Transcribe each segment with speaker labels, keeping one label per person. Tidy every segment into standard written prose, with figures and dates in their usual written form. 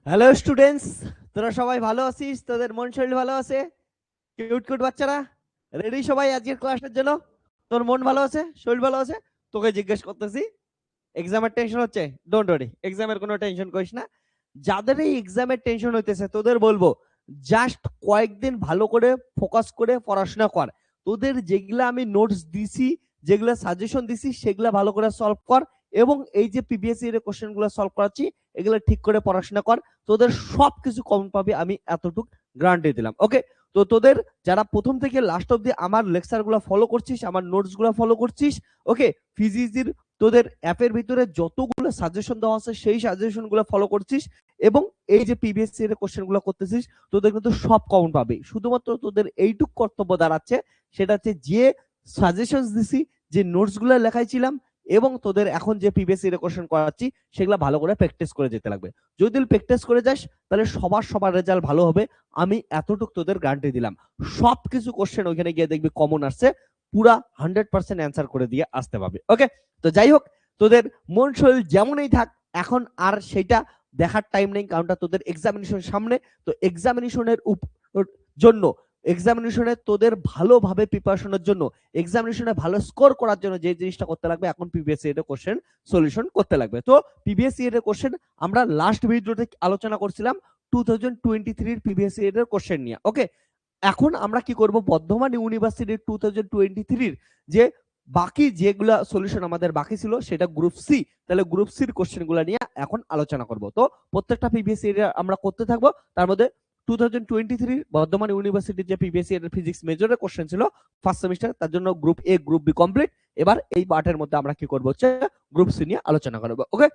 Speaker 1: Hello students, তোরা সবাই ভালো আছিস? তোদের মন শরীর ভালো আছে? কিউট কিউট বাচ্চারা রেডি সবাই আজকের ক্লাসের জন্য? তোর মন ভালো আছে, শরীর ভালো আছে? তোকে জিজ্ঞেস করতেছি, এক্সামের টেনশন হচ্ছে? ডোন্ট ওয়ারি, এক্সামের কোনো টেনশন করিস না। যাদের এই এক্সামের টেনশন হইতেছে তোদের বলবো, জাস্ট কয়েকদিন ভালো করে ফোকাস করে পড়াশোনা কর। তোদের যেগুলা আমি নোটস দিছি, যেগুলা সাজেশন দিছি, সেগুলা ভালো করে সলভ কর। এবং এই যে পিবিএসসি এর কোশ্চেন গুলো সলভ করাচ্ছি, এগুলো ঠিক করে পড়াশোনা কর। তোদের সবকিছু কমন পাবি, আমি এতটুকু গ্যারান্টি দিলাম। ওকে, তো তোদের যারা প্রথম থেকে লাস্ট অব্দি আমার লেকচার গুলো ফলো করছিস, আমার নোটস গুলো ফলো করছিস, ওকে, ফিজিক্সের তোদের অ্যাপের ভিতরে যতগুলো সাজেশন দেওয়া আছে সেই সাজেশন গুলো ফলো করছিস এবং এই যে পিবিএসসি এর কোশ্চেন গুলো করতেছিস, তোদের কিন্তু সব কমন পাবে। শুধুমাত্র তোদের এইটুক কর্তব্য দাঁড়াচ্ছে, সেটা হচ্ছে যে সাজেশন দিছি, যে নোটস গুলো লেখাইছিলাম এবং তোদের এখন যে পিবিএসসি এর কোশ্চেন করাচ্ছি, সেগুলো ভালো করে প্র্যাকটিস করে যেতে লাগবে। যদি প্র্যাকটিস করে যাস তাহলে সবার রেজাল্ট ভালো হবে, আমি এতটুকু তোদের গ্যারান্টি দিলাম। সবকিছু কোশ্চেন ওইখানে গিয়ে দেখবি কমন আসছে, পুরা 100% অ্যান্সার করে দিয়ে আসতে পারবে। ওকে, তো যাই হোক, তোদের মন শরীর যেমনই থাক, এখন আর সেটা দেখার টাইম নেই, কারণটা তোদের এক্সামিনেশন সামনে। তো এক্সামিনেশনের জন্য, এক্সামিনেশনে তোদের ভালোভাবে প্রিপারেশনের জন্য, এক্সামিনেশনে ভালো স্কোর করার জন্য যে জিনিসটা করতে লাগবে, এখন পিবিএসসি এর কোশ্চেন সলিউশন করতে লাগবে। তো পিবিএসসি এর কোশ্চেন আমরা লাস্ট ভিডিওতে আলোচনা করছিলাম 2023 এর পিবিএসসি এর কোশ্চেন নিয়ে। ওকে, এখন আমরা কি করব, বর্ধমান ইউনিভার্সিটির 2023 যে বাকি যেগুলা সলিউশন আমাদের বাকি ছিল, সেটা গ্রুপ সি, তাহলে গ্রুপ সির কোশ্চেনগুলো নিয়ে এখন আলোচনা করব। তো প্রত্যেকটা পিবিএসসি এর আমরা করতে থাকবো। তার মধ্যে 2023 বর্ধমান ইউনিভার্সিটির যে পিবিএসসি এর ফিজিক্স মেজরের কোশ্চেন ছিল ফার্স্ট সেমিস্টার, তার জন্য group A group B complete. এবার এই পার্টের মধ্যে আমরা কি করব হচ্ছে গ্রুপ সি নিয়ে আলোচনা করব। ওকে,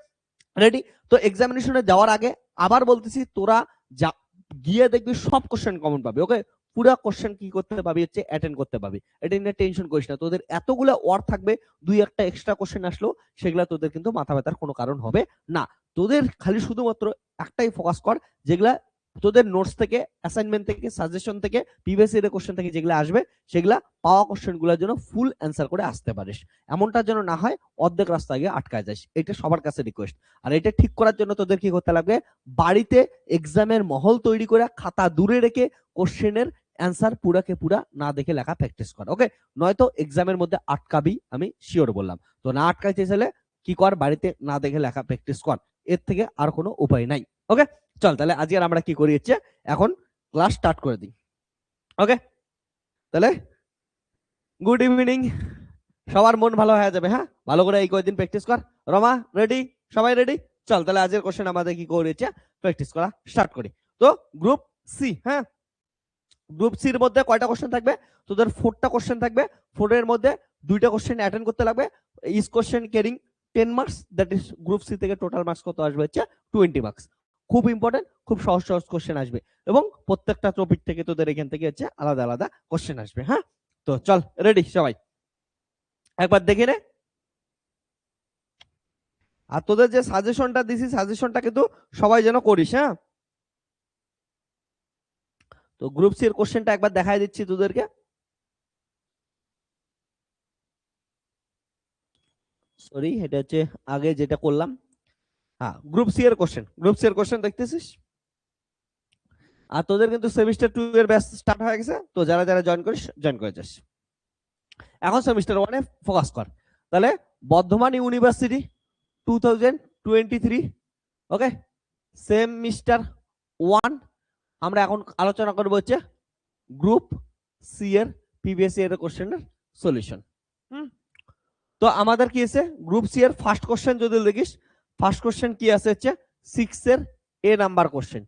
Speaker 1: রেডি? তো এক্সামিনেশনে যাওয়ার আগে আবার বলতেছি, তোরা যা গিয়ে দেখবি সব কোশ্চেন কমন পাবে। ওকে, পুরো কোশ্চেন কি করতে পাবি হচ্ছে অ্যাটেন্ড করতে পাবি, এটা নিয়ে টেনশন করিস না। তোদের এতগুলো ওয়ার্ড থাকবে, দুই একটা এক্সট্রা কোশ্চেন আসলো, সেগুলা তোদের কিন্তু মাথা ব্যথার কোনো কারণ হবে না। তোদের খালি শুধুমাত্র একটাই ফোকাস কর, যেগুলা তোদের নোটস থেকে, অ্যাসাইনমেন্ট থেকে, সাজেশন থেকে, প্রিভিয়াস ইয়ারের কোশ্চেন থেকে যেগুলো আসবে, সেগুলা পাওয়া কোশ্চেনগুলোর জন্য ফুল অ্যান্সার করে আসতে পারিস। এমনটা যেন না হয় অর্ধেক রাস্তা গিয়ে আটকায় যাস, এটা সবার কাছে রিকোয়েস্ট। আর এটা ঠিক করার জন্য তোদের কি করতে লাগবে, বাড়িতে এক্সামের মহল তৈরি করে খাতা দূরে রেখে কোশ্চেনের অ্যান্সার পুরাকে পুরা না দেখে লেখা প্র্যাকটিস কর। ওকে, নয়তো এক্সামের মধ্যে আটকাবি, আমি শিওর বললাম। তো না আটকাইতে চাইলে কি কর, বাড়িতে না দেখে লেখা প্র্যাকটিস কর, এর থেকে আর কোনো উপায় নাই। ওকে, চল তাহলে আজকে আমরা কি করি হচ্ছে এখন ক্লাস স্টার্ট করে দিই। ওকে, তাহলে গুড ইভিনিং, সবার মন ভালো হয়ে যাবে। হ্যাঁ, ভালো করে এই কয়েকদিন প্র্যাকটিস কর। রমা রেডি? সবাই রেডি? চল তাহলে আজকের কোশ্চেন আমাদের কি করেছে প্র্যাকটিস করা স্টার্ট করি। তো গ্রুপ সি, হ্যাঁ, গ্রুপ সির মধ্যে কয়টা কোশ্চেন থাকবে? তোদের 4টা কোশ্চেন থাকবে। 4 এর মধ্যে 2টা কোশ্চেন অ্যাটেন্ড করতে লাগবে। Each question carrying 10 marks, that is group C থেকে টোটাল মার্কস কত আসবে হচ্ছে 20 মার্কস। খুব ইম্পর্টেন্ট, খুব সহজ সহজ কোশ্চেন আসবে এবং প্রত্যেকটা টপিক থেকে তোদের এখান থেকে হচ্ছে আলাদা আলাদা কোশ্চেন আসবে। হ্যাঁ, তো চল রেডি সবাই, একবার দেখে নে। আর তোদের যে সাজেশনটা দিছি, সাজেশনটা কিন্তু সবাই যেন করিস। হ্যাঁ, তো গ্রুপ সি এর কোশ্চেনটা একবার দেখাই দিচ্ছি তোদেরকে। সরি, এটা হচ্ছে আগে যেটা করলাম। হ্যাঁ, গ্রুপ সি এর কোশ্চেন, গ্রুপ সি এর কোশ্চেন দেখতেছিস। আর তোদের কিন্তু সেমিস্টার 2 এর ব্যাচ স্টার্ট হয়ে গেছে, তো যারা যারা জয়েন করিস জয়েন করে যাস। এখন সেমিস্টার 1 এ ফোকাস কর। তাহলে বর্ধমান ইউনিভার্সিটি 2023, ওকে, সেমিস্টার 1, আমরা এখন আলোচনা করব হচ্ছে গ্রুপ সি এর প্রিভিয়াস ইয়ারের কোশ্চেনের সলিউশন। তো আমাদের কি আছে, গ্রুপ সি এর ফার্স্ট কোশ্চেন যদি দেখিস, ফার্স্ট কোশ্চেন কি আছে হচ্ছে 6 এর এ নাম্বার কোশ্চেন।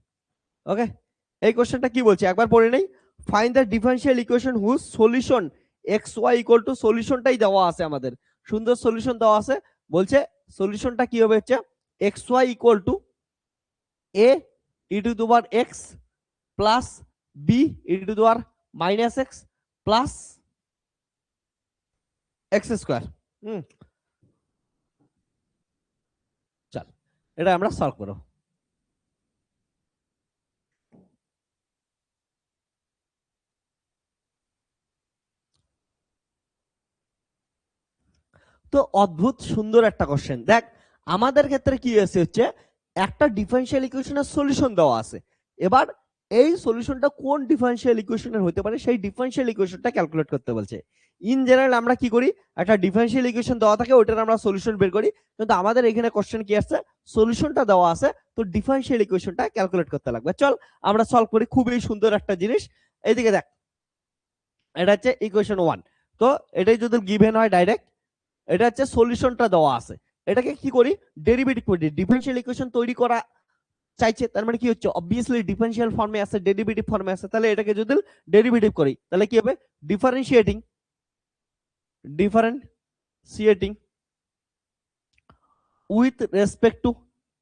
Speaker 1: ওকে, এই কোশ্চেনটা কি বলছে একবার পড়ে নেই। Find the differential equation whose solution X Y equal to, সলিউশনটাই দেওয়া আছে আমাদের, সুন্দর সলিউশন দেওয়া আছে। বলছে সলিউশনটা কি হবে হচ্ছে x Y equal to a e to the power x plus b e to the power minus x plus x square. চল এটা আমরা সলভ করব। তো অদ্ভুত সুন্দর একটা কোশ্চেন। দেখ আমাদের ক্ষেত্রে কি হয়েছে হচ্ছে একটা ডিফারেনশিয়াল ইকুয়েশনের সলিউশন দেওয়া আছে, এবার এই সলিউশনটা কোন ডিফারেনশিয়াল ইকুয়েশনের হতে পারে সেই ডিফারেনশিয়াল ইকুয়েশনটা ক্যালকুলেট করতে বলছে। ইন জেনারেল আমরা কি করি, একটা ডিফারেনশিয়াল ইকুয়েশন দেওয়া থাকে ওইটার আমরা সলিউশন বের করি, কিন্তু আমাদের এখানে কোশ্চেন কি আসছে, সলিউশনটা দেওয়া আছে, তো ডিফারেনশিয়াল ইকুয়েশনটা ক্যালকুলেট করতে লাগবে। চল আমরা সলভ করি, খুবই সুন্দর একটা জিনিস। এইদিকে দেখ, এটা হচ্ছে ইকুয়েশন 1, তো এটাই যদি গিভেন হয় ডাইরেক্ট, এটা হচ্ছে সলিউশনটা দেওয়া আছে, এটাকে কি করি ডেরিভেটিভ করি। ডিফারেনশিয়াল ইকুয়েশন তৈরি করা চাইছে, তার মানে কি হচ্ছে অবভিয়াসলি ডিফারেনশিয়াল ফর্মে আছে, ডেরিভেটিভ ফর্মে আছে, তাহলে এটাকে যদি ডেরিভেটিভ করি তাহলে কি হবে, differentiating with respect to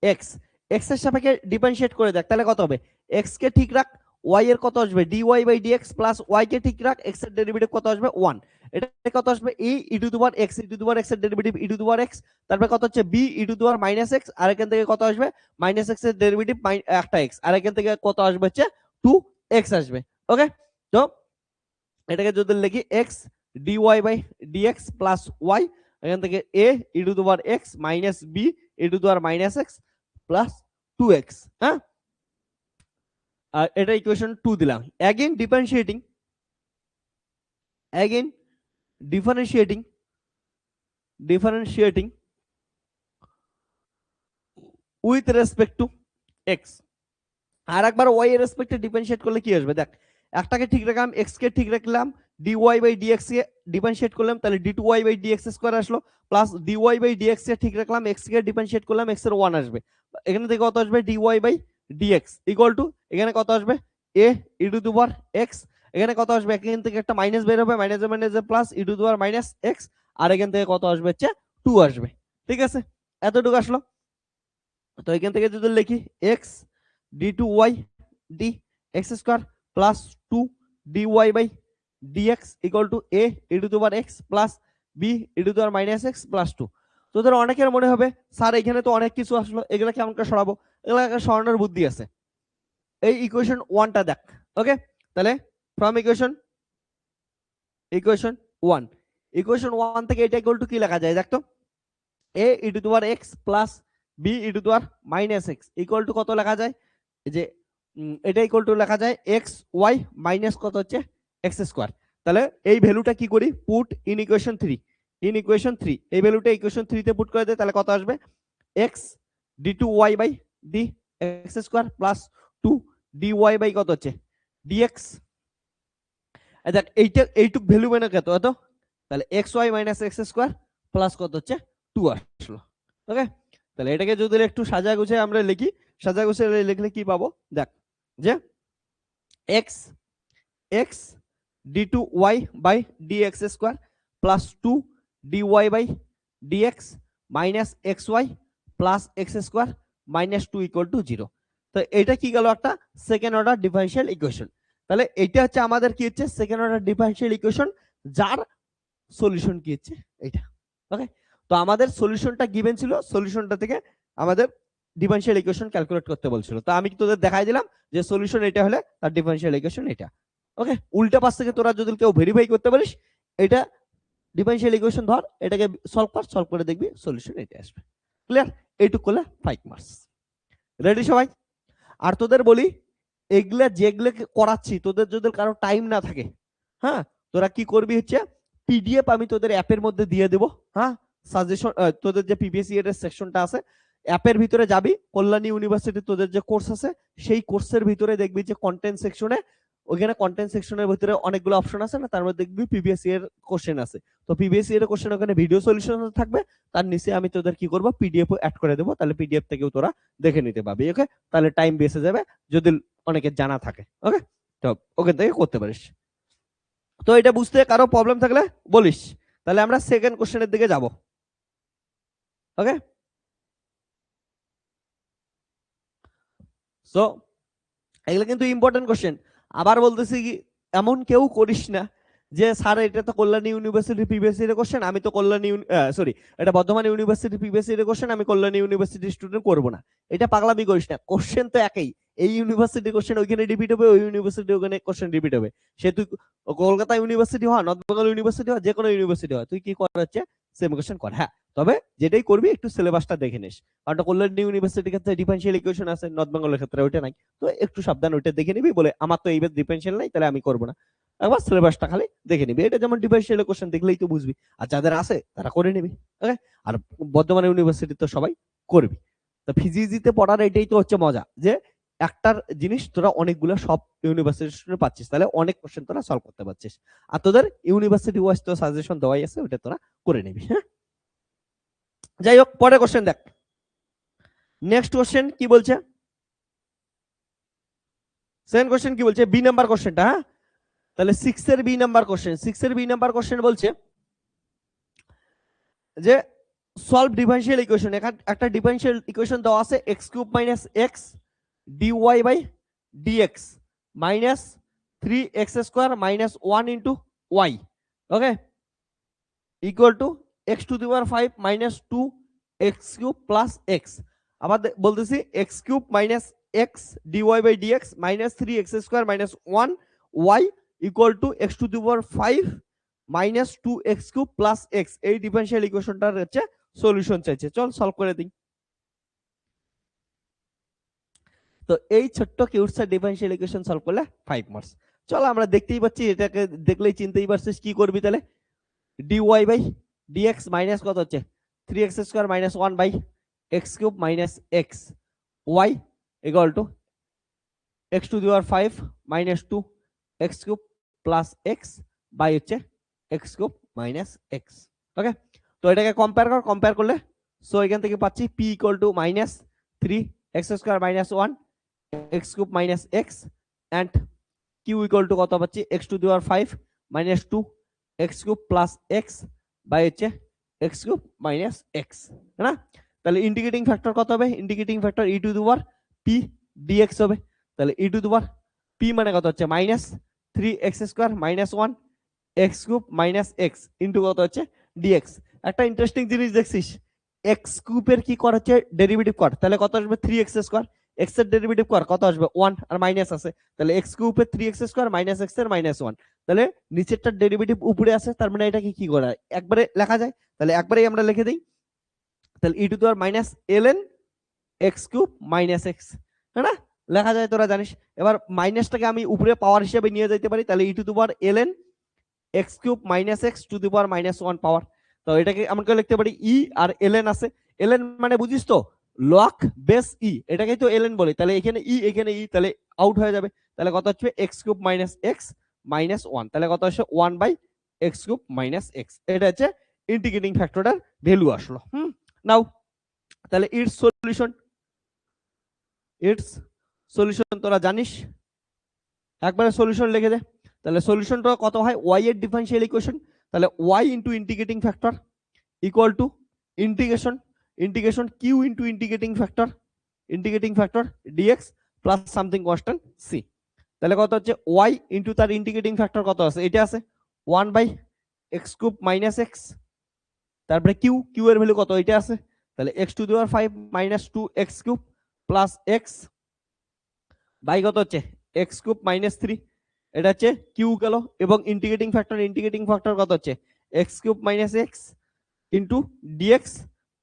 Speaker 1: X, X এর সাপেক্ষে ডিফারেনশিয়েট করে দেখ, তাহলে কত হবে, এক্স কে ঠিক রাখ, ওয়াই এর কত আসবে dy by dx plus Y কে ঠিক রাখ, এক্স এর ডেরিভেটিভ কত আসবে 1, এটা কত আসবে e to the power x, e to the power x এর derivative e to the power x, তারপরে কত হচ্ছে b e to the power minus x, আর এখান থেকে কত আসবে মাইনাস x এর ডেরিভেটিভ একটা x, আর এখান থেকে কত আসবে হচ্ছে 2x আসবে। ওকে, তো এটাকে যদি লিখি x dy by dx plus y, এখান থেকে a e to the power x minus b e to the power minus x plus 2x। হ্যাঁ, আর এটা ইকুয়েশন 2 দিলাম। Again differentiating with respect to x, আর একবার y এর রেসপেক্টে ডিফারেন্সিয়েট করলে কি আসবে দেখ, একটাকে ঠিক রাখলাম x কে ঠিক রাখলাম, dy বাই dx কে ডিফারেন্সিয়েট করলাম তাহলে d2y বাই dx স্কয়ার আসলো, প্লাস dy বাই dx কে ঠিক রাখলাম, x কে ডিফারেন্সিয়েট করলাম, x এর 1 আসবে, এখানে থেকে কত আসবে dy by dx equal to এখানে কত আসবে a e to the power x, এখানে কত আসবে এখান থেকে একটা মাইনাস বের হবে, minus minus plus e to the power minus x, আর এখান থেকে কত আসবে হচ্ছে 2 আসবে। ঠিক আছে, এতটুকু আসলো। তো এখান থেকে যদি লিখি x d2y dx square plus 2 dy by dx equal to a e to the power x plus b e to the power minus x plus 2। তোদের অনেকের মনে হবে স্যার এখানে তো অনেক কিছু আসলো, এগুলা কেমন করে সরাবো, এগুলা সরানোর বুদ্ধি আছে। এই ইকুয়েশন 1টা দেখ। ওকে, তাহলে ফ্রম ইকুয়েশন 1 থেকে এটা ইকুয়াল টু কি লেখা যায় দেখ তো, a e to the power x plus b e to the power minus x equal to কত লেখা যায়, যে এটা ইকুয়াল টু লেখা যায় x y মাইনাস কত হচ্ছে x স্কয়ার। তাহলে এই ভ্যালুটা কি করি, পুট ইন ইকুয়েশন 3, এই ভ্যালুটা ইকুয়েশন 3 তে পুট করে দেয়, তাহলে কত আসবে x d2y by dx square plus 2 dy by কত হচ্ছে dx, দেখ এইটুক ভ্যালু মানে কত এত, তাহলে xy minus x square plus কত হচ্ছে 2 আসলো। ওকে, তাহলে এটাকে যদি একটু সাজা গুছিয়ে আমরা লিখি, সাজা গুছিয়ে লিখলে কি পাবো দেখ, যে x d2y by dx square plus 2 dy by dx minus xy plus x square minus 2 equal to 0। তো এটা কি গেল একটা সেকেন্ড অর্ডার ডিফারেনশিয়াল ইকুয়েশন। তাহলে এটা হচ্ছে আমাদের কি হচ্ছে সেকেন্ড অর্ডার ডিফারেনশিয়াল ইকুয়েশন, যার সলিউশন কি হচ্ছে এটা। ওকে, তো আমাদের সলিউশনটা গিভেন ছিল, সলিউশনটা থেকে আমাদের ডিফারেনশিয়াল ইকুয়েশন ক্যালকুলেট করতে বলছিল, তো আমি তোদের দেখাই দিলাম যে সলিউশন এটা হলে তার ডিফারেনশিয়াল ইকুয়েশন এটা। ওকে, উল্টা পাশ থেকে তোরা যদি কেউ ভেরিফাই করতে পারিস এটা ডিফারেনশিয়াল ইকুয়েশন ধর, এটাকে সলভ করে দেখবি সলিউশন এটা আসবে। ক্লিয়ার, এইটুকু করলে 5 মার্কস। রেডি সবাই? আর তোদের বলি এগুলা যেগুলো করাচ্ছি তোদের যদি কারো টাইম না থাকে, হ্যাঁ তোরা কি করবি হচ্ছে পিডিএফ আমি তোদের অ্যাপের মধ্যে দিয়ে দেবো। হ্যাঁ, সাজেশন তোদের যে পিবিএসসি এর সেকশনটা আছে অ্যাপের ভিতরে যাবি, কল্যাণী ইউনিভার্সিটি তোদের যে কোর্স আছে সেই কোর্সের ভিতরে দেখবি যে কন্টেন্ট সেকশনে, ওখানে কন্টেন্ট সেকশনের ভিতরে অনেকগুলো অপশন আছে না, তার মধ্যে দেখবি পিবিএসসি এর কোশ্চেন আছে, তো পিবিএসসি এর কোশ্চেন ওখানে ভিডিও সলিউশন থাকবে, তার নিচে আমি তোদের কি করব পিডিএফ অ্যাড করে দেবো, তাহলে পিডিএফ থেকেও তোরা দেখে নিতে পারবি। ওকে, তাহলে টাইম বেঁচে যাবে যদি অনেকের জানা থাকে। ওকে, তো ওখান থেকে করতে পারিস। তো এটা বুঝতে কারো প্রবলেম থাকলে বলিস, তাহলে আমরা সেকেন্ড কোশ্চেনের দিকে যাব। ওকে, সো এগুলো কিন্তু ইম্পর্টেন্ট কোশ্চেন। আবার বলতেছি কি এমন কেউ করিস না যে স্যার এটা তো কল্যাণী ইউনিভার্সিটি পিবিএসসি এর কোশ্চেন, আমি তো কল্যাণী সরি এটা বর্ধমান ইউনিভার্সিটি পিবিএসসি এর কোশ্চেন, আমি কল্যাণী ইউনিভার্সিটি স্টুডেন্ট করব না, এটা পাগলামি করিস না। কোশ্চেন তো একই, এই ইউনিভার্সিটি কোশ্চেন ওইখানে রিপিট হবে, ওই ইউনিভার্সিটি ওখানে কোশ্চেন রিপিট হবে। সে তুই কলকাতা ইউনিভার্সিটি হয়, নর্থ বেঙ্গল ইউনিভার্সিটি হয়, যে কোনো ইউনিভার্সিটি হয়, তুই কি করা হচ্ছে সেম কোশ্চেন কর। হ্যাঁ, তবে যেটাই করবি একটু সিলেবাসটা দেখে নিস, কারণ কল্যাণী ইউনিভার্সিটির ক্ষেত্রে ডিফারেন্সিয়াল ইকুয়েশন আছে, নর্থ বেঙ্গলের ক্ষেত্রে ওইটা নাই। তো একটু সাবধান, ওইটা দেখে নিবি, বলে আমার তো এইবার ডিফারেন্সিয়াল নাই তাহলে আমি করবো না, একবার সিলেবাসটা খালি দেখে নিবি। এটা যেমন ডিফারেন্সিয়াল ইকুয়েশন দেখলেই তো বুঝবি, আর যাদের আছে তারা করে নিবি। ওকে, আর বর্ধমান ইউনিভার্সিটি তো সবাই করবি। তো ফিজিজিতে পড়ার এটাই তো হচ্ছে মজা, যে একটার জিনিস তোরা অনেকগুলো সব ইউনিভার্সিটি পাচ্ছিস, তাহলে অনেক কোশ্চেন তোরা সলভ করতে পারছিস। আর তোদের ইউনিভার্সিটি ওয়াইজ তো সাজেশন দেওয়াই আছে, ওটা তোরা করে নিবি। হ্যাঁ, যাই হোক, পরের কোশ্চেন দেখ। নেক্সট কোশ্চেন কি বলছে, সেকেন্ড কোশ্চেন কি বলছে, বি নাম্বার কোশ্চেনটা। হ্যাঁ, তাহলে 6 এর বি নাম্বার কোশ্চেন, 6 এর বি নাম্বার কোশ্চেন বলছে যে সলভ ডিফারেন্সিয়াল ইকুয়েশন। একটা ডিফারেন্সিয়াল ইকুয়েশন দেওয়া আছে x cube minus x dy by dx minus 3x square minus 1 into y, okay, equal to x to the power 5 minus 2x cube plus x। আবার বলতেছি x cube minus x dy by dx minus 3x square minus 1y equal to x to the power 5 minus 2x cube plus x। এই differential ইকুয়েশনটার হচ্ছে solution চাইছে, চল solve করে দিই। তো এই ছোট্ট কিউটসের ডিফারেন্সিয়াল ইকুয়েশন সলভ করলে 5 মার্কস। চল আমরা দেখতেই পাচ্ছি, এটাকে দেখলেই চিনতেই পারছিস কি করবি। তাহলে dy বাই dx মাইনাস কত হচ্ছে 3x square minus 1 by x cube minus x y equal to x to the power 5 minus 2 x cube plus x by হচ্ছে x cube minus x। Okay, তো এটাকে কম্পেয়ার করলে so এখান থেকে পাচ্ছি p equal to minus 3x square minus 1 x cube minus x and q equal to কত পাচ্ছি x to the power 5 minus 2 x cube plus x by হচ্ছে x cube minus x, है ना। তাহলে ইন্টিগ্রেটিং ফ্যাক্টর কত হবে, integrating factor e to the power p dx হবে। তাহলে e to the power p মানে কত হচ্ছে minus 3x square minus 1 x cube minus x into কত হচ্ছে dx। একটা ইন্টারেস্টিং জিনিস দেখছিস, x কিউবের কি কর হচ্ছে ডেরিভেটিভ কর, তাহলে কত আসবে 3x স্কয়ার, x এর ডেরিভেটিভ কর কত আসবে 1 আর মাইনাস আছে, তাহলে x কিউবের 3x স্কয়ার মাইনাস x এর মাইনাস 1, তাহলে নিচেরটার ডেরিভেটিভ উপরে আছে, তার মানে এটাকে কি করা একবারে লেখা যায়, তাহলে একবারেই আমরা লিখে দেই। তাহলে e to the power minus ln x cube minus x, है ना, লেখা যায় তোরা জানিস। এবার মাইনাসটাকে আমি উপরে পাওয়ার হিসেবে নিয়ে যেতে পারি, তাহলে e to the power ln x cube minus x to the power minus 1 পাওয়ার। তো এটাকে আমরা লিখতে পারি e আর ln আছে, ln মানে বুঝিস তো লগ বেস e, এটাকেই তো ln বলে, তাহলে এখানে e তাহলে আউট হয়ে যাবে, তাহলে কত হচ্ছে x cube minus x minus 1, তাহলে কত হচ্ছে 1 by x cube minus x। এটা হচ্ছে ইন্টিগ্রেটিং ফ্যাক্টরটার ভ্যালু আসলো। নাও তাহলে ইটস সলিউশন তোরা জানিস, একবারে সলিউশন লিখে দে। তাহলে সলিউশনটা কত হয়, y এর ডিফারেন্সিয়াল ইকুয়েশন, তাহলে y into integrating factor equal to integration q into integrating factor dx plus something constant c। তাহলে কত হচ্ছে y ইনটু তার ইন্টিগ্রেটিং ফ্যাক্টর কত আছে, এটা আছে 1 by x cube minus x, তারপরে q এর ভ্যালু কত, এটা আছে, তাহলে x to the power 5 minus 2x cube plus x by কত হচ্ছে x কিউব মাইনাস 3, এটা হচ্ছে q গেল, এবং ইন্টিগ্রেটিং ফ্যাক্টর কত হচ্ছে x cube minus x into dx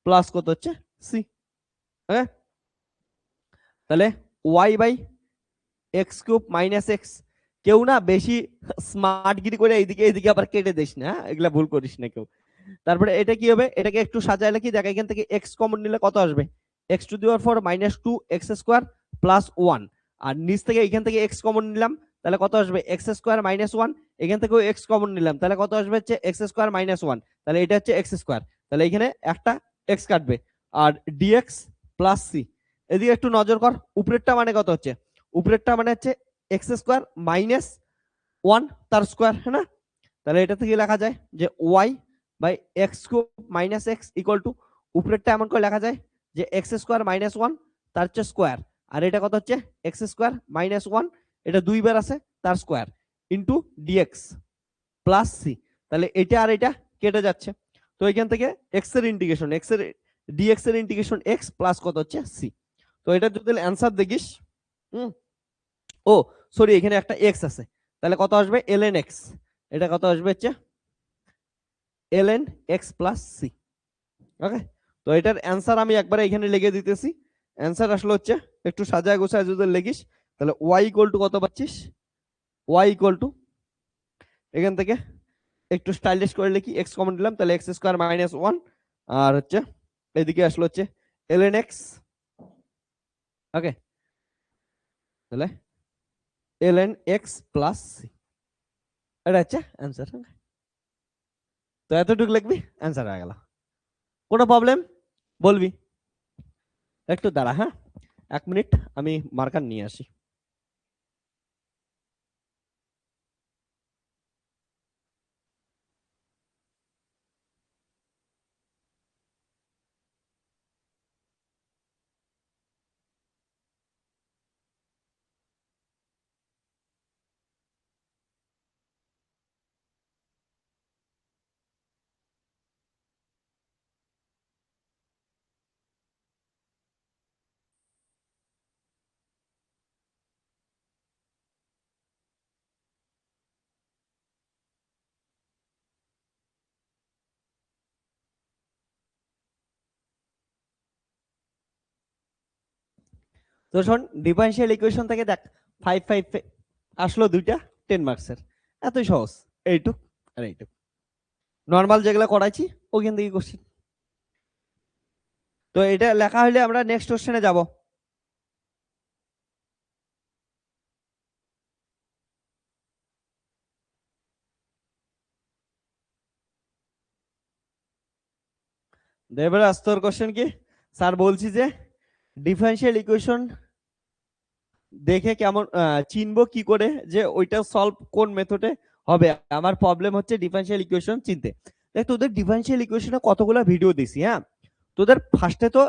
Speaker 1: plus কত হচ্ছে c। হ্যাঁ, তাহলে y by x cube minus x, কেউ না বেশি স্মার্টগিরি করে এইদিকে আবার কেটে দিস না, এগুলা ভুল করিস না কেউ। তারপরে এটা কি হবে, এটাকে একটু সাজায় লিখি, দেখ এখান থেকে x কমন নিলে কত আসবে x to the power 4 minus 2x square plus 1, আর নিচ থেকে এখান থেকে x কমন নিলাম, তাহলে কত আসবে x স্কয়ার মাইনাস 1, এখান থেকেও x কমন নিলাম, তাহলে কত আসবে হচ্ছে x স্কয়ার মাইনাস 1, তাহলে এটা হচ্ছে x স্কয়ার, তাহলে এখানে একটা x কাটবে, আর dx প্লাস c। এদিকে একটু নজর কর, উপরেরটা মানে কত হচ্ছে, উপরেরটা মানে হচ্ছে x স্কয়ার মাইনাস 1 তার স্কয়ার, है ना। তাহলে এটা থেকে লেখা যায় যে y by x cube minus x equal to, উপরেরটা এমন করে লেখা যায় যে x স্কয়ার মাইনাস 1 তার হচ্ছে স্কয়ার, আর এটা কত হচ্ছে x স্কয়ার মাইনাস 1, এটা দুইবার আছে তার square into dx plus c। তাহলে এটা আর এটা কেটে যাচ্ছে, তো এখান থেকে x এর dx এর ইন্টিগ্রেশন x প্লাস কত হচ্ছে c। তো এটা যদি অ্যানসার দেখিস, ও সরি এখানে একটা x আছে, তাহলে কত আসবে ln x, এটা কত আসবে হচ্ছে ln x প্লাস c। ওকে, তো এটার অ্যান্সার আমি একবারে এখানে লিখে দিতেছি। অ্যান্সার আসলে হচ্ছে, একটু সাজায় গোছায় যদি লিখিস তাহলে ওয়াই ইকুয়াল টু কত পাচ্ছিস, ওয়াই ইকুয়াল টু এখান থেকে একটু স্টাইলিশ করে লিখি, এক্স কমন দিলাম তাহলে এক্স স্কোয়ার মাইনাস ওয়ান, আর হচ্ছে এদিকে আসলে হচ্ছে এলএন এক্স। ওকে, তাহলে এলএন এক্স প্লাস সি, এটা হচ্ছে অ্যান্সার। তো এতটুকু লিখবি, অ্যান্সার হয়ে গেল। কোনো প্রবলেম বলবি, একটু দাঁড়া, হ্যাঁ 1 মিনিট, আমি মার্কার নিয়ে আসি। তো শোন, ডিফারেন্সিয়াল ইকুয়েশন থেকে দেখ 5 5 আসলো দুইটা 10 মার্কসের, এতই সহজ, এইটুক আর এইটুক, নর্মাল যেগুলো করাইছি ওখান থেকে কোশ্চেন। তো এটা লেখা হলে আমরা নেক্সট কোশ্চেনে যাব। দেবরাজ তোর কোশ্চেন কি? স্যার বলছি যে ডিফারেন্সিয়াল ইকুয়েশন দেখে কেমন চিনবো কি করে যে ওইটা সলভ কোন মেথডে হবে, আমার প্রবলেম হচ্ছে ডিফারেন্সিয়াল ইকুয়েশন চিনতে। দেখ তোদের ডিফারেন্সিয়াল ইকুয়েশনে কতগুলো ভিডিও দিছি, হ্যাঁ তোদের ফার্স্টে তো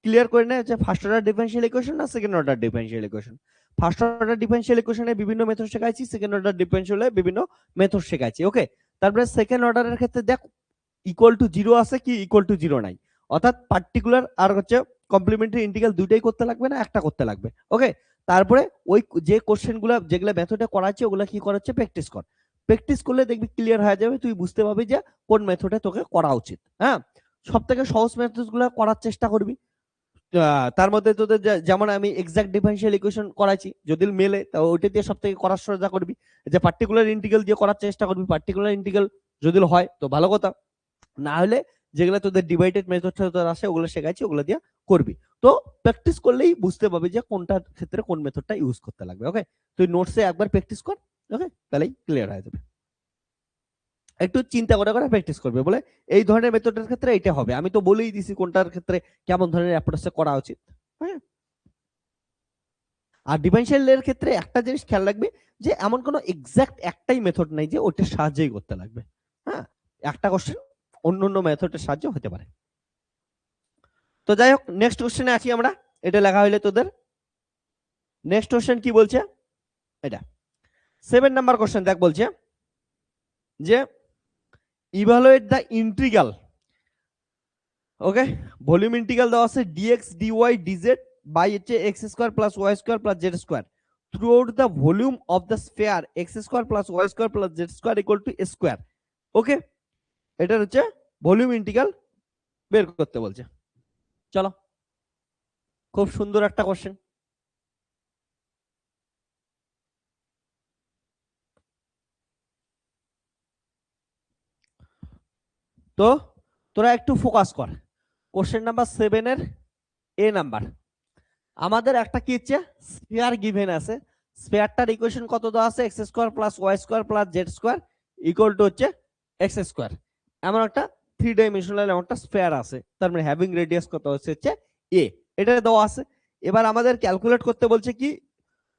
Speaker 1: ক্লিয়ার করে নে যে ফার্স্ট অর্ডার ডিফারেন্সিয়াল ইকুয়েশন না second order differential equation. First order differential ইকুয়েশনে বিভিন্ন মেথড শেখাইছি, সেকেন্ড অর্ডার ডিফারেন্সিয়ালে বিভিন্ন মেথড শেখাইছি। ওকে, তারপরে সেকেন্ড অর্ডারের ক্ষেত্রে দেখ ইকুয়াল টু জিরো আছে কি ইকুয়াল টু জিরো নাই, অর্থাৎ পার্টিকুলার আর হচ্ছে কমপ্লিমেন্টারি ইন্টিগ্রাল দুইটাই করতে লাগবে না একটা করতে লাগবে। ওকে, তারপরে ওই যে কোশ্চেনগুলো যেগুলো মেথডে করাচ্ছে ওগুলো কি করাচ্ছে প্র্যাকটিস কর, প্র্যাকটিস করলে দেখবি ক্লিয়ার হয়ে যাবে, তুই বুঝতে পারবি যে কোন মেথডে তোকে করা উচিত। হ্যাঁ, সব থেকে সহজ মেথডগুলো করার চেষ্টা করবি। তার মধ্যে তোদের যেমন আমি এক্সাক্ট ডিফারেন্সিয়াল ইকুয়েশন করাইছি, যদি মেলে তা ওইটা দিয়ে সব থেকে করার চেষ্টা করবি, যে পার্টিকুলার ইন্টিগ্রাল দিয়ে করার চেষ্টা করবি, পার্টিকুলার ইন্টিগ্রাল যদি হয় তো ভালো কথা, না হলে যেগুলো তোদের ডিভাইডেড মেথড আসে ওগুলো শেখাচ্ছি ওগুলো দিয়ে করবি। তো প্র্যাকটিস করলেই বুঝতে পারবি যে কোনটার ক্ষেত্রে কোন মেথডটা ইউজ করতে লাগবে। ওকে, তুই নোটসে একবার প্র্যাকটিস কর, ওকে তাহলেই ক্লিয়ার হয়ে যাবে। একটু চিন্তা করে করে প্র্যাকটিস করবে, বলে এই ধরনের মেথডের ক্ষেত্রে এটা হবে, আমি তো বলেই দিছি কোনটার ক্ষেত্রে কেমন ধরনের অ্যাপ্রোচে করা উচিত। হ্যাঁ, আর ডিফারেন্সিয়াল এর ক্ষেত্রে একটা জিনিস খেয়াল রাখবে যে এমন কোনো এক্সাক্ট একটাই মেথড নাই যে ওটার সাহায্যেই করতে লাগবে। হ্যাঁ, একটা কোশ্চেন অন্য অন্য মেথডের সাহায্য হতে পারে। তো যাই হোক, নেক্সট কোশ্চেনে আছি আমরা, এটা লেখা হইলে তোদের নেক্সট কোশ্চেন কি বলছে, এটা 7 নাম্বার কোশ্চেন। দেখ বলছে যে evaluate the integral, okay volume integral দেওয়া আছে dx dy dz বাই হচ্ছে x square plus y square plus z square throughout the volume of the sphere x square plus y square plus z square equal to square. Okay, এটার হচ্ছে volume integral বের করতে বলছে। চলো, খুব সুন্দর একটা কোশ্চেন। তো তোরা একটু ফোকাস কর, কোশ্চেন নাম্বার 7 এর এ নাম্বার। আমাদের একটা কি হচ্ছে স্ফিয়ার গিভেন আছে, স্ফিয়ারটার ইকুয়েশন কত দেওয়া আছে x square plus y square plus z square equal to হচ্ছে এক্স স্কোয়ার। এমন একটা 3 ডাইমেনশনাল এমন একটা স্ফিয়ার আছে, তার মানে হ্যাভিং রেডিয়াস কত হচ্ছে এ, এটা দেওয়া আছে। এবার আমাদের ক্যালকুলেট করতে বলছে কি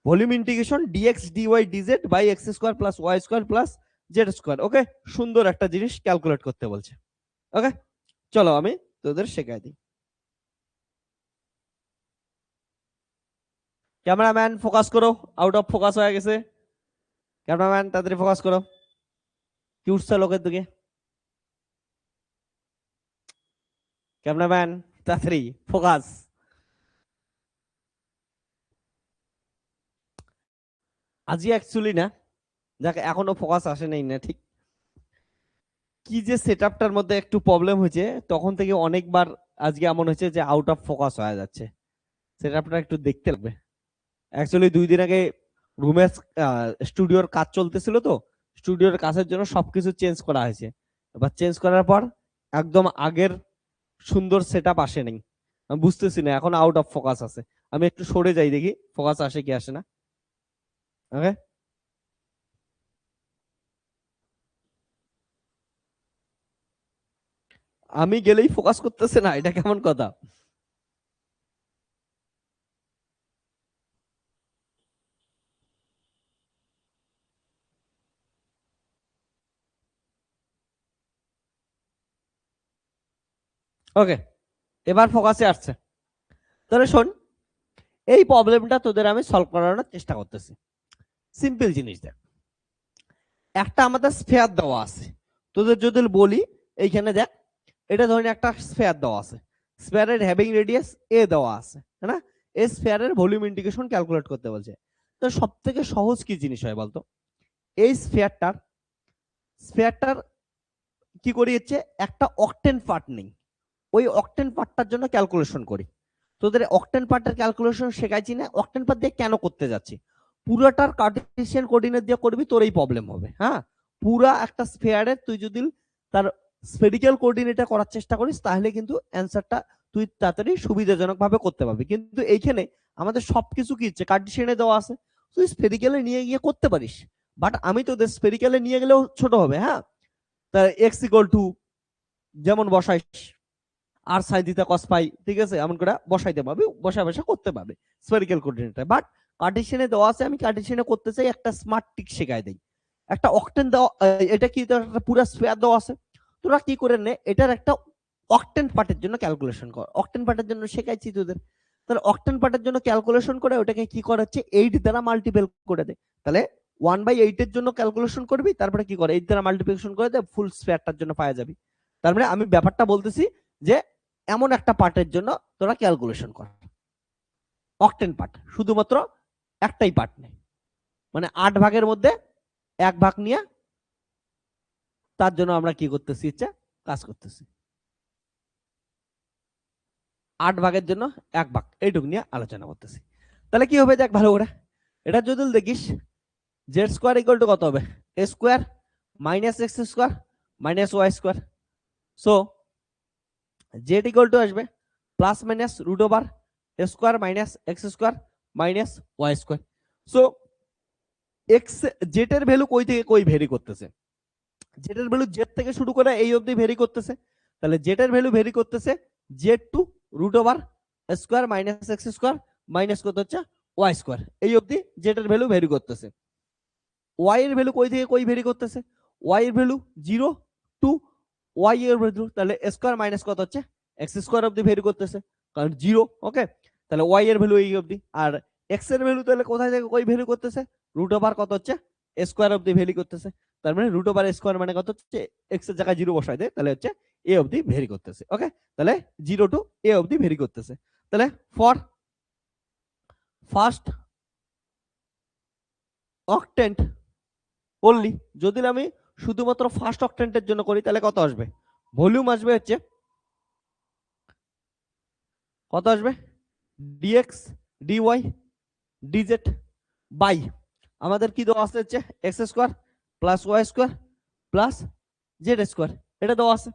Speaker 1: volume integration dx dy dz by x square plus y square plus z square. Okay, সুন্দর একটা জিনিস ক্যালকুলেট করতে বলছে। ওকে, চলো আমি তোদের শেখাই দিই। ক্যামেরাম্যান ফোকাস করো, আউট অফ ফোকাস হয়ে গেছে, ক্যামেরাম্যান তাড়াতাড়ি ফোকাস করো, কি উঠছে লোকের দিকে, ক্যামেরাম্যান তাড়াতাড়ি ফোকাস। আজই অ্যাকচুয়ালি না, যাকে এখনো ফোকাস আসে নাই না ঠিক, কি যে সেটআপটার মধ্যে একটু প্রবলেম হয়েছে, তখন থেকে অনেকবার আজকে এমন হয়েছে যে আউট অফ ফোকাস হয়ে যাচ্ছে। সেটআপটা একটু দেখতে লাগবে। অ্যাকচুয়ালি 2 দিন আগে রুমে স্টুডিওর কাজ চলতেছিল, তো স্টুডিওর কাজের জন্য সবকিছু চেঞ্জ করা হয়েছে। এবার চেঞ্জ করার পর একদম আগের সুন্দর সেটআপ আসে নাই। আমি বুঝতেছি না, এখন আউট অফ ফোকাস আছে। আমি একটু সরে যাই, দেখি ফোকাস আসে কি আসে না। ওকে, আমি গেলেই ফোকাস করতেছে না, এটা কেমন কথা? ওকে, এবার ফোকাসে আসছে। তাহলে শোন, এই প্রবলেমটা তোদের আমি সলভ করানোর চেষ্টা করতেছি। সিম্পল জিনিস দেখ, একটা আমাদের স্ফেয়ার দেওয়া আছে। তোদের যদি বলি এইখানে দেখ, এটা ধরে একটা স্ফেয়ার দেওয়া আছে, স্ফেয়ারের হ্যাভিং রেডিয়াস এ দেওয়া আছে, তাই না? এই স্ফেয়ারের ভলিউম ইন্টিগ্রেশন ক্যালকুলেট করতে বলছে। তো সব থেকে সহজ কি জিনিস হয় বলতো? এই স্ফেয়ারটার কি করি হচ্ছে, একটা অকটেন পার্ট নেই, ওই অকটেন পার্টটার জন্য ক্যালকুলেশন করি। তোদের অকটেন পার্টের ক্যালকুলেশন শেখাইছি না? অকটেন পার্ট দিয়ে কেন করতে যাচ্ছি? পুরোটার কার্টেসিয়ান কোঅর্ডিনেট দিয়ে করবি, তোর এই প্রবলেম হবে। হ্যাঁ, পুরা একটা স্ফেয়ারের তুই যদি তার স্ফেরিক্যাল কোঅর্ডিনেটে করার চেষ্টা করিস, তাহলে কিন্তু অ্যান্সারটা তুই তাড়াতাড়ি সুবিধাজনক ভাবে করতে পারবি। কিন্তু এইখানে আমাদের সবকিছু কি হচ্ছে, কার্টেসিয়ানে দেওয়া আছে, তুই স্ফেরিক্যালে নিয়ে গিয়ে করতে পারিস। বাট আমি তোদের স্ফেরিক্যালে নিয়ে গেলেও ছোট হবে। হ্যাঁ, তা এক্স ইকুয়াল টু যেমন বসাইস আর সাইন থিটা কস ফাই, ঠিক আছে, এমন করে বসাইতে পারবে, বসা বসা করতে পারবে স্ফেরিক্যাল কোঅর্ডিনেটে। বাট কার্টেসিয়ানে দেওয়া আছে, আমি কার্টেসিয়ানে করতে চাই, একটা স্মার্ট টিক শেখাই দেই। একটা অক্টেন দেওয়া, এটা কি একটা পুরো স্ফেয়ার দেওয়া আছে, তোরা কি করে নে এটার একটা অক্টেন পার্টের জন্য ক্যালকুলেশন কর। অক্টেন পার্টের জন্য শেখাইছি তোদের। তাহলে অক্টেন পার্টের জন্য ক্যালকুলেশন করে ওটাকে কি করা হচ্ছে, 8 দ্বারা মাল্টিপল করে দে। তাহলে 1/8 এর জন্য ক্যালকুলেশন করবি, তারপরে কি করে 8 দ্বারা মাল্টিপ্লিকেশন করে দে, ফুল স্ফেয়ারটার জন্য পাওয়া যাবে। তার মানে আমি ব্যাপারটা বলতেছি যে এমন একটা পার্টের জন্য তোরা ক্যালকুলেশন কর। অক্টেন পার্ট শুধুমাত্র একটাই পার্ট নেই, মানে 8 ভাগের মধ্যে 1 ভাগ নিয়ে তার জন্য আমরা কি করতেছি, ইচ্ছা কাজ করতেছি। 8 ভাগের জন্য 1 ভাগ, এইটুকু নিয়ে আলোচনা করতেছি। তাহলে কি হবে দেখ ভালো করে, এটা যদি দেখিস, জেড স্কোয়ার ইকুয়াল টু কত হবে, a square minus x square minus y square. So z equal to আসবে plus minus root over a square minus x square minus y square. So x z এর value কই থেকে কই vary করতেছে, Z এর value Z থেকে শুরু করে এই অবধি ভেরি করতেছে। তাহলে জেড এর ভ্যালু ভেরি করতেছে z to root over square minus x square minus কত হচ্ছে ওয়াই স্কোয়ার, এই অবধি জেড এর ভ্যালু ভেরি করতেছে। ওয়াই এর ভ্যালু কই থেকে কই ভেরি করতেছে, ওয়াই এর ভ্যালু 0 টু ওয়াই এর ভ্যালু, তাহলে স্কোয়ার মাইনাস কত হচ্ছে এক্স স্কোয়ার অবধি ভেরি করতেছে, কারণ 0। ওকে, তাহলে ওয়াই এর ভ্যালু এই অবধি, আর এক্স এর ভ্যালু তাহলে কোথায় থেকে কই ভ্যারি করতেছে, রুট ওভার কত হচ্ছে স্কোয়ার অবধি ভ্যারি করতেছে। তার মানে রুট ওভার স্কোয়ার মানে কত হচ্ছে, এক্স এর জায়গায় 0 বসাই দেয়, তাহলে হচ্ছে এ অবধি ভেরি করতেছে। ওকে, তাহলে 0 টু এ অবধি ভেরি করতেছে। তাহলে ফর ফার্স্ট অক্টেন্ট অনলি, যদি আমি শুধুমাত্র ফার্স্ট অক্টেন্টের জন্য করি, তাহলে কত আসবে, ভলিউম আসবে হচ্ছে কত আসবে, ডিএক্স ডিওয়াই ডিজেড বাই আমাদের কি দেওয়া আছে হচ্ছে x square plus y square plus z square, এটা দেওয়া আছে।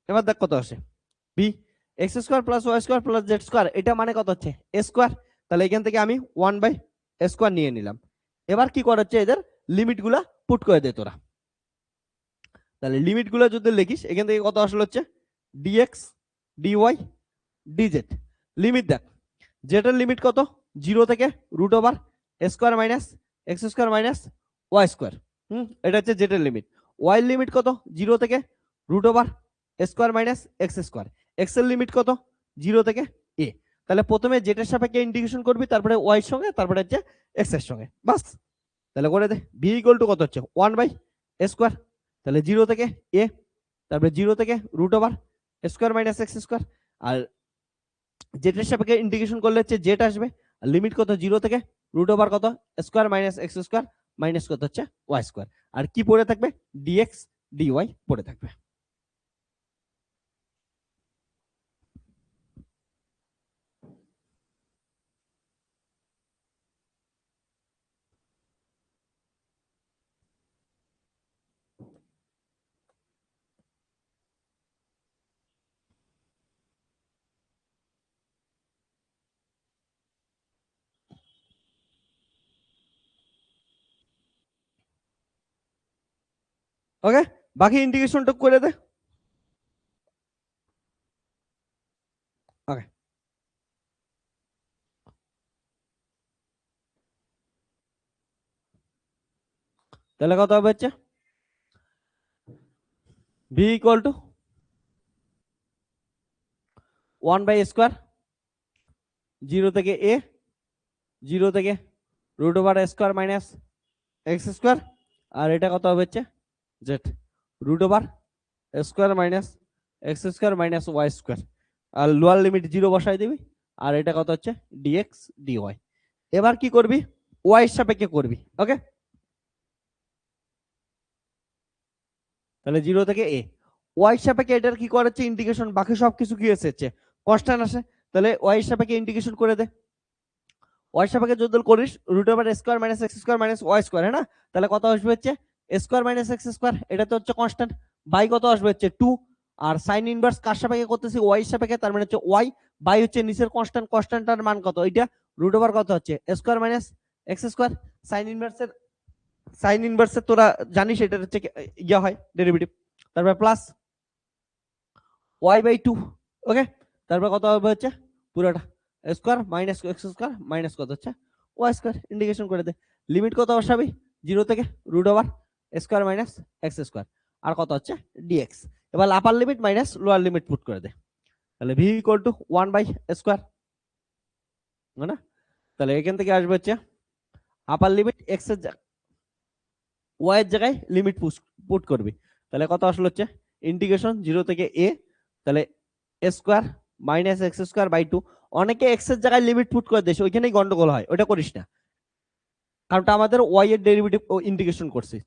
Speaker 1: এবার দেখ কত আসে, b x square plus y square plus z square, এটা মানে কত হচ্ছে এ স্কোয়ার। তাহলে এখান থেকে আমি 1/স্কোয়ার নিয়ে নিলাম। এবার কি করা হচ্ছে, এদের লিমিট গুলা পুট করে দে তোরা। তাহলে লিমিট গুলো যদি লিখিস, এখান থেকে কত আসলে হচ্ছে ডিএক্স ডিওয়াই ডিজেড। লিমিট দেখ, জেটার লিমিট কত, 0 থেকে root over square minus x square minus y square. এটা হচ্ছে জেটার লিমিট। ওয়াই লিমিট কত, 0 থেকে root over square minus x square. X এর লিমিট কত, 0 থেকে এ। তাহলে প্রথমে জেটার সাপেক্ষে ইন্টিগ্রেশন করবি, তারপরে ওয়াই এর সঙ্গে, তারপরে হচ্ছে এক্স এর সঙ্গে, বাস। তাহলে করে দে, ভি ইকুয়াল টু কত হচ্ছে 1/স্কোয়ার, তাহলে 0 থেকে এ, তারপরে 0 থেকে root over square minus x square. আর জেটের সাপেক্ষে ইন্টিগ্রেশন করলে হচ্ছে জেড আসবে, আর লিমিট কত 0 থেকে রুট ওভার কত square minus x square minus কত হচ্ছে ওয়াই স্কোয়ার। আর কি পড়ে থাকবে, ডিএক্স ডিওয়াই পড়ে থাকবে। ওকে, বাকি ইন্টিগ্রেশনটা করে দে। ওকে, তাহলে কত হবে হচ্ছে ভি ইকুয়াল টু 1/স্কোয়ার 0 থেকে a 0 থেকে root over square minus x square, আর এটা কত হবে হচ্ছে z root over square minus x square minus y square, আর লোয়ার লিমিট 0 বসাই দিবি, আর এটা কত হচ্ছে ডিএক্স ডিওয়াই। এবার কি করবি, ওয়াই এর সাপেক্ষে করবি। ওকে, তাহলে 0 থেকে a ওয়াই সাপেক্ষে এটার কি করেছে ইন্টিগ্রেশন, বাকি সব কিছু কি এসেছে কনস্ট্যান্ট আসে, তাহলে ওয়াই সাপেক্ষে ইন্টিগ্রেশন করে দে। ওয়াই সাপেক্ষে যদি করিস root over square minus x square minus y square, হ্যাঁ না, তাহলে কত আসবে হচ্ছে স্কোয়ার মাইনাস এক্স স্কোয়ার, এটা তো হচ্ছে কনস্ট্যান্ট, বাই কত আসবে হচ্ছে 2, আর সাইন ইনভার্স কার সাপেক্ষে করতেছি ওয়াই সাপেক্ষে, তার মানে হচ্ছে ওয়াই বাই হচ্ছে নিচের কনস্ট্যান্ট, কনস্ট্যান্টটার মান কত, এটা রুট ওভার কত হচ্ছে square minus x square, sine ইনভার্সের তোরা জানিস এটা হচ্ছে ইয়া হয় ডেরিভেটিভ, তারপর প্লাস ওয়াই বাই 2। ওকে, তারপর কত হবে হচ্ছে পুরোটা square minus x square minus কত হচ্ছে ওয়াই স্কোয়ার, ইন্টিগ্রেশন করে দে। লিমিট কত বসাবি 0 থেকে root over square minus x square, আর কত হচ্ছে ডিএক্স। এবার upper limit minus lower limit put করে দে, তাহলে ভি ইকুয়াল টু 1/স্কোয়ার, না, তাহলে এখান থেকে আসবে হচ্ছে আপার লিমিট এক্স এর ওয়াই এর জায়গায় লিমিট পুট করবি, তাহলে কত আসলে হচ্ছে ইন্টিগ্রেশন 0 থেকে a, তাহলে square minus x square by 2। অনেকে এক্স এর জায়গায় লিমিট পুট করে দেয়, ওইখানেই গন্ডগোল হয়, ওটা করিস না, কারণ আমাদের ওয়াই এর ডেরিভেটিভ ইন্টিগ্রেশন করছি।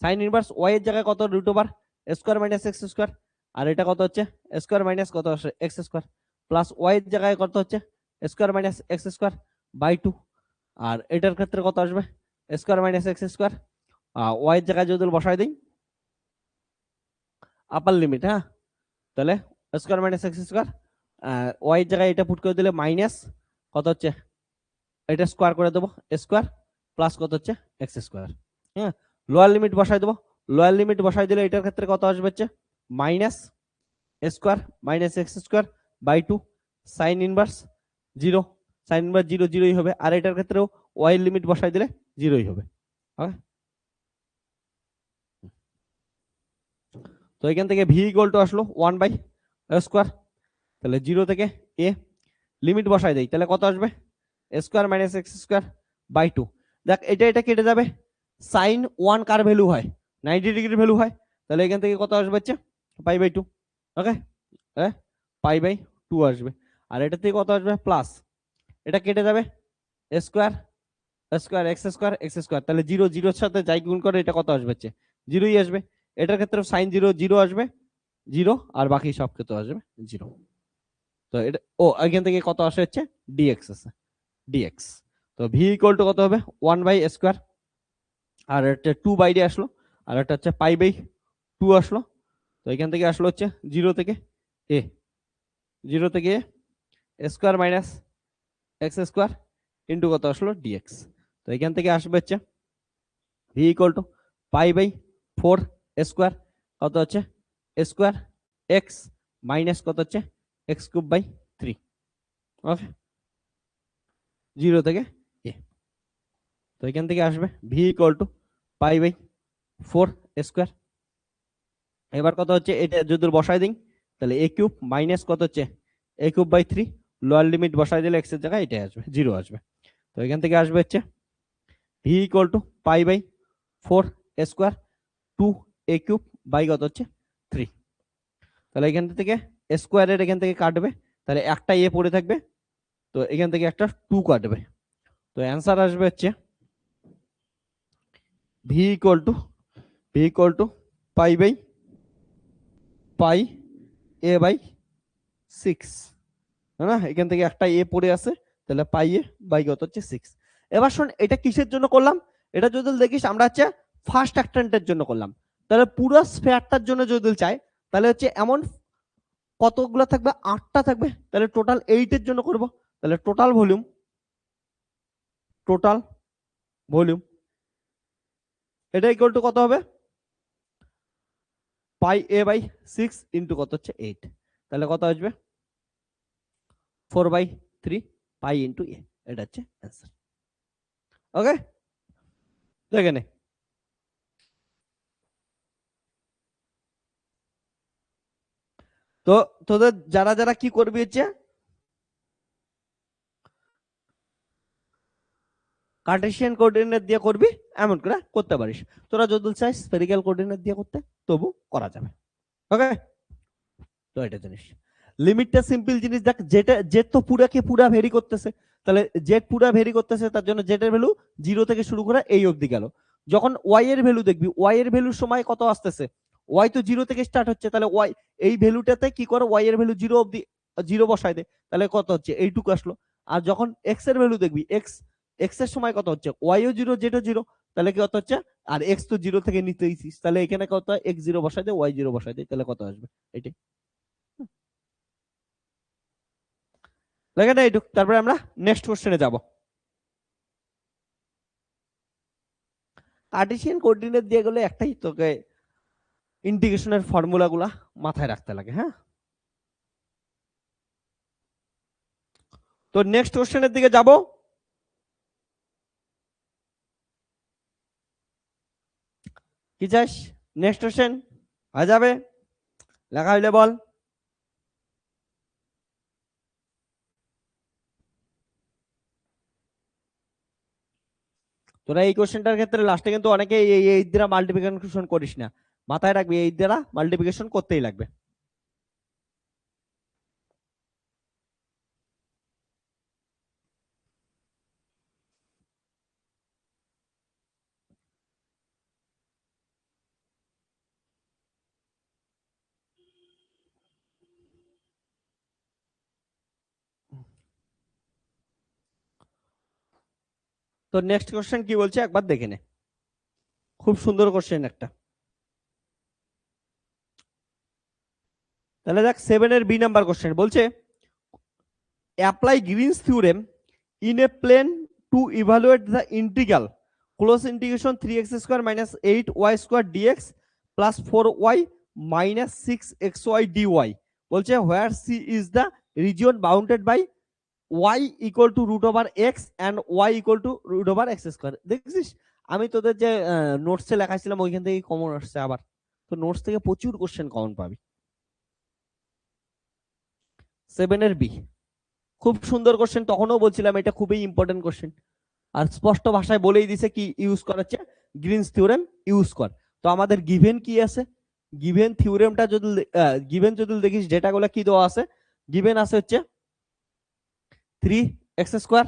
Speaker 1: সাইন ইনভার্স ওয়াই এর জায়গায় কত root over square minus x square, আর এটা কত হচ্ছে স্কোয়ার মাইনাস কত আসে এক্স স্কোয়ার, প্লাস ওয়াই এর জায়গায় কত হচ্ছে square minus x square by 2, আর এটার ক্ষেত্রে কত আসবে square minus x square, y এর জায়গায় যদি বসাই দিই আপার লিমিট, হ্যাঁ, তাহলে square minus x square, y এর জায়গায় এটা পুট করে দিলে মাইনাস কত হচ্ছে এটা স্কোয়ার করে দেবো স্কোয়ার প্লাস কত হচ্ছে এক্স স্কোয়ার, হ্যাঁ, লোয়ার লিমিট বসাই দেবো, লোয়ার লিমিট বসাই দিলে এটার ক্ষেত্রে কত আসবে হচ্ছে minus square minus x square by 2 sine inverse 0, sine inverse 0 0ই হবে, আর এটার ক্ষেত্রেও ওয়াই লিমিট বসাই দিলে 0ই হবে। ওকে, তো এখান থেকে ভি ইকুয়াল টু আসলো 1/স্কোয়ার, তাহলে 0 থেকে a লিমিট বসাই দেই, তাহলে কত আসবে square minus x square by 2। দেখ এটা কেটে যাবে, সাইন 1 কার ভ্যালু হয় 90 ডিগ্রি ভ্যালু হয়, তাহলে এখান থেকে কত আসবে হচ্ছে pi by 2। Okay, pi by 2 আসবে, আর এটা থেকে কত আসবে প্লাস, এটা কেটে যাবে square square x square x square, তাহলে 0 0 এর সাথে যাই গুণ করে এটা কত আসবে হচ্ছে 0ই আসবে, এটার ক্ষেত্রে সাইন 0 0 আসবে 0, আর বাকি সব ক্ষেত্রে আসবে 0। তো এটা এখান থেকে কত আসে হচ্ছে ডিএক্স আছে ডিএক্স, তো ভি ইকুয়াল টু কত হবে 1/স্কোয়ার, আর একটা 2/d আসলো, আর একটা হচ্ছে পাই বাই 2 আসলো, তো এখান থেকে আসলো হচ্ছে 0 থেকে a, 0 থেকে square minus x square into কত আসলো ডিএক্স, তো এখান থেকে আসবে হচ্ছে v equal to pi by 4 square কত হচ্ছে স্কোয়ার এক্স মাইনাস কত হচ্ছে এক্স কিউব বাই 3। ওকে, 0 থেকে a, তো এখান থেকে আসবে v equal to pi by 4 square, এবার কত হচ্ছে এটা যদি বসাই দিই তাহলে a কিউব মাইনাস কত হচ্ছে a cube by 3, lower limit বসাই দিলে এক্স এর জায়গায় এটা আসবে 0 আসবে, তো এখান থেকে আসবে হচ্ছে v equal to pi by 4 square 2 a cube by কত হচ্ছে 3, তাহলে এখান থেকে স্কোয়ারের এখান থেকে কাটবে, তাহলে একটা এ পড়ে থাকবে, তো এখান থেকে একটা 2 কাটবে, তো অ্যান্সার আসবে হচ্ছে v equal to pi by pi a by 6, না এখান থেকে একটা এ পড়ে আছে, তাহলে পাই এ বাই কত হচ্ছে 6। এবার শোন এটা কিসের জন্য করলাম, এটা যদি দেখিস আমরা হচ্ছে ফার্স্ট অ্যাক্টেন্টের জন্য করলাম, তাহলে পুরো স্ফেয়ারটার জন্য যদি চাই তাহলে হচ্ছে এমন কতগুলো থাকবে, 8টা থাকবে, তাহলে টোটাল 8 এর জন্য করব, তাহলে টোটাল ভলিউম এটা ইকুয়াল টু কত হবে, পাই এ বাই 6 ইন্টু কত হচ্ছে 8, তাহলে কত আসবে 4/3 পাই ইন্টু এ, এটা হচ্ছে অ্যান্সার। ওকে দেখে নে, তো তোদের যারা যারা কি করবি হচ্ছে কার্টেসিয়ান কোঅর্ডিনেট দিয়ে করবি, এমন করে করতে পারিস। তোরা যদি চাস স্ফেরিক্যাল কোঅর্ডিনেট দিয়ে করতে তবু করা যাবে। ওকে, তো এটা জিনিস লিমিটটা সিম্পল জিনিস, দেখ যেটা জেড তো পুরাকে পুরা ভেরি করতেছে, তাহলে জেড পুরা ভেরি করতেছে, তার জন্য জেড এর ভ্যালু 0 থেকে শুরু করে এই অবধি গেল। যখন ওয়াই এর ভ্যালু দেখবি, ওয়াই এর ভ্যালুর সময় কত আসতেছে, ওয়াই তো 0 থেকে স্টার্ট হচ্ছে, তাহলে ওয়াই এই ভ্যালুটাতে কি করে, ওয়াই এর ভ্যালু 0 অবধি 0 বসায় দে, তাহলে কত হচ্ছে এইটুকু আসলো। আর যখন এক্স এর ভ্যালু দেখবি, এক্স এর সময় কত হচ্ছে, ওয়াই ও 0 জেড ও 0, তাহলে কি কত হচ্ছে, আর এক্স তো 0 থেকে নিতেইছিস, তাহলে এখানে কত হয়, এক্স 0 বসায় দে, ওয়াই 0 বসায় দে, তাহলে কত আসবে এটাই। লেখা এইটুক, তারপরে আমরা নেক্সট কোশ্চেনে যাব। কার্টেসিয়ান কোঅর্ডিনেট দিয়ে গেলে একটাই তোকে ইন্টিগ্রেশনের ফর্মুলা গুলা মাথায় রাখতে লাগে। হ্যাঁ, তো নেক্সট কোশ্চেনের দিকে যাব। কি চাস নেক্সট কোশ্চেন হয়ে যাবে, লেখা হইলে বল। তোরা এই কোশ্চেনটার ক্ষেত্রে লাস্টে কিন্তু অনেকে এই দ্বারা মাল্টিপ্লিকেশন করিস না, মাথায় রাখবি এই দ্বারা মাল্টিপ্লিকেশন করতেই লাগবে। তো নেক্সট কোশ্চেন কি বলছে একবার দেখে নে, খুব সুন্দর কোশ্চেন একটা। তাহলে দেখ 7 এর বি নাম্বার কোশ্চেন বলছে, apply Green's theorem in a plane to evaluate the integral close integration 3x² - 8y² dx plus 4y - 6xy dy। বলছে where c is the region bounded by y equal to √x and y equal to √x²। দেখছিস আমি তোদের যে নোটসে লেখাছিলাম ওইখান থেকে common আসছে, আবার তো নোটস থেকে প্রচুর কোশ্চেন কমন পাবি। 7 এর বি খুব সুন্দর কোশ্চেন, তখনও বলছিলাম এটা খুবই ইম্পর্টেন্ট কোশ্চেন, আর স্পষ্ট ভাষায় বলেই দিছে কি ইউজ করাচ্ছে, গ্রিনস থিওরেম ইউজ কর। তো আমাদের গিভেন কি আছে, গিভেন থিওরেমটা যদি গিভেন যদি দেখিস ডেটাগুলো কি দেওয়া আছে, গিভেন আছে হচ্ছে 3x²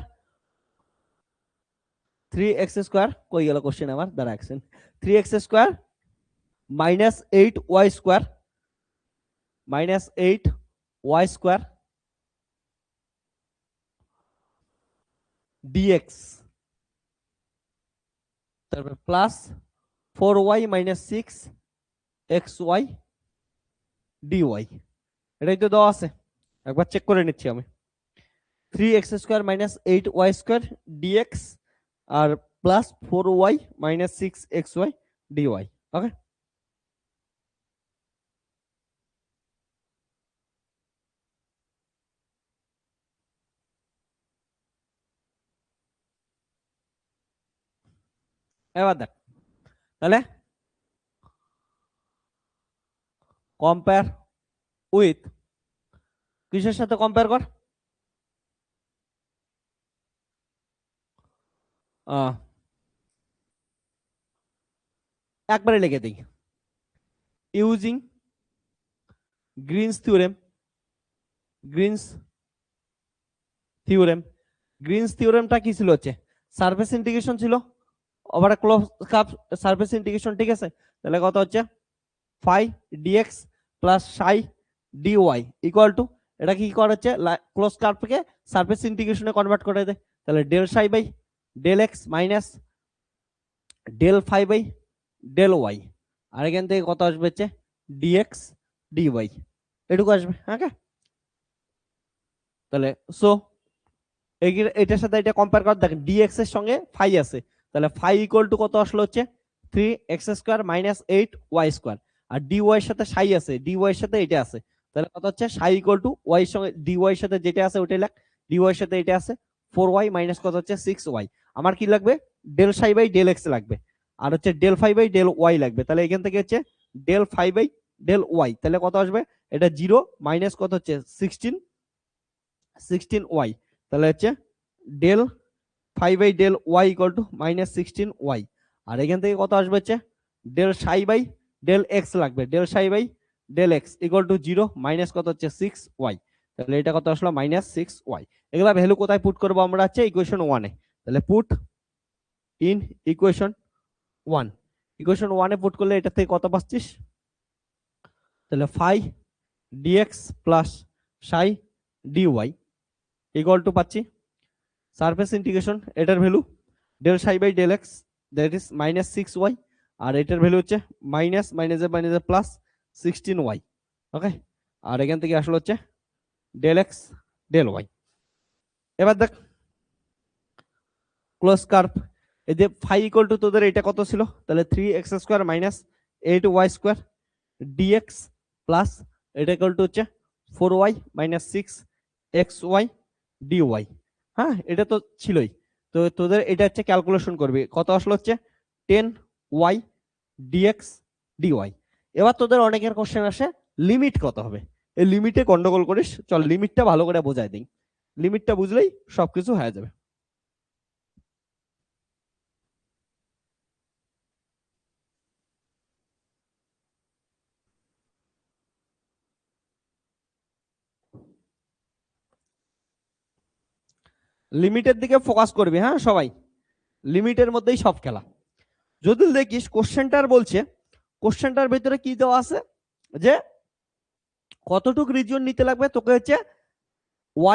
Speaker 1: কই গেল কোশ্চেন আমার, দাঁড়া action, 3x² - 8y² - 8y² dx, তারপর প্লাস 4y - 6xy dy। এটাই তো দেওয়া আছে, একবার চেক করে নিচ্ছি আমি। 3x² - 8y² dx আর প্লাস 4y - 6xy dy। ওকে, এবার দেখ তাহলে কম্পেয়ার উইথ, কিসের সাথে কম্পেয়ার কর, একবারে লিখে দিই, using Green's theorem. Green's theorem, Green's থিওরেমটা কি ছিল হচ্ছে সারফেস ইন্টিগ্রেশন ছিল, over close cup surface integration, ঠিক আছে। তাহলে কত হচ্ছে 5 dx plus psi dy equal to, এটা কি করা হচ্ছে ক্লোজ কার্ভকে সারফেস ইন্টিগ্রেশনে কনভার্ট করে দেয়। তাহলে del psi by del x minus del phi by del y, আর এখান থেকে কত আসবে হচ্ছে ডিএক্স ডিওয়াই, এটুকু আসবে। হ্যাঁ, তাহলে সো এটার সাথে এটা কম্পেয়ার করে দেখেন, ডিএক্স এর সঙ্গে ফাই আছে, তাহলে ফাই ইকুয়াল টু কত আসলো হচ্ছে 3x square minus 8y square, আর ডিওয়াই এর সাথে সাই আছে, ডিওয়াই এর সাথে এটা আছে, তাহলে কত হচ্ছে সাই ইকুয়াল টু ওয়াই এর সঙ্গে ডিওয়াই এর সাথে যেটা আছে ওটাই লাগ, ডিওয়াই এর সাথে এটা আছে 4y মাইনাস কত হচ্ছে 6y, আমার কি লাগবে del psi by del x লাগবে, আর হচ্ছে del phi by del y লাগবে, তাহলে এখান থেকে হচ্ছে del phi by del y, তাহলে কত আসবে এটা 0 মাইনাস কত হচ্ছে 16y, তাহলে হচ্ছে del phi by del y equal to minus 16y, আর এখান থেকে কত আসবে হচ্ছে del psi by del x লাগবে, del psi by del x equal to 0 minus কত হচ্ছে 6y, তাহলে এটা কত আসলো মাইনাস 6y। এগুলা ভ্যালু কোথায় পুট করবো আমরা হচ্ছে ইকুয়েশন 1 এ, তাহলে পুট ইন ইকুয়েশন 1, ইকুয়েশন 1 এ পুট করলে এটা থেকে কত পাচ্ছিস, তাহলে phi dx plus psi dy equal to পাচ্ছি সারফেস ইন্টিগ্রেশন এটার value del psi by del x that is minus 6y, আর এটার ভ্যালু হচ্ছে মাইনাস মাইনাসে মাইনাসে প্লাস 16y। ওকে, আর এখান থেকে আসলে হচ্ছে ডেল এক্স ডেল ওয়াই। এবার দেখ ক্লোজ কার্ভ, এই যে ফাই ইকুয়াল টু তোদের এটা কত ছিল, তাহলে 3x square minus 8y square dx plus এটা ইকুয়াল টু হচ্ছে 4y মাইনাস 6xy ডিওয়াই। হ্যাঁ, এটা তো ছিলই, তো তোদের এটা হচ্ছে ক্যালকুলেশন করবি, কত আসলো হচ্ছে 10y dx dy। এবার তোদের অনেকের কোশ্চেন আসে লিমিট কত হবে, এই লিমিটে গন্ডগোল করিস, চল লিমিটটা ভালো করে বোঝাই দিই, লিমিটটা বুঝলেই সবকিছু হয়ে যাবে। লিমিটের দিকে ফোকাস করবি, হ্যাঁ সবাই, লিমিটের মধ্যেই সব খেলা। যদি দেখিস কোশ্চেনটার বলছে, কোশ্চেনটার ভিতরে কি দেওয়া আছে যে কতটুক রিজিয়ন নিতে লাগবে তোকে হচ্ছে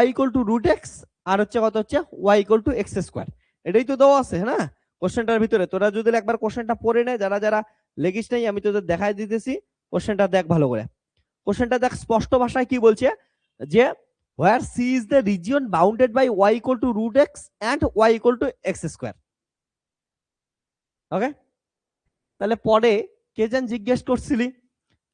Speaker 1: y equal to root x, আর হচ্ছে কত হচ্ছে y equal to x square, এটাই তো দেওয়া আছে না কোশ্চেনটার ভিতরে। তোরা যদি একবার কোশ্চেনটা পড়ে নেয়, যারা যারা লেগিস নাই আমি তোদের দেখাই দিতেছি, কোশ্চেনটা দেখ ভালো করে, কোশ্চেনটা দেখ স্পষ্ট ভাষায় কি বলছে যে where c is the region bounded by y equal to root x and y equal to x square। ওকে, তাহলে পরে কে যেন জিজ্ঞেস করছিলি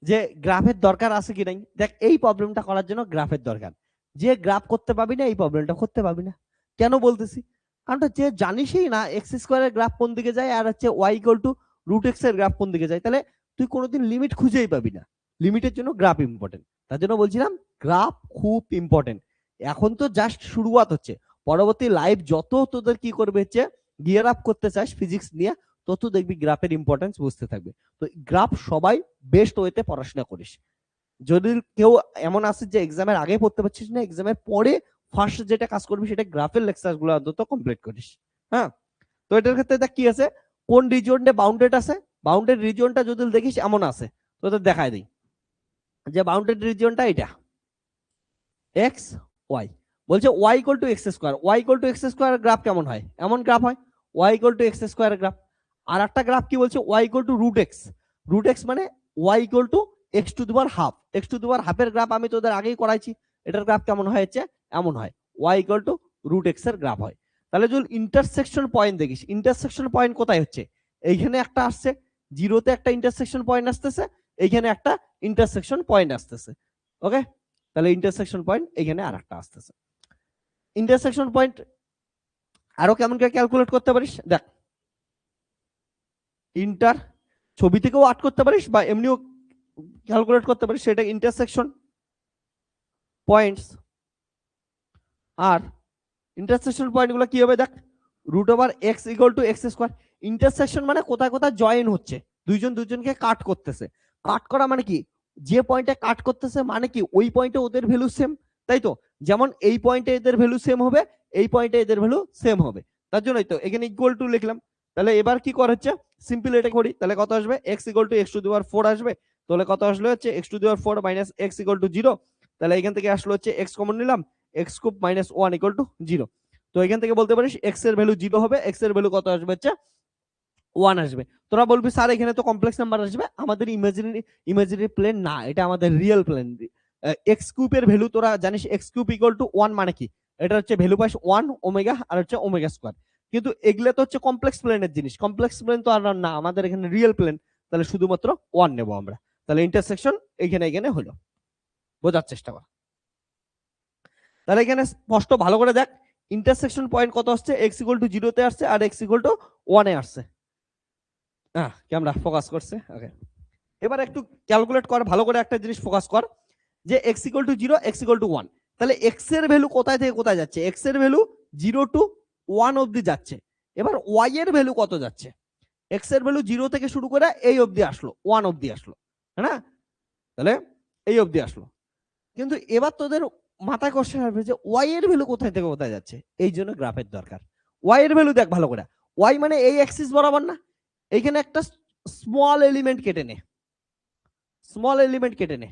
Speaker 1: যে গ্রাফের দরকার আছে কি নাই, দেখ এই প্রবলেমটা করার জন্য গ্রাফের দরকার, যে গ্রাফ করতে পাবি না এই প্রবলেমটা করতে পাবি না। কেন বলতেছি, কারণটা যে জানিসই না এক্স স্কোয়ারের গ্রাফ কোন দিকে যায় আর হচ্ছে y equal to root x এর গ্রাফ কোন দিকে যায়, তাহলে তুই কোনোদিন লিমিট খুঁজেই পাবি না। লিমিটের জন্য গ্রাফ ইম্পর্টেন্ট, তার জন্য বলছিলাম গ্রাফ খুব ইম্পর্টেন্ট। এখন তো জাস্ট শুরুয়াত হচ্ছে, পরবর্তী লাইফ যত তোদের কি করবে হচ্ছে গিয়ার আপ করতে চাস ফিজিক্স নিয়ে, তত দেখবি গ্রাফের ইম্পর্টেন্স বুঝতে থাকবে। তো গ্রাফ সবাই বেস্ট ওয়েতে পড়াশোনা করিস। যদি কেউ এমন আছে যে এক্সামের আগে পড়তে পারছিস না, এক্সামের পরে ফার্স্ট যেটা কাজ করবি সেটা গ্রাফের লেকচার গুলো অন্তত কমপ্লিট করিস। হ্যাঁ, তো এটার ক্ষেত্রে দেখ কি আছে, কোন রিজিয়নে বাউন্ডেড আছে, বাউন্ডেড রিজিয়নটা যদি দেখিস এমন আছে, তোদের দেখায় দিই যে বাউন্ডেড রিজিয়নটা এটা এক্স ওয়াই, বলছে y equal to x square, y equal to x square graph কেমন হয়, এমন গ্রাফ হয় y equal to x square graph. আর একটা গ্রাফ কি বলছে y equal to root x, root x মানে y equal to x to the power half, x to the power হাফের গ্রাফ আমি তোদের আগেই করাইছি, এটার গ্রাফ কেমন হয়েছে এমন হয় y equal to root x এর গ্রাফ হয়। তাহলে যদি ইন্টারসেকশন পয়েন্ট দেখিস, ইন্টারসেকশন পয়েন্ট কোথায় হচ্ছে, এইখানে একটা আসছে, জিরোতে একটা ইন্টারসেকশন পয়েন্ট আসতেছে, এইখানে একটা ইন্টারসেকশন পয়েন্ট আসতেছে। ওকে, তাহলে ইন্টারসেকশন পয়েন্ট এখানে আর একটা আসতেছে। ইন্টারসেকশন পয়েন্ট আরো কেমন করে ক্যালকুলেট করতে পারিস, দেখ ইন্টার ছবি থেকেও আর্ট করতে পারিস বা এমনিও ক্যালকুলেট করতে পারিস, সেটা ইন্টারসেকশন পয়েন্টস। আর ইন্টারসেকশন পয়েন্ট গুলো কি হবে দেখ, root over x equal to x square. Intersection মানে কোথায় কোথায় জয়েন হচ্ছে, দুইজন দুজনকে কাট করতেছে, কাট করা মানে কি, যে পয়েন্টে কাট করতেছে মানে কি ওই পয়েন্টে ওদের ভ্যালু সেম, তাই তো, যেমন এই পয়েন্টে এদের ভ্যালু সেম হবে, এই পয়েন্টে এদের ভ্যালু সেম হবে, তার জন্যই তো এখানে ইকুয়াল টু লিখলাম। তাহলে এবার কি করা হচ্ছে, সিম্পল এটা করি, তাহলে কত আসবে x equal to x to the power 4 আসবে, তো তাহলে কত আসলো হচ্ছে x to the power 4 minus x equal to 0। তাহলে এখান থেকে আসলো হচ্ছে x কমন নিলাম, x cube minus 1 equal to 0। তো এখান থেকে বলতে পারিস x এর ভ্যালু 0 হবে, x এর ভ্যালু কত আসবে হচ্ছে 1 আসবে। তোরা বলবি স্যার এখানে তো কমপ্লেক্স নাম্বার আসবে, আমাদের ইমাজিনারি প্লেন না, এটা আমাদের রিয়েল প্লেন। x কিউব এর ভ্যালু তোরা জানিস x কিউব ইকুয়াল টু 1 মানে কি, এটা হচ্ছে ভ্যালু পাইস 1 ওমেগা আর হচ্ছে ওমেগা স্কয়ার। কিন্তু এগুলা তো হচ্ছে কমপ্লেক্স প্লেনের জিনিস, কমপ্লেক্স প্লেন তো আর না, আমাদের এখানে রিয়েল প্লেন। তাহলে শুধুমাত্র 1 নেব আমরা। তাহলে ইন্টারসেকশন এখানে এখানে হলো, বোঝার চেষ্টা কর। তাহলে এখানে স্পষ্ট ভালো করে দেখ, ইন্টারসেকশন পয়েন্ট কত আসছে, x ইকুয়াল টু 0 তে আসছে আর x ইকুয়াল টু 1 এ আসছে। ক্যামেরা ফোকাস করছে, ওকে। এবার একটু ক্যালকুলেট কর ভালো করে, একটা জিনিস ফোকাস কর যে x equal to 0 x equal to 1, তাহলে x এর ভ্যালু কোথায় থেকে কোথায় যাচ্ছে, x এর ভ্যালু 0 টু 1 অবধি যাচ্ছে। এবার y এর ভ্যালু কত যাচ্ছে, x এর ভ্যালু 0 থেকে শুরু করে এই অবধি আসলো, 1 অবধি আসলো, হ্যাঁ না? তাহলে এই অবধি আসলো। কিন্তু এবার তোদের মাথায় কোশ্চেন আসবে যে y এর ভ্যালু কোথায় থেকে কোথায় যাচ্ছে, এই জন্য গ্রাফের দরকার। y এর ভ্যালু দেখ ভালো করে, y মানে এই অ্যাক্সিস বরাবর না, এইখানে একটা স্মল এলিমেন্ট কেটে নে, স্মল এলিমেন্ট কেটে নে।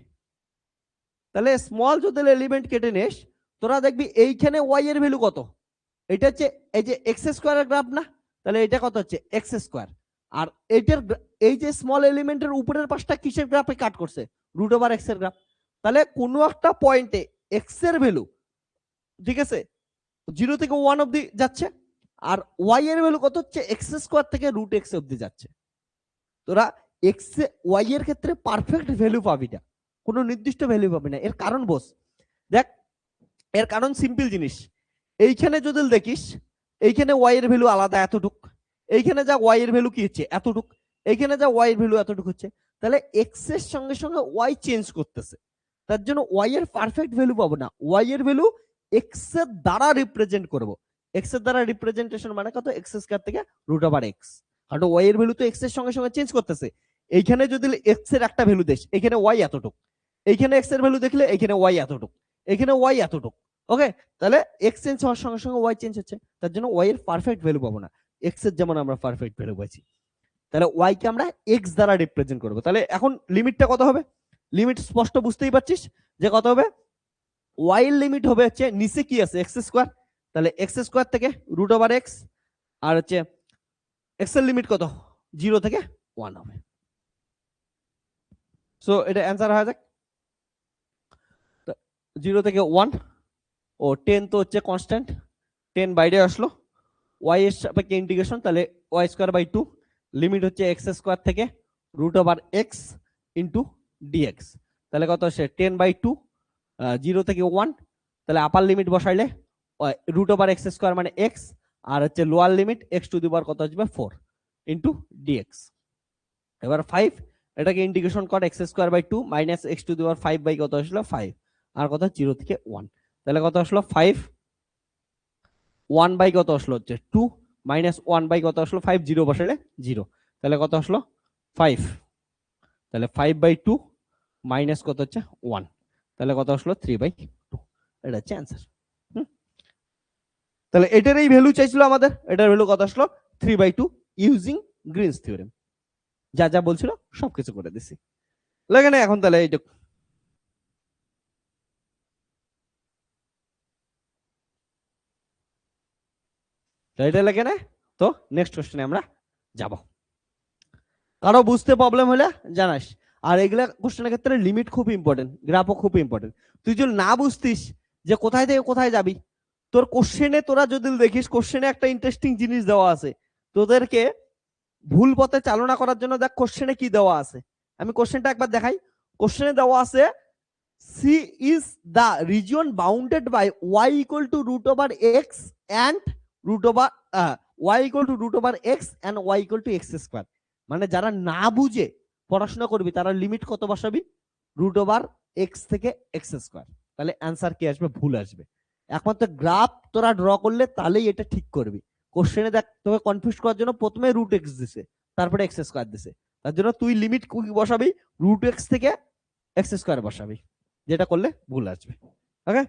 Speaker 1: তাহলে স্মল যদি এলিমেন্ট কেটে নিস, তোরা দেখবি এইখানে y এর ভ্যালু কত, এটা হচ্ছে এই যে x স্কয়ারের গ্রাফ না, তাহলে এটা কত হচ্ছে x স্কয়ার। আর এইটার এই যে স্মল এলিমেন্টের উপরের পাশটা কিসের গ্রাফে কাট করছে, রুট ওভার x এর গ্রাফ। তাহলে কোনো একটা পয়েন্টে x এর ভ্যালু, ঠিক আছে, 0 থেকে 1 অবধি যাচ্ছে, আর y এর ভ্যালু কত হচ্ছে x স্কয়ার থেকে রুট x অবধি যাচ্ছে। তোরা x y এর ক্ষেত্রে পারফেক্ট ভ্যালু পাবি না, কোনো নির্দিষ্ট ভ্যালু পাবি না। এর কারণ বস, দেখ এর কারণ সিম্পল জিনিস, এইখানে যদি দেখিস এইখানে y এর ভ্যালু আলাদা এতটুক, এইখানে যা y এর ভ্যালু কি হচ্ছে এতটুক, এইখানে যা y এর ভ্যালু এতটুক হচ্ছে, তাহলে x এর সঙ্গে সঙ্গে y চেঞ্জ করতেছে, তার জন্য y এর পারফেক্ট ভ্যালু পাবো না, y এর ভ্যালু x এর দ্বারা রিপ্রেজেন্ট করব। x এর দ্বারা রিপ্রেজেন্টেশন মানে কত, x স্কয়ার থেকে রুট ওভার x, কারণ y এর ভ্যালু তো x এর সঙ্গে সঙ্গে চেঞ্জ করতেছে। এইখানে যদি x এর একটা ভ্যালু দেশ, এখানে y এতটুক, এইখানে x এর ভ্যালু দেখলে এখানে y এতটুক, এখানে y এতটুক, ওকে। তাহলে x চেঞ্জ হওয়ার সঙ্গে সঙ্গে y চেঞ্জ হচ্ছে, তার জন্য y এর পারফেক্ট ভ্যালু পাবো না, x এর যেমন আমরা পারফেক্ট ভ্যালু পাইছি। তাহলে y কে আমরা x দ্বারা রিপ্রেজেন্ট করব। তাহলে এখন লিমিটটা কত হবে, লিমিট স্পষ্ট বুঝতেই পারছিস যে কত হবে, y এর লিমিট হবে হচ্ছে নিচে কি আছে x স্কয়ার, তাহলে x স্কয়ার থেকে রুট ওভার x, আর হচ্ছে x এর লিমিট কত 0 থেকে 1 হবে। সো এটা অ্যানসার হয়ে যাক 0 থেকে 1 ও 10 তো হচ্ছে কনস্ট্যান্ট, 10 বাইরে আসলো, y এর সাপেক্ষে ইন্টিগ্রেশন, তাহলে y স্কয়ার বাই 2, লিমিট হচ্ছে x স্কয়ার থেকে root over x into dx, তাহলে কত আসে 10 বাই 2, 0 থেকে 1, তাহলে আপার লিমিট বসাইলে রুট ওভার x স্কয়ার মানে x, আর হচ্ছে lower limit x to the power কত আসবে 4 ইনটু dx। এবার 5, এটাকে ইন্টিগ্রেশন কর x square by 2 minus x to the power 5 by কত আসলো 5, আর কত 0 থেকে 1, তাহলে কত আসলো 5, 1 বাই কত আসলো হচ্ছে 2 মাইনাস 1 বাই কত আসলো 5, 0 বসালে 0, তাহলে কত আসলো 5, তাহলে 5 বাই 2 মাইনাস কত হচ্ছে 1, তাহলে কত আসলো 3 বাই 2, এটা হচ্ছে অ্যান্সার। তাহলে এটার এই ভ্যালু চাইছিল আমাদের, এটার ভ্যালু কত আসলো 3 বাই 2 ইউজিং গ্রিনস থিওরেম, যা যা বলছিল সবকিছু করে দিছি। লাগে না এখন, তাহলে এইটুকু এটা লাগে না। তো নেক্সট কোশ্চেনে আমরা যাব, কারো বুঝতে প্রবলেম হলে জানাস। আর এগুলা কোশ্চেনের ক্ষেত্রে লিমিট খুব ইম্পর্টেন্ট, গ্রাফও খুব ইম্পর্টেন্ট। তুই যদি না বুঝতিস যে কোথায় থেকে কোথায় যাবি, তোর কোশ্চেনে তোরা যদি দেখিস কোশ্চেনে একটা ইন্টারেস্টিং জিনিস দেওয়া আছে, তোদেরকে ভুল পথে চালনা করার জন্য দেখ কোশ্চেনে কি দেওয়া আছে। আমি কোশ্চেনটা একবার দেখাই, কোশ্চেনে দেওয়া আছে C is the region bounded by y equal to root over x and root over y equal to root over x and y equal to x square. মানে যারা না বুঝে পড়াশোনা করবি তারা লিমিট কত বসাবি, রুট ওভার x থেকে x স্কয়ার, তাহলে অ্যান্সার কি আসবে, ভুল আসবে। একমাত্র গ্রাফ তোরা ড্র করলে তাহলেই এটা ঠিক করবি। কোশ্চেনে দেখ তোকে কনফিউজ করার জন্য প্রথমে রুট x দিছে, তারপরে x স্কয়ার দিছে, তার জন্য তুই লিমিট কি বসাবি, রুট x থেকে x স্কয়ার বসাবি, যেটা করলে ভুল আসবে। ওকে,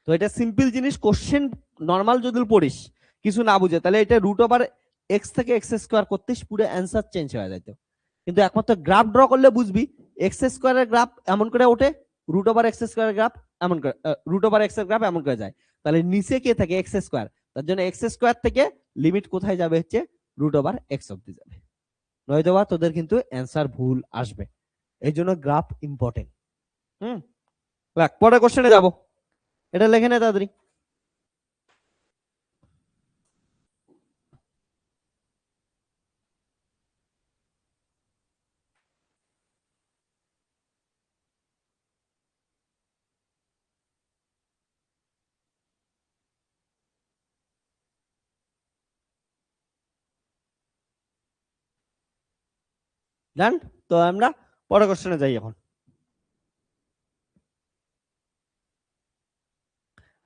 Speaker 1: তো এটা সিম্পল জিনিস। কোশ্চেন নরমাল যদি পড়িস কিছু না বুঝে, তাহলে এটা রুট ওভার x থেকে x স্কয়ার করতিস, পুরো অ্যান্সার চেঞ্জ হয়ে যেত। কিন্তু একমাত্র গ্রাফ ড্র করলে বুঝবি এক্স স্কোয়ারের গ্রাফ এমন করে ওঠে, রুট ওভার এক্স স্কোয়ারের গ্রাফ এমন করে, রুট ওভার এক্স এর গ্রাফ এমন করে যায়। তাহলে নিচে কে থাকে? X square. তার জন্য এক্স স্কোয়ার থেকে লিমিট কোথায় যাবে? হচ্ছে রুট ওভার এক্স অব্দি যাবে। নয়তো বা তোদের কিন্তু অ্যান্সার ভুল আসবে, এই জন্য গ্রাফ ইম্পর্টেন্ট। পরের কোশ্চেনে যাব, এটা লেখে নে তাড়াতাড়ি। ডান। তো আমরা পরের কোশ্চেনে যাই এখন।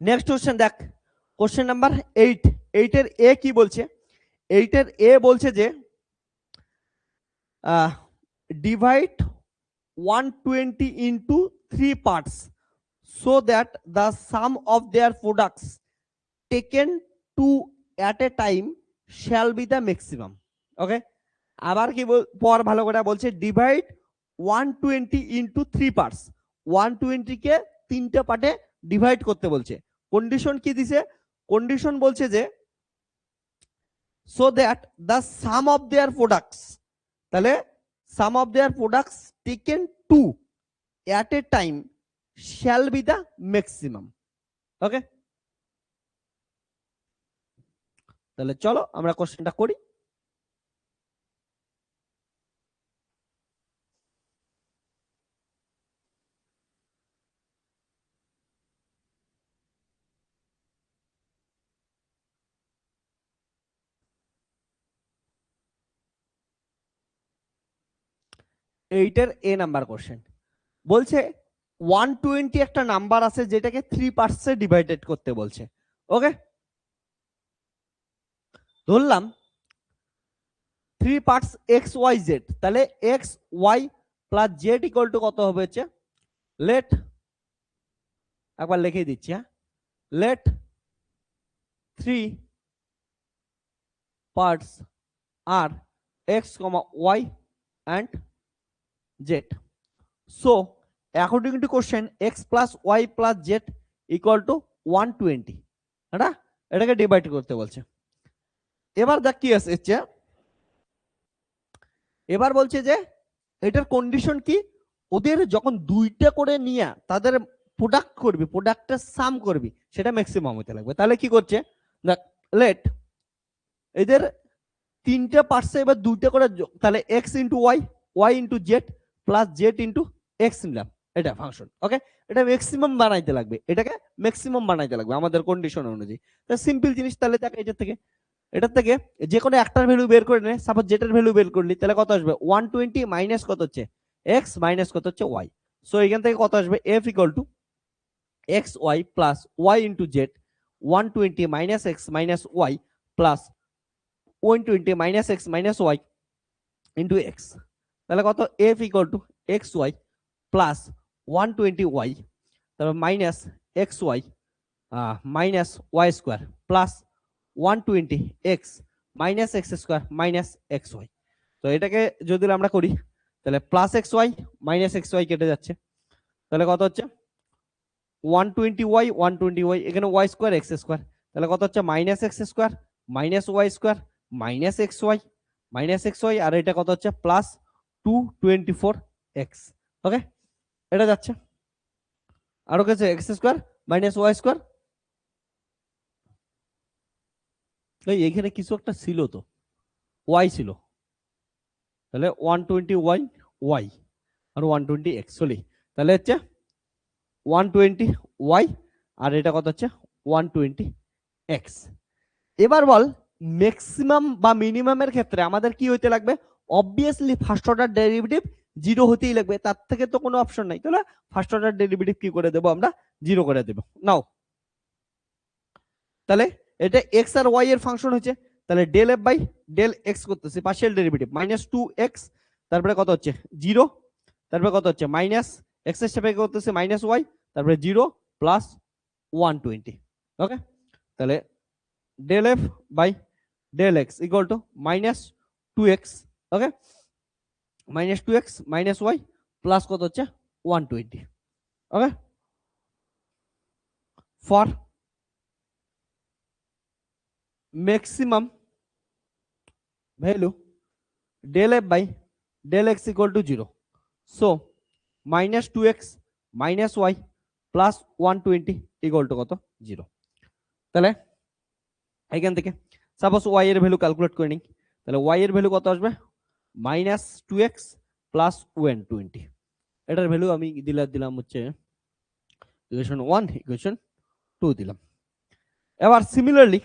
Speaker 1: নেক্সট কোশ্চেন দেখ, কোশ্চেন নাম্বার 8। 8 এর এ কি বলছে? 8 এর এ বলছে যে divide 120 into 3 parts so that the sum of their products taken to at a time shall be the maximum. ওকে, আবার কি পর ভালো করে বলছে, ডিভাইড 120 into 3 parts, 120 কে তিনটা পার্টে ডিভাইড করতে বলছে। কন্ডিশন কি দিছে? কন্ডিশন বলছে যে so that the sum of their products, তাহলে sum of their products taken to at a time shall be the maximum. ওকে, তাহলে চলো আমরা কোশ্চেনটা করি। এইটার এ নাম্বার কোশ্চেন বলছে 120 একটা নাম্বার আছে যেটাকে 3 পার্টসে ডিভাইডেড করতে বলছে। ওকে, ধরলাম 3 পার্টস এক্স ওয়াই জেড, তাহলে x y plus z equal to কত হবে? হচ্ছে লেট, একবার লিখে দিচ্ছি, হ্যাঁ, let 3 parts are x, y and z. So according to question x plus y plus z equal to 120, এটা এটাকে ডিভাইড করতে বলছে। এবার দেখ কি আছে, এবার বলছে যে এটার কন্ডিশন কি? ওদের যখন দুইটা করে নিয়ে তাদের প্রোডাক্ট করবি, প্রোডাক্টের সাম করবি, সেটা ম্যাক্সিমাম হতে লাগবে। তাহলে কি করছে? দেখ, লেট এদের তিনটে পার্টসে এবার দুইটা করে, তাহলে x into y, y into z plus z into x নিলাম, এটা ফাংশন। ওকে, এটা ম্যাক্সিমাম বানাইতে লাগবে, এটাকে ম্যাক্সিমাম বানাইতে লাগবে আমাদের কন্ডিশন অনুযায়ী। সিম্পল জিনিস। তাহলে দেখ এটার থেকে যে কোনো একটার ভ্যালু বের করে নে। সাপোজ জেটার ভ্যালু বের করলি, তাহলে কত আসবে? 120 মাইনাস কত হচ্ছে এক্স মাইনাস কত হচ্ছে ওয়াই। সো এখান থেকে কত আসবে? F equal to x y plus y into z 120 minus x minus y plus 120 minus x minus y into x. তাহলে কত? F equal to x y plus 120 y, তারপর minus x y minus y square plus 120 x minus x square minus x y. তো এটাকে যদি আমরা করি তাহলে plus x y minus x y কেটে যাচ্ছে, তাহলে কত হচ্ছে? 120 ওয়াই 120 ওয়াই, এখানে ওয়াই স্কোয়ার এক্স স্কোয়ার, তাহলে কত হচ্ছে? Minus x square minus y square minus x y, আর এটা কত হচ্ছে? Plus 224 x. ওকে, এটা যাচ্ছে, আরো কিছু x square minus y square. এখানে কিছু একটা ছিল তো, ওয়াই ছিল, তাহলে 120 ওয়াই ওয়াই আর 120 এক্স চলি, তাহলে হচ্ছে 120 ওয়াই আর এটা কত হচ্ছে? 120 এক্স। এবার বল ম্যাক্সিমাম বা মিনিমামের ক্ষেত্রে আমাদের কি হইতে লাগবে? Obviously first order derivative zero হতেই লাগবে, তার থেকে তো কোনো অপশন নাই। তাহলে ফার্স্ট অর্ডার ডেরিভেটিভ কি করে দেবো? আমরা জিরো করে দেবো। নাও তাহলে এটা এক্স আর ওয়াই এর ফাংশন হচ্ছে, তাহলে del f by del x করতেছি পার্শিয়াল ডেরিভেটিভ মাইনাস 2x, তারপরে কত হচ্ছে? জিরো, তারপরে কত হচ্ছে? মাইনাস এক্স এর সাপেক্ষে করতেছে মাইনাস ওয়াই, তারপরে জিরো প্লাস 120। ওকে, তাহলে del f by del x equal to minus 2x। Okay, minus 2x minus y plus কত হচ্ছে 120। Okay, for maximum value del f by del x equal to 0, so minus 2x minus y plus 120 equal to কত 0। তাহলে এখান থেকে suppose y এর value calculate করে নিই, তাহলে y এর ভ্যালু কত আসবে মাইনাস 2x প্লাস 120। এটার ভ্যালু আমি দিলাম হচ্ছে ইকুয়েশন 1 ইকুয়েশন 2 দিলাম। এবার সিমিলারলি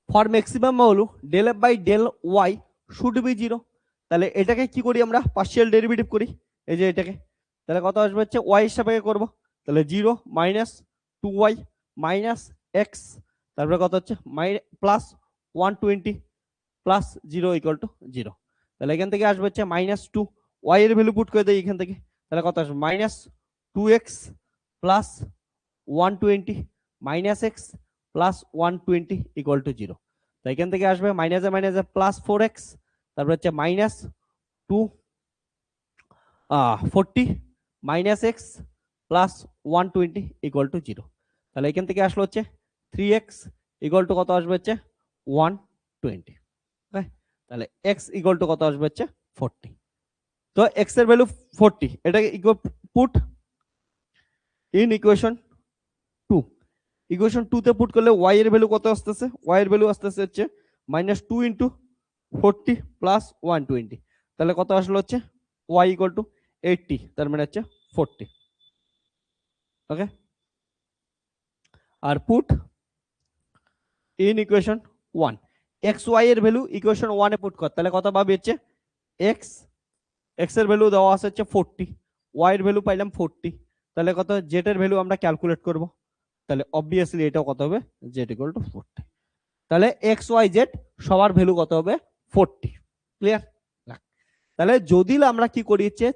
Speaker 1: ফর ম্যাক্সিমাম হলো del f by del y should be 0। তাহলে এটাকে কি করি আমরা পার্শিয়াল ডেরিভেটিভ করি, এই যে এটাকে, তাহলে কত আসবে হচ্ছে ওয়াই হিসাবে করব, তাহলে 0 মাইনাস 2y মাইনাস এক্স, তারপরে কত হচ্ছে প্লাস 120 প্লাস 0 ইকুয়াল টু 0। তাহলে এখান থেকে আসবে হচ্ছে মাইনাস 2, ওয়াই এর ভ্যালু পুট করে দেই এখান থেকে, তাহলে কত আসবে minus 2x plus 120 minus x plus 120 equal to 0। তো এখান থেকে আসবে মাইনাসে মাইনাসে প্লাস 4x, তারপর হচ্ছে minus 240 minus x plus 120 equal to 0। তাহলে এখান থেকে আসলো হচ্ছে 3x ইকুয়াল টু কত আসবে হচ্ছে 120। তাহলে x ইকুয়াল টু কত আসবে হচ্ছে 40। তো x এর ভ্যালু 40, এটাকে পুট ইন ইকুয়েশন 2। ইকুয়েশন 2 তে পুট করলে y এর ভ্যালু কত আসতেছে, y এর ভ্যালু আসতেছে হচ্ছে মাইনাস 2 ইন্টু 40 প্লাস 120, তাহলে কত আসলো হচ্ছে y ইকুয়াল টু 80, তার মানে হচ্ছে 40। ওকে, আর put in equation 1 x y এর ভ্যালু ইকুয়েশন 1 এ পুট কর, তাহলে কত পাবি হচ্ছে x এর ভ্যালু দেওয়া আছে হচ্ছে 40, y এর ভ্যালু পাইলাম 40, তাহলে কত z এর ভ্যালু আমরা ক্যালকুলেট করব, তাহলে অবভিয়াসলি এটাও কত হবে z ইকুয়াল টু 40। তাহলে এক্স ওয়াই জেড সবার ভ্যালু কত হবে 40। ক্লিয়ার? তাহলে যদি আমরা কি করি হচ্ছে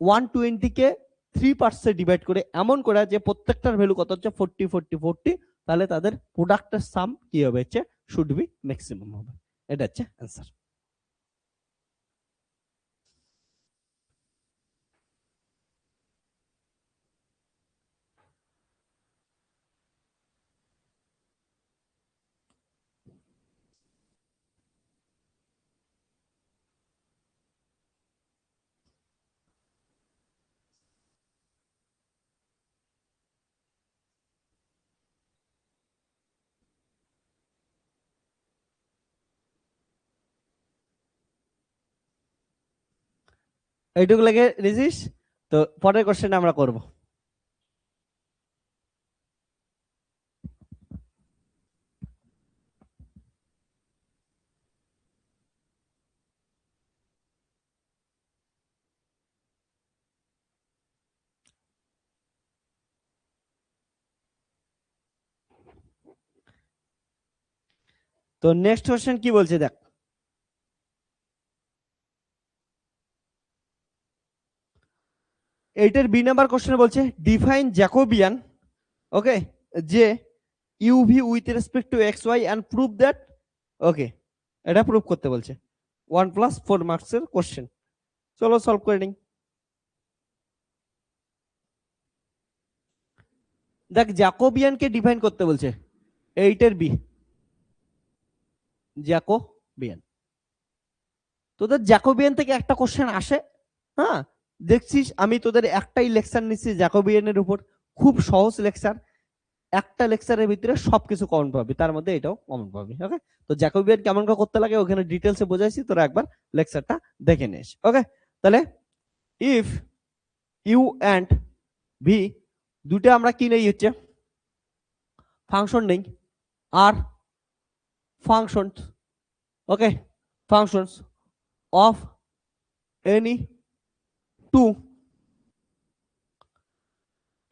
Speaker 1: 120 কে 3 পার্টসে ডিভাইড করে এমন করে যে প্রত্যেকটার ভ্যালু কত হচ্ছে 40 40 40, তাহলে তাদের প্রোডাক্টের সাম কি হবে হচ্ছে শুড বি ম্যাক্সিমাম হবে। এটা হচ্ছে অ্যান্সার। এইটুকু লেগে রেজিস, তো পরের কোশ্চেন আমরা করব। তো নেক্সট কোশ্চেন কি বলছে দেখ, এইটার বি নাম্বার কোশ্চেন বলছে ডিফাইন জ্যাকোবিয়ান, ওকে, যে u v with respect to x y and prove that, okay, এটা প্রুভ করতে বলছে 1+4 মার্কসের কোশ্চেন। চলো সলভ করে নিই। দেখ জ্যাকোবিয়ানকে ডিফাইন করতে বলছে, এইটের বি জ্যাকোবিয়ান। তোদের জ্যাকোবিয়ান থেকে একটা কোশ্চেন আসে, হ্যাঁ দেখছিস আমি তোদের একটাই লেকচার নিচ্ছি জ্যাকোবিয়ানের উপর, খুব সহজ লেকচার, একটা লেকচারের ভিতরে সবকিছু কমন পাবি, তার মধ্যে এটাও কমন পাবি। ওকে, তো জ্যাকোবিয়ান কেমন করে করতে লাগে ওখানে ডিটেলসে বোঝাইছি, তোরা একবার লেকচারটা দেখে নিস। ওকে, তাহলে ইফ ইউ এন্ড ভি দুটো আমরা কি নেই হচ্ছে ফাংশন নেই, আর functions, okay, functions of any two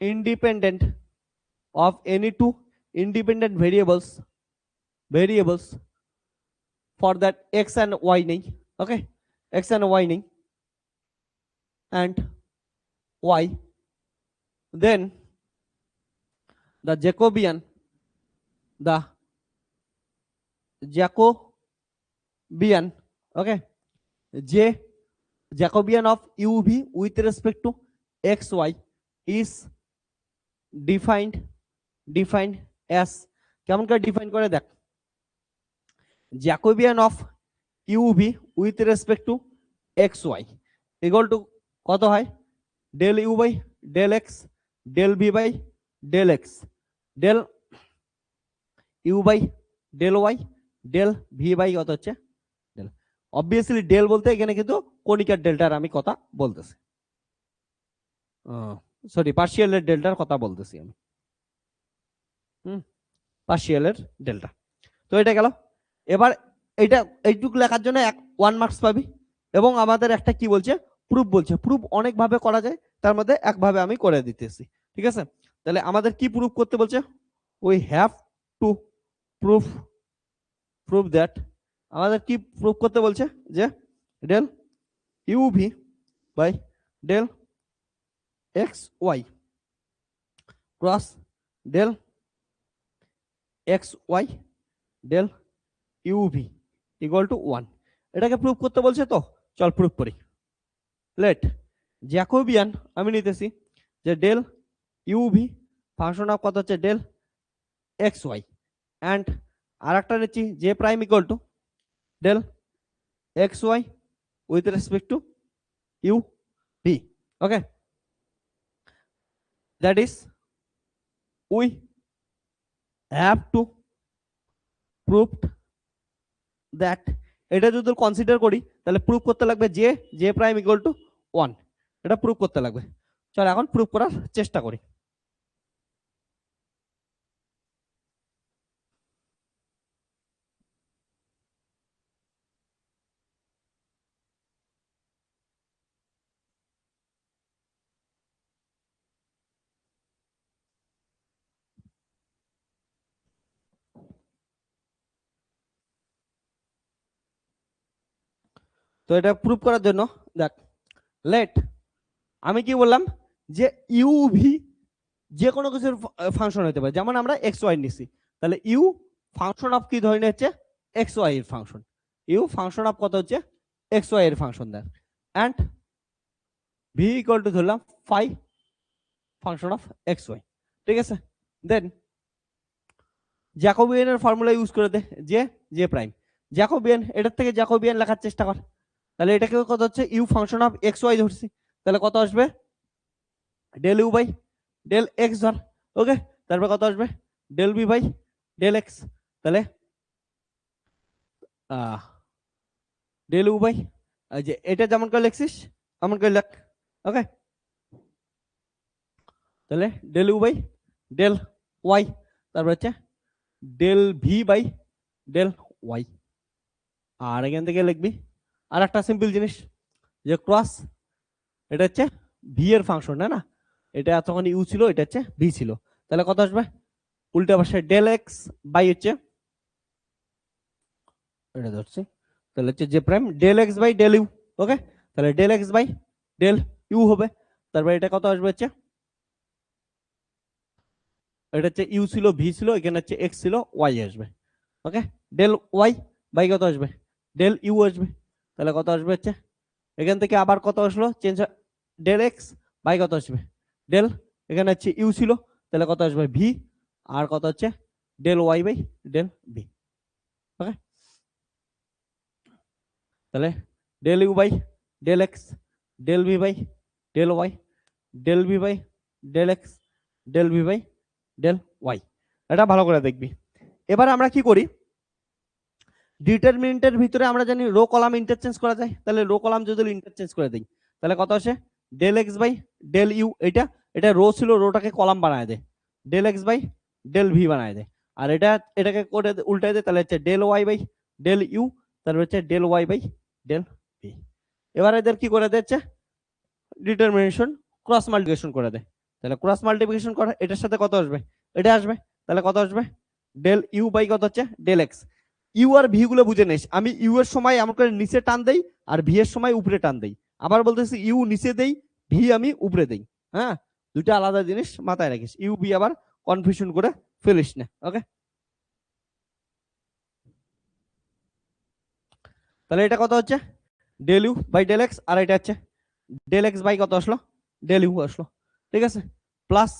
Speaker 1: independent variables for that x and y নেই, okay, x and y নেই, and y, then the Jacobian okay, Jacobian of uv with respect to xy is defined as, কেমন করে define করে দেখ, Jacobian of u v with respect to x Y equal to কত হয়, del u by del x del v by del x del u by del y del v by কত হচ্ছে del. Obviously del বলতে এখানে কিন্তু কণিকার ডেল্টার আমি কথা বলতেছি, সরি পার্শিয়ালের ডেল্টার কথা বলতেছি আমি, পার্শিয়ালের ডেল্টা। তো এটা গেল। এবার এইটুকু লেখার জন্য 1 মার্কস পাবি। এবং আমাদের একটা কি বলছে, প্রুফ বলছে। প্রুফ অনেক ভাবে করা যায়, তার মধ্যে একভাবে আমি করে দিতেছি, ঠিক আছে। তাহলে আমাদের কি প্রুফ করতে বলছে, we have to proof that, আমাদের কি প্রুফ করতে বলছে যে del u v by del x y cross del x y del u v equal to 1। এটাকে প্রুফ করতে বলছে, তো চল প্রুফ করি। লেট জ্যাকোবিয়ান আমি নিতেছি যে ডেল ইউভি ফাংশন অফ কত হচ্ছে ডেল এক্স ওয়াই, অ্যান্ড আর একটা নিচ্ছি J prime equal to del x y with respect to u v. Okay, that is we have to prove that, এটা যদি কনসিডার করি তাহলে প্রুফ করতে লাগবে জে প্রাইম ইকুয়াল টু 1, এটা প্রুফ করতে লাগবে। চল এখন প্রুফ করার চেষ্টা করি। তো এটা প্রুফ করার জন্য দেখ, লেট আমি কি বললাম যে ইউভি যে কোনো কিছুর ফাংশন হতে পারে, যেমন আমরা এক্স ওয়াই নিছি, তাহলে ইউ ফাংশন অফ কি ধরে হচ্ছে এক্স ওয়াই এর ফাংশন, ইউ ফাংশন অফ কত হচ্ছে এক্স ওয়াই এর function then, and v equal to ধরলাম phi function of x y, ঠিক আছে। দেন জ্যাকোবিয়ানের ফর্মুলা ইউজ করে দে, জে প্রাইম জ্যাকোবিয়ান, এটার থেকে জ্যাকোবিয়ান লেখার চেষ্টা কর। তাহলে এটাকে কত হচ্ছে u function of x y ধরছি, তাহলে কত আসবে del u by del x ধর, ওকে। তারপর কত আসবে del B by del x, তাহলে ডেল ইউ বাই, যে এটা যেমন করে লিখছিস এমন করে লেখ, ওকে। তাহলে del u by del y, তারপর হচ্ছে del v by del y, আর এখান থেকে লিখবি আর একটা সিম্পল জিনিস যে ক্রস, এটা হচ্ছে ভি এর ফাংশন, না এটা এতক্ষণ ইউ ছিল, এটা হচ্ছে ভি ছিল, তাহলে কত আসবে উল্টা পাশে ডেল এক্স বাই হচ্ছে এটা ধরছি, তাহলে হচ্ছে j prime del x by del u, okay. তাহলে del x by del u হবে, তারপর এটা কত আসবে হচ্ছে, এটা হচ্ছে ইউ ছিল ভি ছিল, এখানে হচ্ছে এক্স ছিল ওয়াই আসবে, ওকে। ডেল ওয়াই বাই কত আসবে ডেল ইউ আসবে, তাহলে কত আসবে হচ্ছে এখান থেকে আবার কত আসলো চেঞ্জ, ডেল এক্স বাই কত আসবে ডেল, এখানে হচ্ছে ইউ ছিল, তাহলে কত আসবে ভি, আর কত হচ্ছে del y by del v, okay. তাহলে del u by del x del v by del y del v by del x del v by del y, এটা ভালো করে দেখবি। এবার আমরা কি করি, ডিটারমিনেন্টের ভিতরে আমরা জানি রো কলাম ইন্টারচেঞ্জ করা যায়, তাহলে রো কলাম যদি ইন্টারচেঞ্জ করে দিই তাহলে কত আসে del x by del u, এটা রো ছিল, রোটাকে কলাম বানায় দে, del x by del v বানায় দে, আর এটাকে করে উল্টায় দে, তাহলে হচ্ছে del y by del u, তারপর হচ্ছে del y by del v. এবার এদের কি করে দিচ্ছে ডিটারমিনেশন ক্রস মাল্টিপ্লিকেশন করে দে, তাহলে ক্রস মাল্টিপ্লিকেশন করে এটার সাথে কত আসবে এটা আসবে, তাহলে কত আসবে ডেল ইউ বাই কত হচ্ছে ডেল এক্স। ইউ আর ভি গুলো বুঝে নিস, আমি ইউ এর সময় এমন করে নিচে টান দেই আর ভি এর সময় উপরে টান দেই, আবার বলতেছি ইউ নিচে দেই, ভি আমি উপরে দেই। হ্যাঁ, দুইটা আলাদা জিনিস মাথায় রাখিস, ইউ ভি আবার কনফিউশন করে ফেলিস না। ওকে, তাহলে এটা কত হচ্ছে del u by del x, আর এটা হচ্ছে ডেল এক্স বাই কত আসলো ডেল ইউ আসলো, ঠিক আছে, প্লাস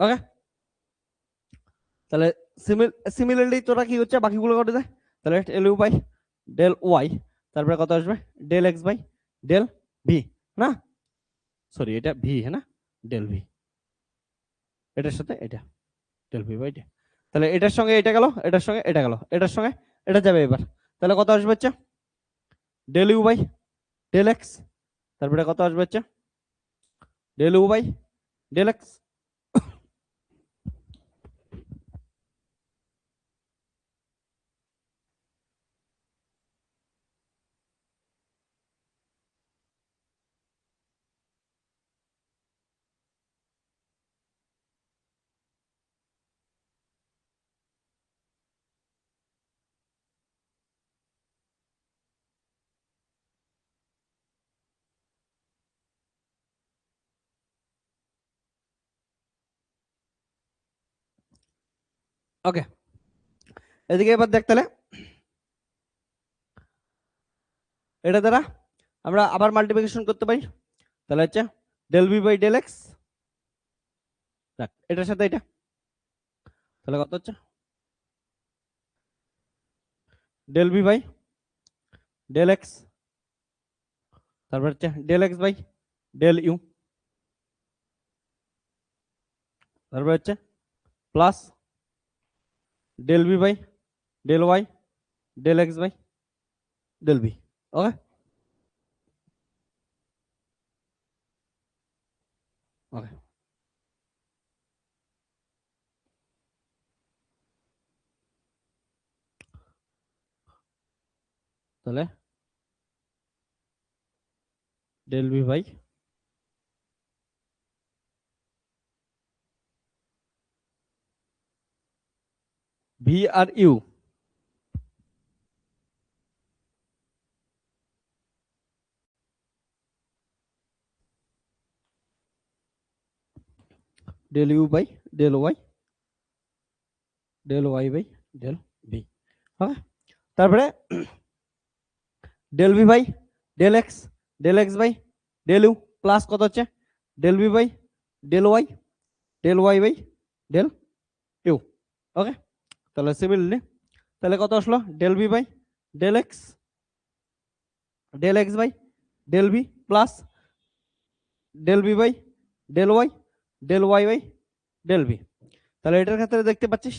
Speaker 1: ওকে। তাহলে সিমিলারলি তোরা কি হচ্ছে বাকিগুলো করে দেয়, তাহলে del u by del y, তারপরে কত আসবে del x by del v, না সরি এটা ভি, হ্যাঁ না, ডেল ভি, এটার সাথে এটা ডেল ভি বাই ডি। তাহলে এটার সঙ্গে এটা গেল, এটার সঙ্গে এটা গেল, এটার সঙ্গে এটা যাবে এবার, তাহলে কত আসবে হচ্ছে del u by del x, তারপরে কত আসবে হচ্ছে del u by del x. Okay, এদিকে এবার দেখ, তাহলে এটা দ্বারা আমরা আবার মাল্টিপ্লিকেশন করতে পারি, তাহলে হচ্ছে del B by del x, এটার সাথে এটা, তাহলে কত হচ্ছে del B by del x, তারপর হচ্ছে del x by del u, তারপর হচ্ছে plus del B by del y del x by del b. Okay, okay, তাহলে ডেল বি বাই ভি আর u, del u by del y by del v. Okay, তারপরে del B by del x by del u, plus কত হচ্ছে del B by del y by del u. Okay, তাহলে similarly তাহলে কত আসলো del B by del x by del b plus del B by del y by del b. তাহলে এটার ক্ষেত্রে দেখতে পাচ্ছিস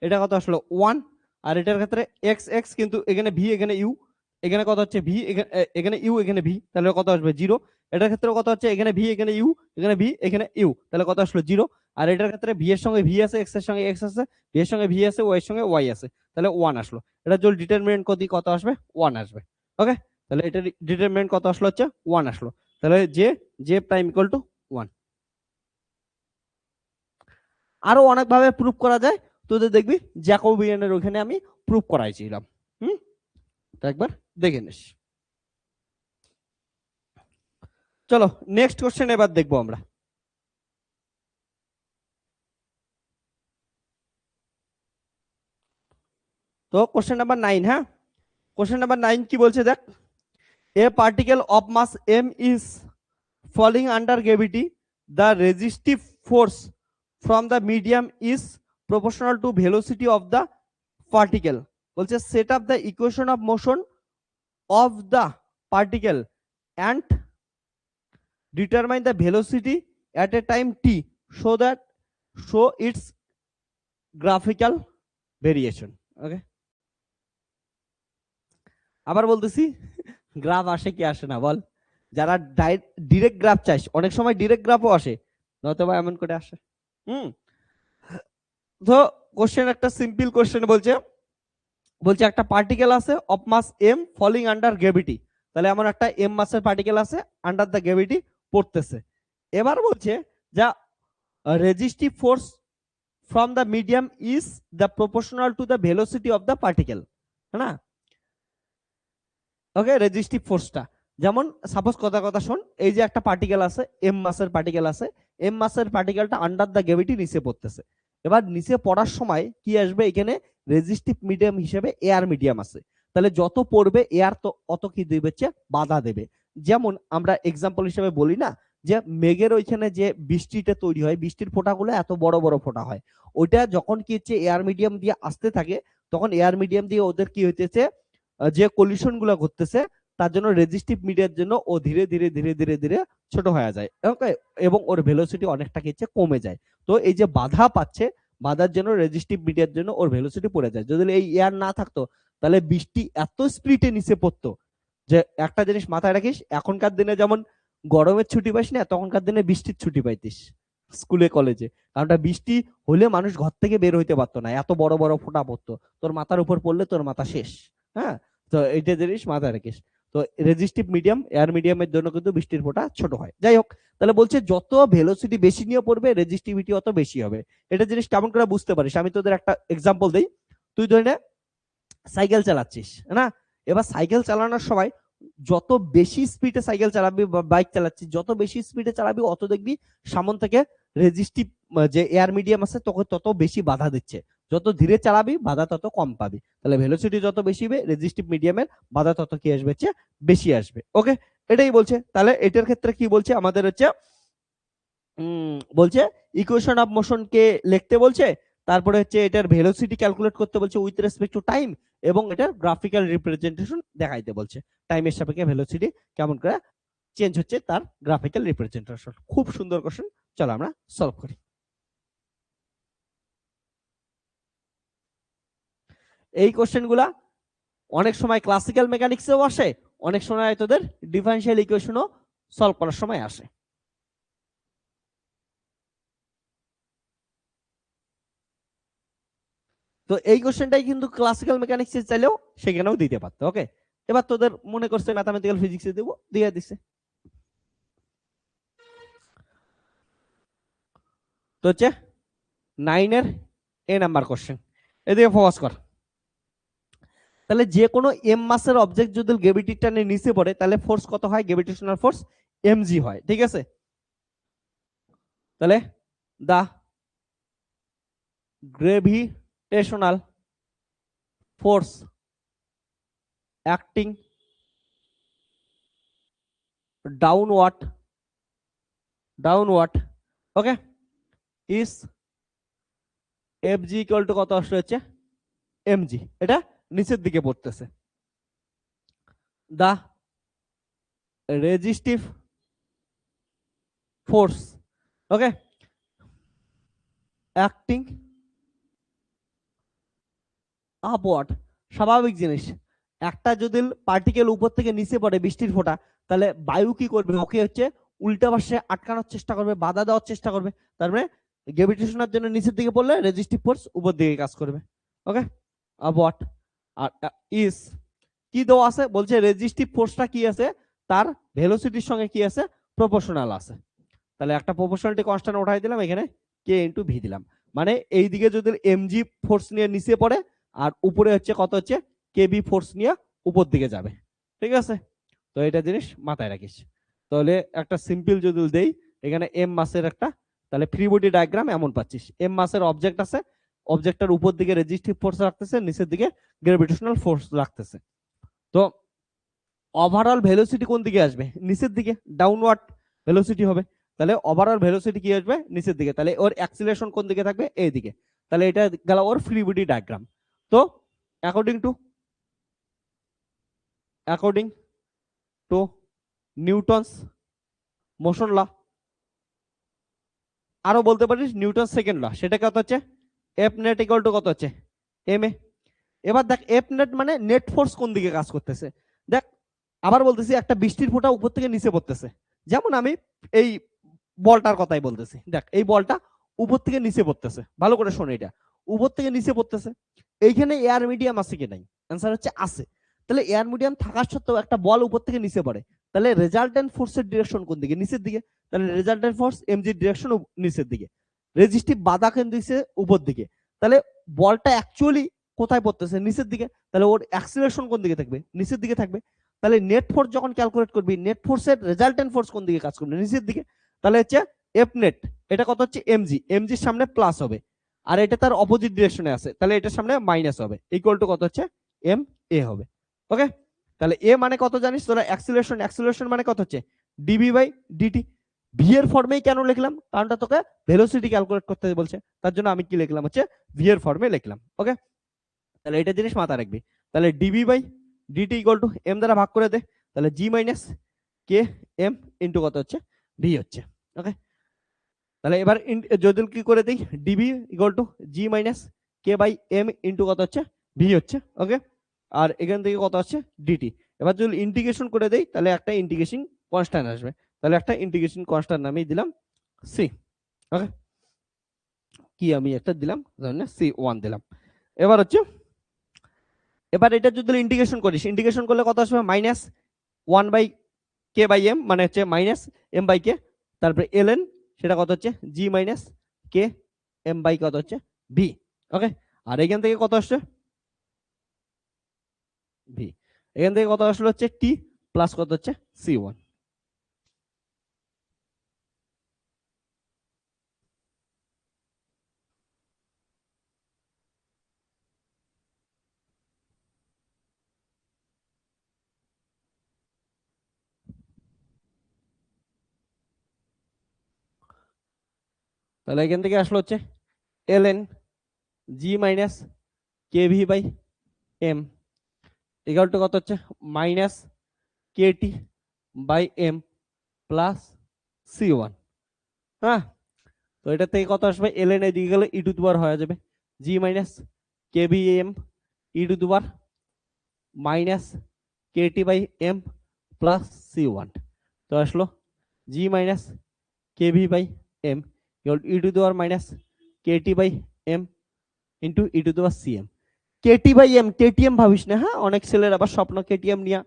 Speaker 1: এটা কত আসলো 1, আর এটার ক্ষেত্রে এক্স এক্স, কিন্তু এখানে ভি এখানে ইউ, এখানে কত হচ্ছে ভি এখানে ইউ এখানে ভি, তাহলে কত আসবে 0। এটার ক্ষেত্রে কত হচ্ছে এখানে ভি এখানে ইউ এখানে ভি এখানে ইউ, তাহলে কত আসলো 0। আর এটার ক্ষেত্রে ভি এর সঙ্গে ভি আছে, এক্স এর সঙ্গে এক্স আছে, ভি এর সঙ্গে ভি আছে, ওয়াই এর সঙ্গে ওয়াই আছে, তাহলে 1 আসলো। এটা যদি ডিটারমিনেন্ট কত আসবে 1 আসবে। ওকে, তাহলে এটা ডিটারমিনেন্ট কত আসলো হচ্ছে 1 আসলো, তাহলে জে প্রাইম ইকুয়াল টু 1। আরো অনেক ভাবে প্রুফ করা যায়, তোদের দেখবি জ্যাকোবিয়ানের ওখানে আমি প্রুফ করাইছিলাম। তো একবার দেখে নিস। চলো নেক্সট কোশ্চেন এবার দেখবো আমরা। তো কোশ্চেন নাম্বার 9, হ্যাঁ, কোশ্চেন নাম্বার 9 কি বলছে দেখ, a particle of mass m is falling under gravity, the resistive force from the medium is proportional to velocity of the particle। বলছে set up the equation of motion of the particle and determine the velocity at a time t show its graphical variation। ওকে, আবার বলতেছি graph আসে কি আসে না বল, যারা direct graph চাইস অনেক সময় ডিরেক্ট গ্রাফও আসে, নয়তো এমন করে আসে। তো কোশ্চেন একটা সিম্পল কোশ্চেন বলছে, বলছে একটা পার্টিকেল আছে of mass m falling under gravity, তাহলে আমার একটা এম মাসের পার্টিকেল আছে আন্ডার দ্য গ্র্যাভিটি পড়তেছে। এবার বলছে যা resistive force from the medium is the proportional to the velocity of the particle, है ना। ওকে, রেজিস্টিভ ফোর্সটা যেমন সাপোজ কথা কথা শোন, এই যে একটা পার্টিকেল আছে এম মাসের পার্টিকেল আছে, এম মাসের পার্টিকেলটা আন্ডার দ্য গ্র্যাভিটি নিচে পড়তেছে। এবার নিচে পড়ার সময় কি আসবে এখানে, রেজিস্টিভ মিডিয়াম হিসেবে এয়ার মিডিয়াম আছে, তাহলে যত পড়বে এয়ার তো অত কি দেবে, বাধা দেবে। যেমন আমরা এক্সাম্পল হিসেবে বলি না যে মেঘের ওইখানে যে বৃষ্টিটা তৈরি হয়, বৃষ্টির ফোঁটাগুলো এত বড় বড় ফোঁটা হয়, ওইটা যখন কি হচ্ছে এয়ার মিডিয়াম দিয়ে আসতে থাকে, তখন এয়ার মিডিয়াম দিয়ে ওদের কি হইতেছে, যে কলিশন গুলা ঘটতেছে তার জন্য রেজিস্টিভ মিডিয়ার জন্য ও ধীরে ধীরে ধীরে ধীরে ধীরে ছোট হয়ে যায়, ওকে, এবং ওর ভেলোসিটি অনেকটা কিছু কমে যায়। তো এই যে বাধা পাচ্ছে, বাধার জন্য রেজিস্টিভ মিডিয়ার জন্য ওর ভেলোসিটি পড়ে যায়। যদি এই এয়ার না থাকতো তাহলে বৃষ্টি এত স্পিডে নিচে পড়তো যে, একটা জিনিস মাথায় রাখিস, এখনকার দিনে যেমন গরমের ছুটি পাইস না, তখনকার দিনে বৃষ্টির ছুটি পাইতিস স্কুলে কলেজে, কারণটা বৃষ্টি হলে মানুষ ঘর থেকে বের হইতে পারতো না, এত বড় বড় ফোঁটা পড়তো, তোর মাথার উপর পড়লে তোর মাথা শেষ। হ্যাঁ, তো এইটা জিনিস মাথায় রাখিস। তো রেজিস্টিভ মিডিয়াম এয়ার মিডিয়ামের জন্য কিন্তু বৃষ্টির ফোঁটা ছোট হয়। যাই হোক, তাহলে বলছে যত ভেলোসিটি বেশি নিয়ে পড়বে রেজিস্টিভিটি অত বেশি হবে। এটা জিনিস কেমন করে বুঝতে পারিস, আমি তোদের একটা এক্সাম্পল দেই। তুই ধরে নে সাইকেল চালাচ্ছিস না, এবার সাইকেল চালানোর সময় যত বেশি স্পিডে সাইকেল চালাবি বা বাইক চালাচ্ছিস, যত বেশি স্পিডে চালাবি অত দেখবি সামন থেকে রেজিস্টিভ যে এয়ার মিডিয়াম আছে তোকে তত বেশি বাধা দিচ্ছে, যত ধীরে চালাবি বাধা তত কম পাবি। তাহলে ভেলোসিটি যত বেশি হবে রেজিস্টিভ মিডিয়ামের বাধা তত কি আসবে, বেশি আসবে। ওকে, এটাই বলছে। তাহলে এটার ক্ষেত্রে কি বলছে আমাদের হচ্ছে, বলছে ইকুয়েশন অফ মোশন কে লিখতে বলছে, তারপরে হচ্ছে এটার ভেলোসিটি ক্যালকুলেট করতে বলছে উইথ রেসপেক্ট টু টাইম, এবং এটার গ্রাফিক্যাল রিপ্রেজেন্টেশন দেখাইতে বলছে, টাইমের সাপেক্ষে ভেলোসিটি কেমন করে চেঞ্জ হচ্ছে তার গ্রাফিক্যাল রিপ্রেজেন্টেশন। খুব সুন্দর কোশ্চেন, চলো আমরা সলভ করি। এই কোশ্চেনগুলা অনেক সময় ক্লাসিক্যাল মেকানিক্সেও আসে, অনেক সময় তোদের ডিফারেনশিয়াল ইকুয়েশনও সলভ করার সময় আসে। তো এই কোশ্চেনটাই কিন্তু ক্লাসিক্যাল মেকানিক্সে চাইলেও সেখানেও দিতে পারতো। ওকে, এবার তোদের মনে করছে ম্যাথমেটিক্যাল ফিজিক্সে দেবো, দিয়ে দিছে। তো হচ্ছে 9 এর এ নাম্বার কোশ্চেন, এদিকে ফোকাস কর। তাহলে যে কোনো এম মাসের অবজেক্ট যদি গ্র্যাভিটির টানে নিচে পড়ে তাহলে ফোর্স কত হয়, গ্র্যাভিটেশনাল ফোর্স এমজি হয়, ঠিক আছে। তাহলে the gravitational force acting downward okay is f g equal to কত আসলে হচ্ছে এমজি, এটা নিচের দিকে পড়তেছে। The resistive force okay acting upward, স্বাভাবিক জিনিস, একটা যদি পার্টিকেল উপর থেকে নিচে পড়ে বৃষ্টির ফোঁটা, তাহলে বায়ু কি করবে, ওকে হচ্ছে উল্টা পাশে আটকানোর চেষ্টা করবে, বাধা দেওয়ার চেষ্টা করবে, তার মানে গ্র্যাভিটেশনের জন্য নিচের দিকে পড়লে রেজিস্টিভ ফোর্স উপর দিকে কাজ করবে। ওকে, আপওয়ার্ড। আর ইজ কি দেওয়া আছে, বলছে রেজিস্টিভ ফোর্সটা কি আছে, তার ভেলোসিটির সঙ্গে কি আছে, প্রপোর্শনাল আছে। তাহলে একটা প্রপোর্শনালিটি কনস্ট্যান্ট উঠাই দিলাম, এখানে কে ইনটু ভি দিলাম, মানে এই দিকে যদি এমজি ফোর্স নিয়ে নিচে পড়ে আর উপরে হচ্ছে কত হচ্ছে কেবি ফোর্স নিয়ে উপর দিকে যাবে, ঠিক আছে। তো এটা জিনিস মাথায় রাখিস। তাহলে একটা সিম্পল যদি দেই, এখানে এম মাসের একটা, তাহলে ফ্রি বডি ডায়াগ্রাম এমন পাচ্ছিস, এম মাসের অবজেক্ট আছে, অবজেক্টের উপর দিকে রেজিস্টিভ ফোর্স রাখতেছে, নিচের দিকে গ্র্যাভিটেশনাল ফোর্স রাখতেছে। তো ওভারঅল ভেলোসিটি কোন দিকে আসবে, নিচের দিকে, ডাউনওয়ার্ড ভেলোসিটি হবে। তাহলে ওভারঅল ভেলোসিটি কি আসবে, নিচের দিকে, তাহলে ওর অ্যাক্সিলারেশন কোন দিকে থাকবে, এই দিকে। তাহলে এটা গেল ওর ফ্রি বডি ডায়াগ্রাম। তো অ্যাকর্ডিং টু নিউটনস মোশন ল, আরো বলতে পারিস নিউটন সেকেন্ড ল, সেটা কত হচ্ছে এফ নেট ইকুয়াল টু কত হচ্ছে এম এ। এবার দেখ এফ নেট মানে নেট ফোর্স কোন দিকে কাজ করতেছে। দেখ আবার বলতেছি, একটা বৃষ্টির ফোঁটা উপর থেকে নিচে পড়তেছে, যেমন আমি এই বলটার কথাই বলতেছি, দেখ এই বলটা উপর থেকে নিচে পড়তেছে, ভালো করে শোনো, এটা উপর থেকে নিচে পড়তেছে, এইখানে এয়ার মিডিয়াম আছে কি নাই? অ্যান্সার হচ্ছে আছে। তাহলে এয়ার মিডিয়াম থাকা সত্ত্বেও একটা বল উপর থেকে নিচে পড়ে, তাহলে রেজাল্টেন্ট ফোর্সের ডিরেকশন কোন দিকে? নিচের দিকে। তাহলে রেজাল্টেন্ট ফোর্স এমজি ডিরেকশন নিচের দিকে, রেজিস্টিভ বাধা কেন্দ্র দিচ্ছে উপর দিকে, তাহলে বলটা অ্যাকচুয়ালি কোথায় পড়তেছে? নিচের দিকে। তাহলে ওর অ্যাক্সিলারেশন কোন দিকে থাকবে? নিচের দিকে থাকবে। তাহলে নেট ফোর্স যখন ক্যালকুলেট করবি, নেট ফোর্সের রেজাল্টেন্ট ফোর্স কোন দিকে কাজ করবে? নিচের দিকে। তাহলে হচ্ছে এফ নেট, এটা কত হচ্ছে? এমজি, এমজির সামনে প্লাস হবে, আর এটা তার অপোজিট ডিরেকশনে আছে, তাহলে এটার সামনে মাইনাস হবে, ইকুয়াল টু কত হচ্ছে? এম এ হবে। ওকে, তাহলে এ মানে কত জানিস তোরা? অ্যাক্সিলারেশন, অ্যাক্সিলারেশন মানে কত হচ্ছে? DB by DT. ভি এর ফর্মেই কেন লিখলাম? কারণটা তোকে ভেলোসিটি ক্যালকুলেট করতে বলছে, তার জন্য আমি কি লিখলাম? হচ্ছে ভি এর ফর্মে লিখলাম। ওকে, তাহলে এটা জিনিস মাথা রাখবি। তাহলে d v by d t equal to m দ্বারা ভাগ করে দে, তাহলে g minus k m into কত হচ্ছে? ভি হচ্ছে। ওকে, তাহলে এবার যদি কি করে দিই, d v equal to g minus k by m into কত হচ্ছে? ভি হচ্ছে। ওকে, আর এখান থেকে কত হচ্ছে? ডিটি। এবার যদি ইন্টিগ্রেশন করে দেই, তাহলে একটা ইন্টিগ্রেশন কনস্ট্যান্ট আসবে, তাহলে একটা ইন্টিগ্রেশন কনস্ট্যান্ট আমি দিলাম সি। ওকে, কি আমি একটা দিলাম সি ওয়ান দিলাম। এবার হচ্ছে, এবার এটা যদি ইন্টিগ্রেশন করিস, ইন্টিগ্রেশন করলে কত আসবে? Minus one by k by m, মানে হচ্ছে মাইনাস এম বাই কে, তারপরে এল এন, সেটা কত হচ্ছে? জি মাইনাস কে এম বাই কত হচ্ছে? ভি। ওকে, আর এখান থেকে কত আসছে? ভি। এখান থেকে কত আসলে হচ্ছে? টি প্লাস কত হচ্ছে? C one. তাহলে এখান থেকে আসলে হচ্ছে l n g minus k v by m equal to কত হচ্ছে? Minus k t by m plus c one. হ্যাঁ, তো এটা থেকে কত আসবে? এল এন এদিকে গেলে ই টু দি পাওয়ার হয়ে যাবে g minus k v m e to the power minus k t by m plus c one. তো আসলো g minus k v by m e to the power minus k t by m into e to the power c m. K t by m, KTM ভাবিস না, হ্যাঁ, অনেক ছেলের আবার স্বপ্ন KTM নিয়ে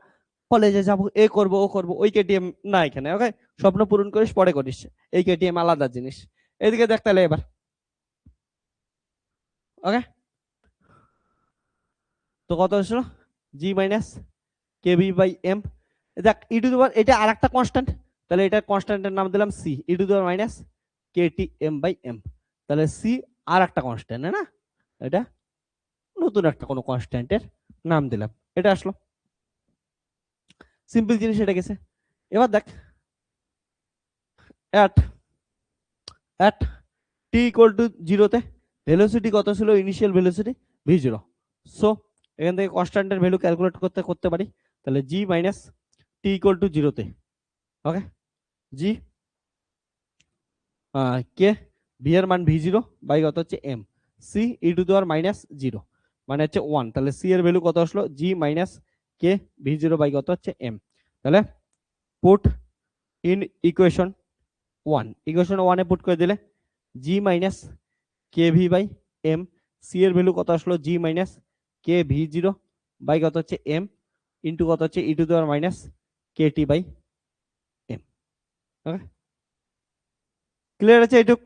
Speaker 1: কলেজে যাব, এ করব ও করব, ওই কেটিএম না এখানে। ওকে, স্বপ্ন পূরণ করিস পরে করিস, এই কেটিএম আলাদা জিনিস। এদিকে দেখ তাহলে এবার। ওকে, তো কত হচ্ছিল? জি মাইনাস কেবি বাই এম, দেখ ই টু দি পাওয়ার, এটা আর একটা কনস্ট্যান্ট, তাহলে এটা কনস্ট্যান্টের নাম দিলাম c, e to the power minus k t m by m, তাহলে সি আর একটা কনস্ট্যান্ট, না এটা নতুন একটা কোনো কনস্ট্যান্টের নাম দিলাম, এটা আসলো সিম্পল জিনিস, এটা গেছে। এবার দেখ, at at T equal two জিরোতে ভেলোসিটি কত ছিল? Initial velocity V zero. So এখান থেকে কনস্ট্যান্টের ভ্যালু ক্যালকুলেট করতে করতে পারি, তাহলে জি মাইনাস টি ইকুয়াল টু জিরোতে। ওকে, জি কে ভি এর মান ভি জিরো বাই কত হচ্ছে? M c e to the power minus zero, মানে হচ্ছে ওয়ান, তাহলে সি এর ভ্যালু কত আসলো? G minus k v zero by কত হচ্ছে? এম। তাহলে put in equation one, equation ওয়ানে পুট করে দিলে g minus k v by m, c এর ভ্যালু কত আসলো? G minus k v zero by কত হচ্ছে? এম ইন্টু কত হচ্ছে? E to the power minus k t by m. Okay, clear আছে এইটুক?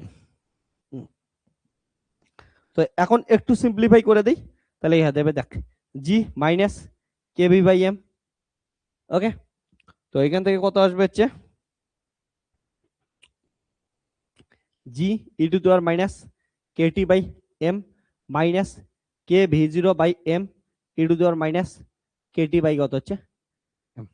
Speaker 1: তো এখন একটু সিম্পলিফাই করে দিই, তাহলে ইহা দেবে দেখ g minus k v by m. Okay, তো এখান থেকে কত আসবে? হচ্ছে g e to the power minus k t by m minus k v zero by m e to the power minus k t by কত হচ্ছে? M.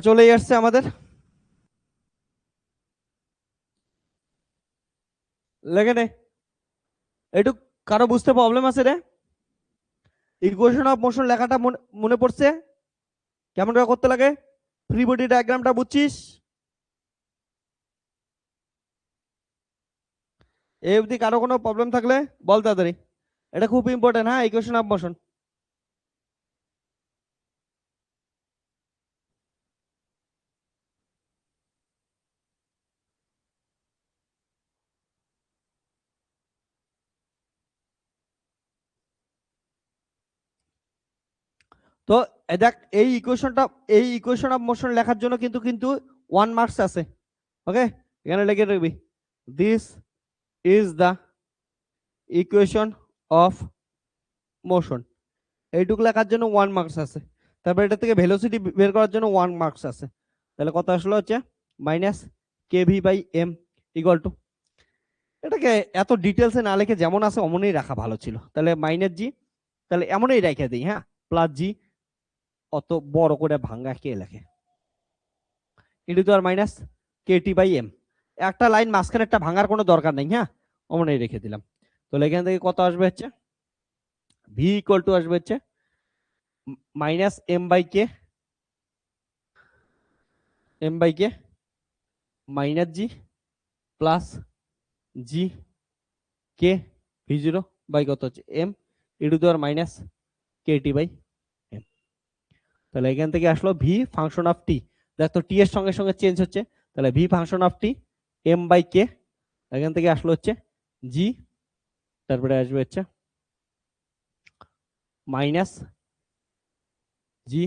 Speaker 1: চলেই আসছে আমাদের, লেগে নে। একটু কারো বুঝতে প্রবলেম আছে রে? ইকুয়েশন অফ মোশন লেখাটা মনে পড়ছে? কেমন করে করতে লাগে? ফ্রি বডি ডায়াগ্রামটা বুঝছিস? এই অবধি কারো কোনো প্রবলেম থাকলে বল তাড়াতাড়ি, এটা খুব ইম্পর্টেন্ট, হ্যাঁ, ইকুয়েশন অফ মোশন। তো দেখ এই ইকুয়েশন অফ মোশন লেখার জন্য কিন্তু কিন্তু 1 মার্কস আছে। ওকে, এখানে লিখে রাখবি this is the equation of motion, এইটুকু লেখার জন্য 1 মার্কস আছে। তারপর এটা থেকে ভেলোসিটি বের করার জন্য 1 মার্কস আছে। তাহলে কত আসলো হচ্ছে minus k v by m equal to, এটাকে এত ডিটেলসে না লিখে যেমন আছে অমনই রাখা ভালো ছিল। তাহলে মাইনাস জি, তাহলে এমনই রেখে দিই, হ্যাঁ, প্লাস জি, অত বড় করে ভাঙ্গা কে লেখে, into two R minus k t by m, একটা লাইন মাঝখানে একটা ভাঙার কোনো দরকার নেই, হ্যাঁ, অমনই রেখে দিলাম। তাহলে এখান থেকে কত আসবে হচ্ছে ভি ইকুয়াল টু আসবে হচ্ছে minus m by k minus g plus g k v zero by কত হচ্ছে m into two R minus k t by m. তাহলে এখান থেকে আসলো ভি ফাংশন অফ টি, দেখ তো টি এর সঙ্গে সঙ্গে চেঞ্জ হচ্ছে, তাহলে v function of t m by k, এখান থেকে আসলো হচ্ছে জি, তারপরে আসবে হচ্ছে minus g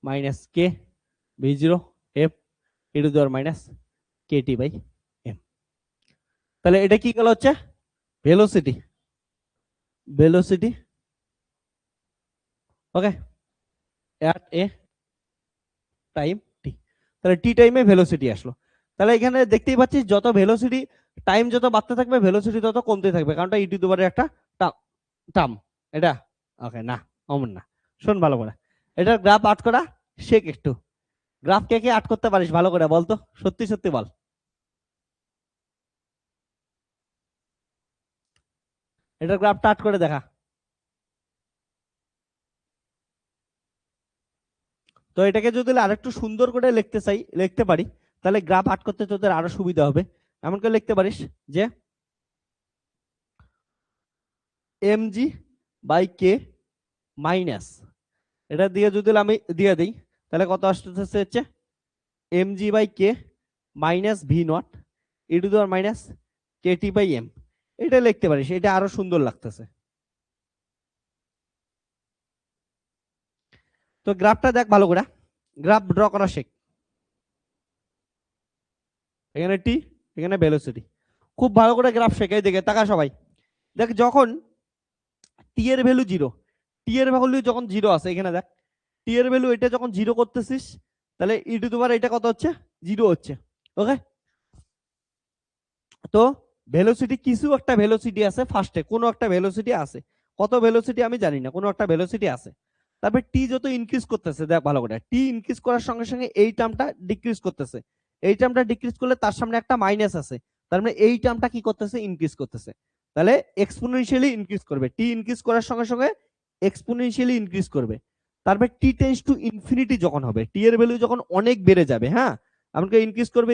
Speaker 1: minus k v zero f into two R minus k t by m. তাহলে এটা কি গেল হচ্ছে velocity, okay, at a time t. তাহলে টি টাইমে ভেলোসিটি আসলো। তাহলে এখানে দেখতেই পাচ্ছিস যত ভেলোসিটি টাইম যত বাড়তে থাকবে ভেলোসিটি তত কমতে থাকবে, কারণটা ই টু দি পাওয়ার একটা টার্ম এটা। ওকে, না অমন না, শোন ভালো করে, এটার গ্রাফ আর্ট করা শেখ একটু। গ্রাফ কে কে আর্ট করতে পারিস ভালো করে বলতো, সত্যি সত্যি বল। এটার গ্রাফটা আর্ট করে দেখা। তো এটাকে যদি আরেকটু সুন্দর করে লিখতে পারি, তাহলে গ্রাফ আর্ট করতে তোদের আরো সুবিধা হবে। এমন করে লিখতে পারিস যে এমজি বাই কে মাইনাস, এটা দিয়ে যদি আমি দিয়ে দিই তাহলে কত আসতেছে হচ্ছে m g by k minus v not e to the power minus k t by m, এটা লিখতে পারিস, এটা আরো সুন্দর লাগতেছে। তো গ্রাফটা দেখ ভালো করে, গ্রাফ ড্র করা শেখ। এখানে টি, এখানে ভেলোসিটি, খুব ভালো করে গ্রাফ শেখাই, দেখে তাকা সবাই। দেখ যখন টি এর ভ্যালু জিরো, টি এর ভ্যালু যখন জিরো আছে, এখানে দেখ টি এর ভ্যালু এটা যখন জিরো করতেছিস তাহলে ই টু দি পাওয়ার এটা কত হচ্ছে জিরো হচ্ছে। ওকে, তো ভেলোসিটি কিছু একটা ভেলোসিটি আছে ফার্স্টে, কোনো একটা ভেলোসিটি আছে, কত ভেলোসিটি আমি জানি না, কোনো একটা ভেলোসিটি আছে। তারপর টি যত ইনক্রিজ করতেছে, দেখ ভালো করে, টি ইনক্রিজ করার সঙ্গে সঙ্গে এই টার্মটা ডিক্রিজ করতেছে, এই টার্মটা ডিক্রিজ করলে তার সামনে একটা মাইনাস আছে, তার মানে এই টার্মটা কি করতেছে ইনক্রিজ করতেছে, তাহলে এক্সপোনেনশিয়ালি ইনক্রিজ করবে, টি ইনক্রিজ করার সঙ্গে সঙ্গে এক্সপোনেনশিয়ালি ইনক্রিজ করবে। তারপর টি টেন্ডস টু ইনফিনিটি যখন হবে, টি এর ভ্যালু যখন অনেক বেড়ে যাবে, হ্যাঁ, আমাকে ইনক্রিজ করবে,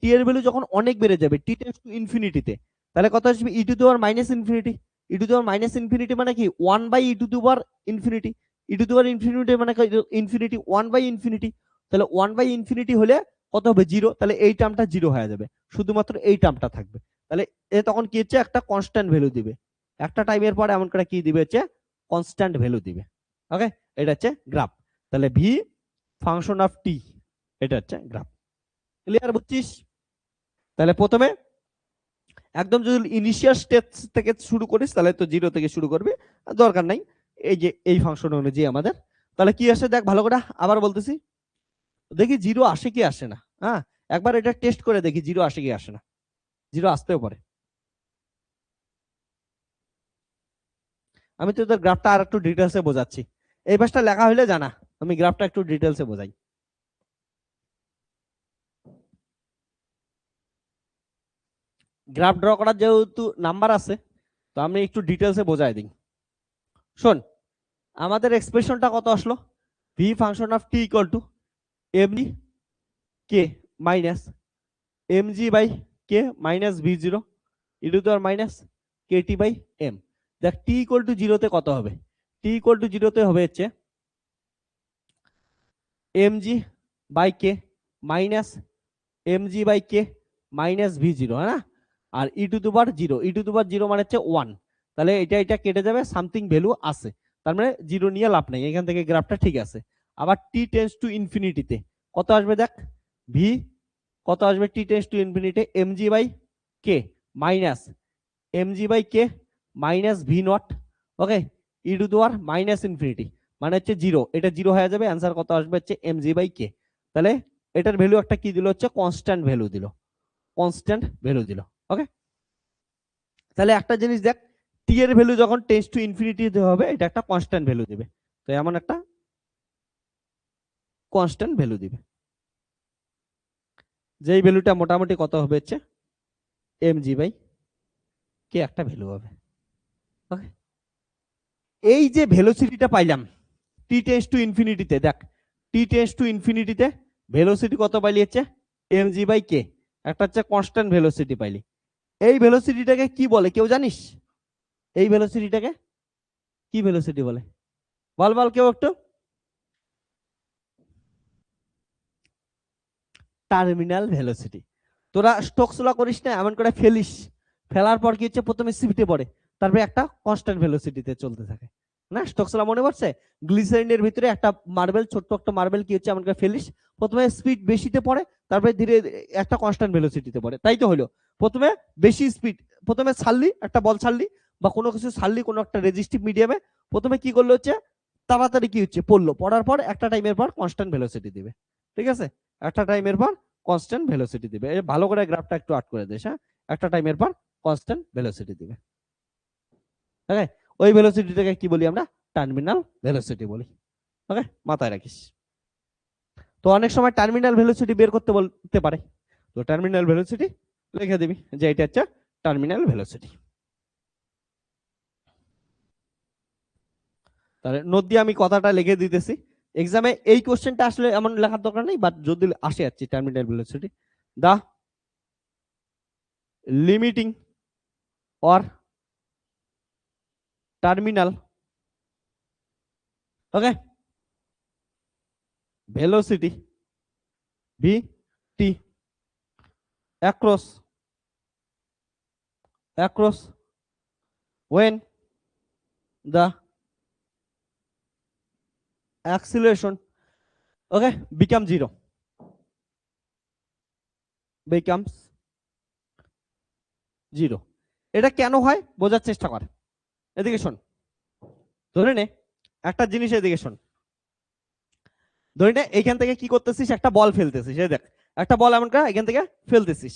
Speaker 1: টি এর ভ্যালু যখন অনেক বেড়ে যাবে টি টেন্ডস টু ইনফিনিটিতে, তাহলে কত আসবে e to the power minus infinity, e to the power minus infinity মানে কি 1 by e to the power infinity, e to the power infinity মানে ইনফিনিটি 1 বাই ইনফিনিটি, তাহলে 1 বাই ইনফিনিটি হলে কত হবে জিরো, তাহলে এই টার্মটা জিরো হয়ে যাবে, শুধুমাত্র এই টার্মটা থাকবে। তাহলে এ তখন কি হচ্ছে একটা কনস্ট্যান্ট ভ্যালু দিবে, একটা টাইমের পরে এমন করে কি দিবে হচ্ছে কনস্ট্যান্ট ভ্যালু দিবে। ওকে, এটা হচ্ছে গ্রাফ। তাহলে ভি ফাংশন অফ টি, এটা হচ্ছে গ্রাফ। ক্লিয়ার, বুঝছিস? তাহলে প্রথমে একদম যদি ইনিশিয়াল স্টেজ থেকে শুরু করিস তাহলে তো জিরো থেকে শুরু করবি, দরকার নাই, এই যে এই ফাংশন অনুযায়ী আমাদের। তাহলে কি আসে দেখ ভালো করে, আবার বলতেছি, দেখি জিরো আসে কি আসে না, হ্যাঁ, একবার এটা টেস্ট করে দেখি জিরো আসে কি আসে না, জিরো আসতেও পারে। আমি তোদের গ্রাফটা আর একটু ডিটেলসে বোঝাচ্ছি, এই পাশটা লেখা হলে জানা, আমি গ্রাফটা একটু ডিটেলসে বোঝাই। গ্রাফ ড্র করার যেহেতু নাম্বার আছে, তো আমি একটু ডিটেলসে বোঝাই দিই। শোন, আমাদের এক্সপ্রেশনটা কত আসলো, v function of t equal to m g k minus m g by k minus v zero e to the power minus k t by m. দেখ টি ইকুয়াল টু জিরোতে কত হবে, টি ইকুয়াল টু জিরোতে হবে হচ্ছে m g by k minus m g by k minus v zero, হ্যাঁ, আর e to the power zero, e to the power zero মানে হচ্ছে ওয়ান, তাহলে এটা এটা কেটে যাবে, সামথিং ভ্যালু আছে, তার মানে জিরো নিয়ে লাভ নেই, এখান থেকে গ্রাফটা ঠিক আছে। আবার টি টেন্স টু ইনফিনিটিতে কত আসবে দেখ, ভি কত আসবে, t tends to infinity m g by k minus m g by k minus v not, okay, e to the power minus infinity, মানে হচ্ছে জিরো, এটা জিরো হয়ে যাবে, অ্যান্সার কত আসবে হচ্ছে এমজি বাই কে। তাহলে এটার ভ্যালু একটা কি দিল হচ্ছে কনস্ট্যান্ট ভ্যালু দিল, কনস্ট্যান্ট ভ্যালু দিল, ওকে। তাহলে একটা জিনিস দেখ, টি এর ভ্যালু যখন টেন্স টু ইনফিনিটি হবে এটা একটা কনস্ট্যান্ট ভ্যালু দিবে, তো এমন একটা কনস্ট্যান্ট ভ্যালু দিবে, যেই ভ্যালুটা মোটামুটি কত হবে হচ্ছে এমজি বাই কে একটা ভ্যালু হবে, ওকে। এই যে ভেলোসিটিটা পাইলাম টি টেন্স টু ইনফিনিটিতে, দেখ টি টেন্স টু ইনফিনিটিতে ভেলোসিটি কত পাইলি হচ্ছে এমজি বাই কে, একটা হচ্ছে কনস্ট্যান্ট ভেলোসিটি পাইলি। এই ভেলোসিটিটাকে কি বলে কেউ জানিস? এই ভেলোসিটিটাকে কি ভেলোসিটি বলে? বল বল কেউ একটু। Terminal velocity. তোরা স্টোকস ল করিস না, এমন করে ফেলিস, ফেলার পর কি হচ্ছে প্রথমে সিফটে পড়ে, তারপরে একটা কনস্ট্যান্ট ভেলোসিটিতে চলতে থাকে না, স্টোকস ল মনে পড়ছে? গ্লিসারিনের ভিতরে একটা মার্বেল, ছোট্ট একটা মার্বেল কি হচ্ছে এমন করে ফেলিস, প্রথমে স্পিড বেশিতে পড়ে, তারপরে ধীরে একটা কনস্ট্যান্ট ভেলোসিটিতে পড়ে, তাই তো হলো। প্রথমে বেশি স্পিড, প্রথমে ছাড়লি একটা বল ছাড়লি বা কোনো কিছু ছাড়লি কোনো একটা রেজিস্টিভ মিডিয়ামে, প্রথমে কি করলো হচ্ছে তাড়াতাড়ি কি হচ্ছে পড়লো, পড়ার পর একটা টাইমের পর কনস্ট্যান্ট ভেলোসিটি দিবে, ঠিক আছে, একটা টাইমের পর কনস্ট্যান্ট ভেলোসিটি দিবে। ভালো করে গ্রাফটা একটু আর্ট করে দিস, হ্যাঁ, একটা টাইমের পর কনস্ট্যান্ট ভেলোসিটি দিবে, ওকে। ওই ভেলোসিটিটাকে কি বলি আমরা? টার্মিনাল ভেলোসিটি বলি, ওকে, মাথায় রাখিস। তো অনেক সময় টার্মিনাল ভেলোসিটি বের করতে বলতে পারে, তো টার্মিনাল ভেলোসিটি লিখে দিবি যে এটা হচ্ছে টার্মিনাল ভেলোসিটি। তাহলে নোট দিয়ে আমি কথাটা লিখে দিতেছি, এক্সামে এই কোশ্চেনটা আসলে এমন লেখার দরকার নেই, বাট যদি আসে যাচ্ছে terminal velocity, the limiting or terminal, okay, velocity vt across when the acceleration, okay, becomes zero, becomes zero। এটা কেন হয় বোঝার চেষ্টা কর, এদিকে শোন, ধরে নে একটা জিনিস, এদিকে শোন, ধরে নে এইখান থেকে কি করতেছিস, একটা বল ফেলতেছিস, এই দেখ একটা বল এমন করে এখান থেকে ফেলতেছিস,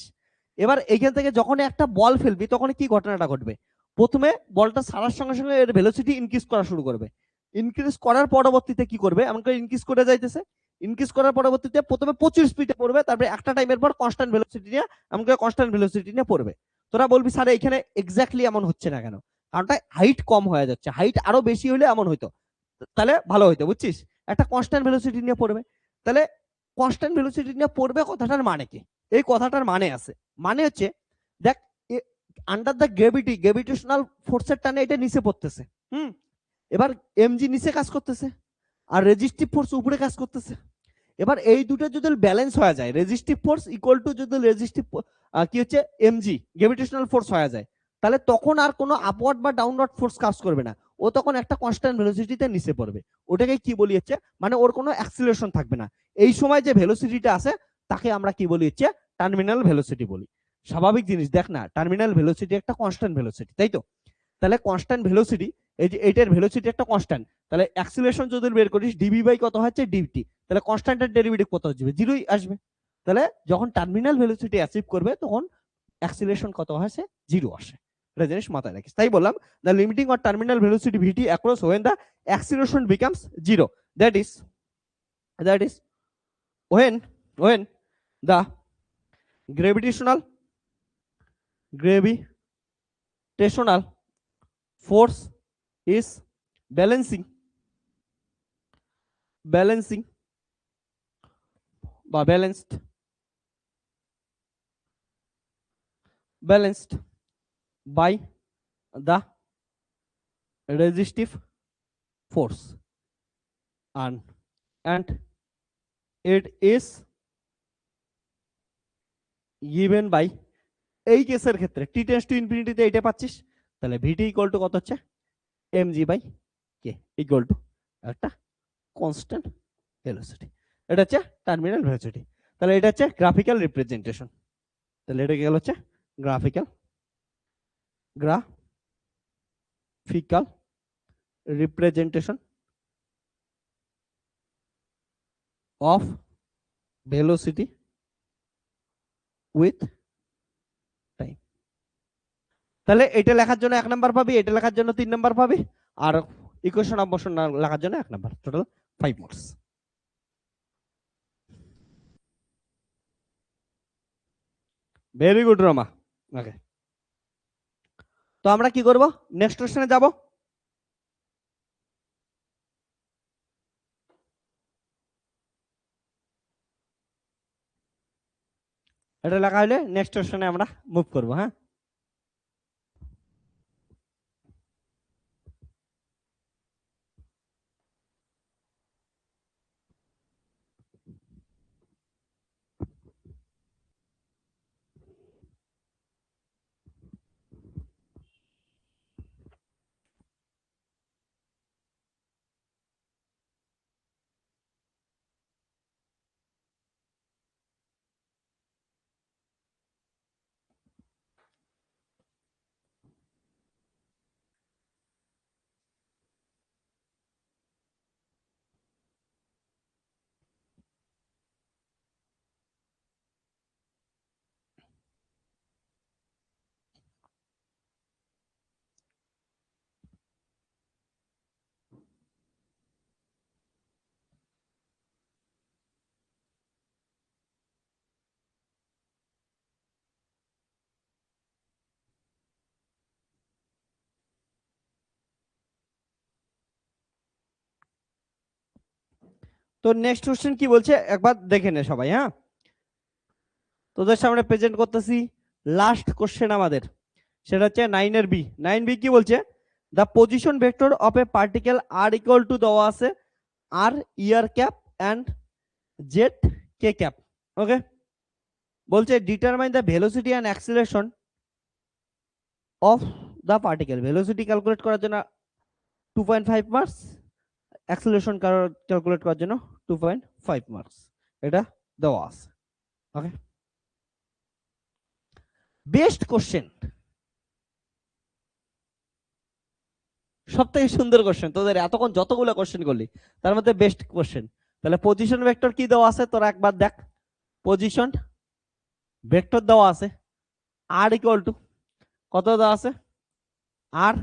Speaker 1: এবার এইখান থেকে যখন একটা বল ফেলবি তখন কি ঘটনাটা ঘটবে, প্রথমে বলটা ছাড়ার সঙ্গে সঙ্গে এর ভেলোসিটি ইনক্রিজ করা শুরু করবে, ইনক্রিজ করার পরবর্তীতে কি করবে, এমন করে ইনক্রিজ করে যাইতেছে, ইনক্রিজ করার পরবর্তীতে প্রথমে প্রচুর স্পিডে পড়বে, তারপরে একটা টাইমের পর কনস্ট্যান্ট ভেলোসিটি নিয়ে এমন করে কনস্ট্যান্ট ভেলোসিটি নিয়ে পড়বে। তোরা বলবি স্যার এখানে এক্স্যাক্টলি এমন হচ্ছে না কেন, কারণটা হাইট কম হয়ে যাচ্ছে, হাইট আরো বেশি হলে এমন হইতো, তাহলে ভালো হইতো, বুঝছিস, একটা কনস্ট্যান্ট ভেলোসিটি নিয়ে পড়বে। তাহলে কনস্ট্যান্ট ভেলোসিটি নিয়ে পড়বে কথাটার মানে কি? এই কথাটার মানে আছে, মানে হচ্ছে দেখ আন্ডার দ্য গ্রেভিটি, গ্রেভিটেশনাল ফোর্সের টানে এটা নিচে পড়তেছে, এবার এমজি নিচে কাজ করতেছে আর রেজিস্টিভ ফোর্স উপরে কাজ করতেছে, এবার এই দুটো যদি ব্যালেন্স হয়ে যায়, রেজিস্টিভ ফোর্স ইকুয়াল টু যদি রেজিস্টিভ কি হচ্ছে এমজি গ্রেভিটেশনাল ফোর্স হয়ে যায়, তাহলে তখন আর কোনো আপওয়ার্ড বা ডাউনওয়ার্ড ফোর্স কাজ করবে না, ও তখন একটা কনস্ট্যান্ট ভেলোসিটিতে নিচে পড়বে, ওটাকে কি বলি হচ্ছে, মানে ওর কোনো অ্যাক্সিলারেশন থাকবে না, এই সময় যে ভেলোসিটিটা আছে তাকে আমরা কি বলি হচ্ছে টার্মিনাল ভেলোসিটি বলি। স্বাভাবিক জিনিস, দেখ না টার্মিনাল ভেলোসিটি একটা কনস্ট্যান্ট ভেলোসিটি, তাই তো, তাহলে কনস্ট্যান্ট ভেলোসিটি, এই যে এইটার ভেলোসিটি একটা কনস্ট্যান্ট, তাহলে অ্যাক্সিলারেশন যদি বের করিস ডিবি বাই কত হচ্ছে ডিটি, তাহলে কনস্ট্যান্টের ডেরিভেটিভ কত আসবে, জিরোই আসবে, তাহলে যখন টার্মিনাল ভেলোসিটি অ্যাচিভ করবে তখন অ্যাক্সিলারেশন কত আসে, জিরো আসে, এটা জিনিস মাথায় রাখিস। তাই বললাম the limiting or terminal velocity v t across when the acceleration becomes zero, that is when the gravitational force is balancing বা balanced by the resistive force and it is given by, এই কেসের ক্ষেত্রে টি টেন্ডস টু ইনফিনিটিতে এইটা পাচ্ছিস, তাহলে ভিটি equal to কত হচ্ছে m g by k equal to একটা কনস্ট্যান্ট ভেলোসিটি। এটা হচ্ছে টার্মিনাল ভেলোসিটি। তাহলে এটা হচ্ছে গ্রাফিক্যাল রিপ্রেজেন্টেশন। তাহলে এটা গেল হচ্ছে graphical representation of velocity with time. তাহলে এটা লেখার জন্য 1 নাম্বার পাবি, এটা লেখার জন্য 3 নাম্বার পাবি, আর ইকুয়েশন অফ মোশন লেখার জন্য 1 number, total 5 marks. Very good Rama. Okay, তো আমরা কি করব, নেক্সট কোশ্চেনে যাব। এটা লেখা হলে নেক্সট কোশ্চেনে আমরা মুভ করব। হ্যাঁ, তো নেক্সট কোশ্চেন কি বলছে একবার দেখে নে সবাই। হ্যাঁ, তোদের সামনে প্রেজেন্ট করতেছি লাস্ট কোশ্চেন আমাদের, সেটা হচ্ছে 9 এর বি। 9 বি কি বলছে, the position vector of a particle r equal to দেওয়া আছে r r cap and z k cap. Okay, বলছে determine the velocity and acceleration of the particle. Velocity calculate করার জন্য 2.5 মার্কস, অ্যাক্সিলারেশন ক্যালকুলেট করার জন্য 2.5 marks, এটা দেওয়া আছে। ওকে, বেস্ট কোশ্চেন, সব থেকে সুন্দর কোশ্চেন তোদের এতক্ষণ যতগুলো কোশ্চেন করলি তার মধ্যে বেস্ট কোশ্চেন। তাহলে পজিশন ভেক্টর কি দেওয়া আছে তোরা একবার দেখ। পজিশন ভেক্টর দেওয়া আছে আর ইকুয়াল টু কত দেওয়া আছে, r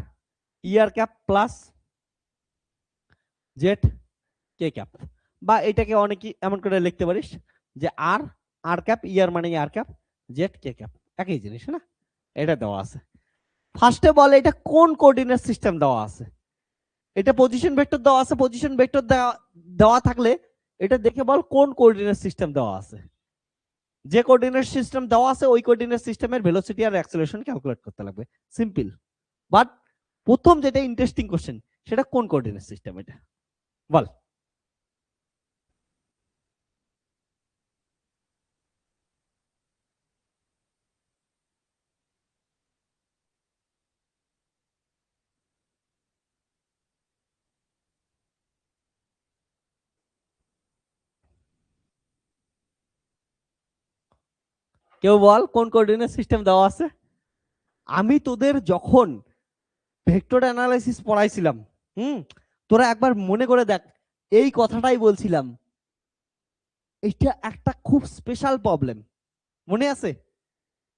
Speaker 1: r cap plus z k cap, বা এটাকে অনেকে এমন করে লিখতে পারিস যে আর আর ক্যাপ, ইয়ার মানে আর ক্যাপ, জেড কে ক্যাপ, একই জিনিস না। এটা দেওয়া আছে। ফার্স্টে বলে এটা কোন কোঅর্ডিনেট সিস্টেম দেওয়া আছে। এটা পজিশন ভেক্টর দেওয়া আছে, পজিশন ভেক্টর দেওয়া থাকলে এটা দেখে বল কোন কোঅর্ডিনেট সিস্টেম দেওয়া আছে। যে কোঅর্ডিনেট সিস্টেম দেওয়া আছে ওই কোঅর্ডিনেট সিস্টেমের ভেলোসিটি আর অ্যাক্সিলারেশন ক্যালকুলেট করতে লাগবে, সিম্পল। বাট প্রথম যেটা ইন্টারেস্টিং কোশ্চেন সেটা কোন কোঅর্ডিনেট সিস্টেম, এটা বল। কেউ বল কোন কোঅর্ডিনেট সিস্টেম দেওয়া আছে। আমি তোদের যখন ভেক্টর অ্যানালাইসিস পড়াইছিলাম, তোরা একবার মনে করে দেখ, এই কথাটাই বলছিলাম। এটা একটা খুব স্পেশাল প্রবলেম, মনে আছে?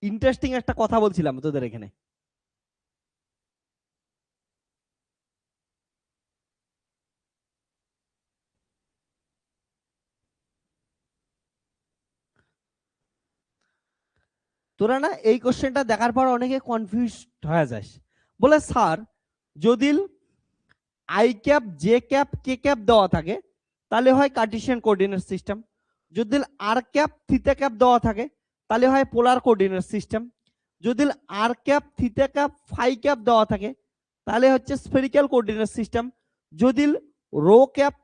Speaker 1: ইন্টারেস্টিং একটা কথা বলছিলাম তোদের এখানে। তোরা না এই কোশ্চেনটা দেখার পর অনেকে কনফিউজ হয়ে যায়, বলে স্যার যদি I cap j cap k cap দেওয়া থাকে তাহলে হয় কার্টেসিয়ান কোঅর্ডিনেট সিস্টেম, যদি আর ক্যাপ থিটা ক্যাপ দেওয়া থাকে তাহলে হয় পোলার কোঅর্ডিনেট সিস্টেম, যদি r cap theta cap phi cap দেওয়া থাকে তাহলে হচ্ছে স্ফেরিক্যাল কোঅর্ডিনেট সিস্টেম, যদি রো ক্যাপ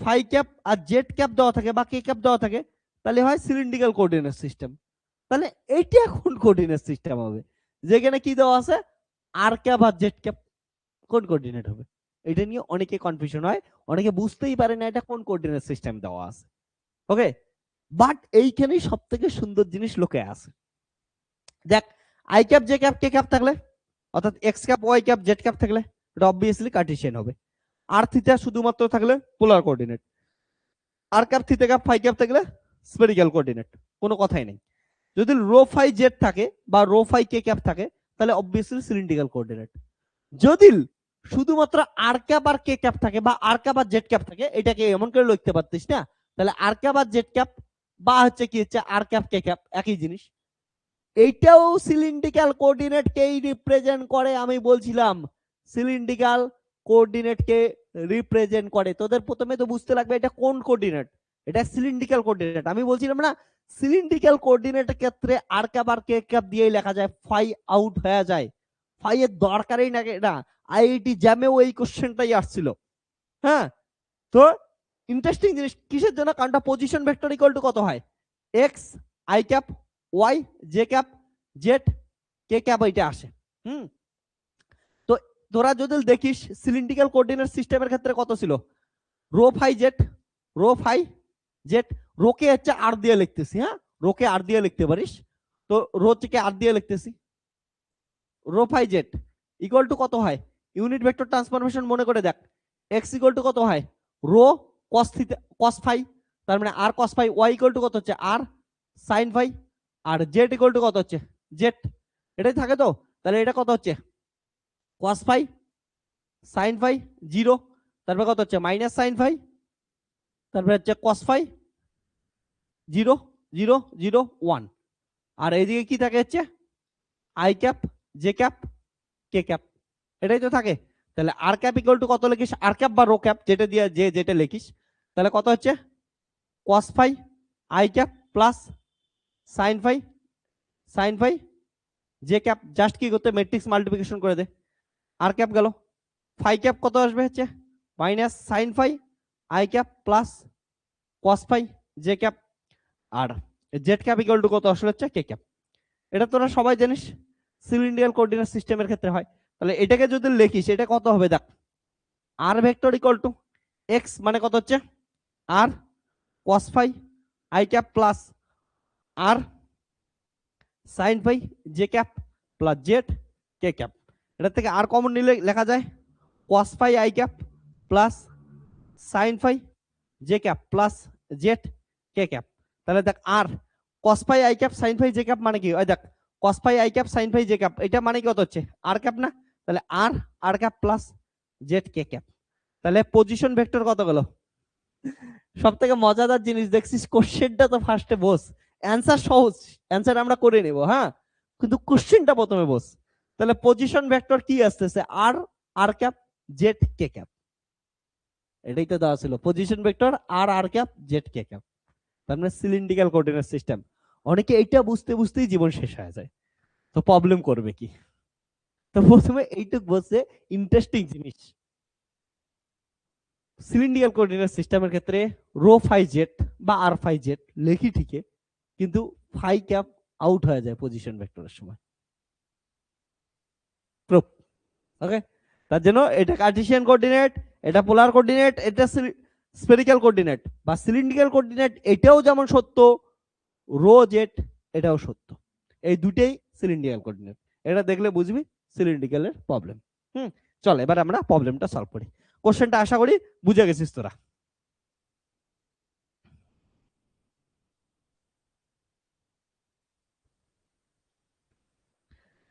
Speaker 1: ফাই ক্যাপ আর জেড ক্যাপ দেওয়া থাকে বা কে ক্যাপ দেওয়া থাকে তাহলে হয় সিলিন্ড্রিক্যাল কোঅর্ডিনেট সিস্টেম। তাহলে এইটা কোন কোঅর্ডিনেট সিস্টেম হবে যেখানে কি দেওয়া আছে আর ক্যাপ আর জেড ক্যাপ, কোন কোঅর্ডিনেট হবে? এটা নিয়ে অনেকে কনফিউশন হয়, অনেকে বুঝতেই পারে না এটা কোন কোঅর্ডিনেট সিস্টেম দেওয়া আছে। ওকে, বাট এইখানেই সব থেকে সুন্দর জিনিস লোকে আছে। দেখ, i cap j cap k cap থাকলে, অর্থাৎ x cap y cap z cap থাকলে এটা অবভিয়াসলি কার্টেসিয়ান হবে। আর থিটা শুধুমাত্র থাকলে polar coordinate. R cap theta cap phi cap থাকলে স্ফেরিক্যাল কোঅর্ডিনেট, কোনো কথাই নেই। যদি রো ফাই জেড থাকে বা রো ফাই কে ক্যাপ থাকে তাহলে অবভিয়াসলি সিলিন্ড্রিক্যাল কোঅর্ডিনেট। যদি শুধুমাত্র আর ক্যাপ আর কে ক্যাপ থাকে বা আর ক্যাপ আর জেড ক্যাপ থাকে, এটাকে এমন করে লিখতে পারতিস না, তাহলে আর ক্যাপ আর জেড ক্যাপ বা হচ্ছে কি হচ্ছে আর ক্যাপ কে ক্যাপ একই জিনিস। এইটাও সিলিন্ড্রিক্যাল কোঅর্ডিনেট কেই রিপ্রেজেন্ট করে। আমি বলছিলাম সিলিন্ড্রিক্যাল কোঅর্ডিনেট কে রিপ্রেজেন্ট করে। তোদের প্রথমে তো বুঝতে লাগবে এটা কোন কোঅর্ডিনেট, এটা সিলিন্ড্রিক্যাল কোঅর্ডিনেট। আমি বলছিলাম না সিলিন্ড্রিক্যাল কোঅর্ডিনেটের ক্ষেত্রে আর ক্যাপ আর কে ক্যাপ দিয়েই লেখা যায়, ফাই আউট হয়ে যায়, ফাই এর দরকারই না। আইআইটি জ্যামেও এই কোশ্চেনটাই আসছিল। হ্যাঁ, তো ইন্টারেস্টিং জিনিস কিসের জন্য, কারণটা পজিশন ভেক্টর ইকুয়াল টু কত হয়, x i cap y j cap z k cap এটা আসে। তো তোরা যদি দেখিস সিলিন্ড্রিক্যাল কোঅর্ডিনেট সিস্টেমের ক্ষেত্রে কত ছিল, rho phi z, rho phi z, রোকে হচ্ছে আর দিয়ে লিখতেছি, হ্যাঁ রোকে আর দিয়ে লিখতে পারিস, তো রো থেকে আর দিয়ে লিখতেছি, rho phi z equal to কত হয়, ইউনিট ভেক্টর ট্রান্সফরমেশন মনে করে দেখ, এক্স ইকুয়াল টু কত হয়, rho cos theta cos phi, তার মানে আর cos phi, Y equal to কত হচ্ছে আর sine phi, R Z equal to কত হচ্ছে জেড, এটাই থাকে। তো তাহলে এটা কত হচ্ছে cos phi sine phi zero, তারপরে কত হচ্ছে মাইনাস সাইন ফাই, তারপরে হচ্ছে cos phi zero zero zero one, আর এইদিকে কি থাকে হচ্ছে i cap j cap k cap, এটাই তো থাকে। তাহলে আর ক্যাপ ইকুয়াল টু কত লিখিস, আর ক্যাপ বা রো ক্যাপ যেটা দিয়ে যে যেটা লিখিস, তাহলে কত হচ্ছে cos phi i cap plus sine phi j cap, just কি করতে ম্যাট্রিক্স মাল্টিপ্লিকেশন করে দে, আর ক্যাপ গেল, ফাই ক্যাপ কত আসবে হচ্ছে minus sine phi i cap plus cos phi j cap, আর জেড ক্যাপ ইকুয়াল টু কত আসলে হচ্ছে কে ক্যাপ। এটা তোরা সবাই জানিস সিলিন্ড্রিক্যাল কোঅর্ডিনেট সিস্টেমের ক্ষেত্রে হয়। তাহলে এটাকে যদি লিখিস এটা কত হবে, দেখ r vector equal to x মানে কত হচ্ছে r cos phi i cap plus r sine phi j cap plus z k cap. এটা থেকে আর কমন নিলে লেখা যায় cos phi i cap plus sine phi j cap plus z k cap. তাহলে দেখ r cos phi i cap sine phi j cap মানে কি, ওই দেখ cos phi i cap sine phi j cap, এটা মানে কত হচ্ছে আর ক্যাপ না, তাহলে r cap plus z k cap. তাহলে পজিশন ভেক্টর কত গেল। সব থেকে মজাদার জিনিস দেখছিস, কোশ্চেনটা তো ফার্স্টে বস, অ্যান্সার সহজ, অ্যান্সার আমরা করে নেব, হ্যাঁ কিন্তু কোশ্চেনটা প্রথমে বস। তাহলে পজিশন ভেক্টর কি আসতেছে আর ক্যাপ জেড কে ক্যাপ, এটাই তো দেওয়া ছিল পজিশন ভেক্টর আর ক্যাপ জেড কে ক্যাপ, তার মানে সিলিন্ড্রিক্যাল কোঅর্ডিনেট সিস্টেম। অনেকে এইটা বুঝতে বুঝতেই জীবন শেষ হয়ে যায়, তো প্রবলেম করবে কি। তো প্রথমে এইটুক বলছে ইন্টারেস্টিং জিনিস, সিলিন্ড্রিক্যাল কোঅর্ডিনেট সিস্টেমের ক্ষেত্রে রো ফাই জেড বা আর ফাই জেড লেখি ঠিকই, কিন্তু ফাই ক্যাপ আউট হয়ে যায় পজিশন ভেক্টরের সময়। প্রুফ, ওকে। তার জন্য এটা কার্টেসিয়ান কোঅর্ডিনেট, এটা পোলার কোঅর্ডিনেট, এটা স্ফেরিক্যাল কোঅর্ডিনেট বা সিলিন্ড্রিক্যাল কোঅর্ডিনেট, এটাও যেমন সত্য, রো জেড এটাও সত্য, এই দুটেই সিলিন্ড্রিক্যাল কোঅর্ডিনেট। এটা দেখলে বুঝবি সিলিন্ড্রিক্যালের প্রবলেম। চল এবার আমরা প্রবলেমটা সলভ করি। কোশ্চেনটা আশা করি বুঝে গেছিস তোরা।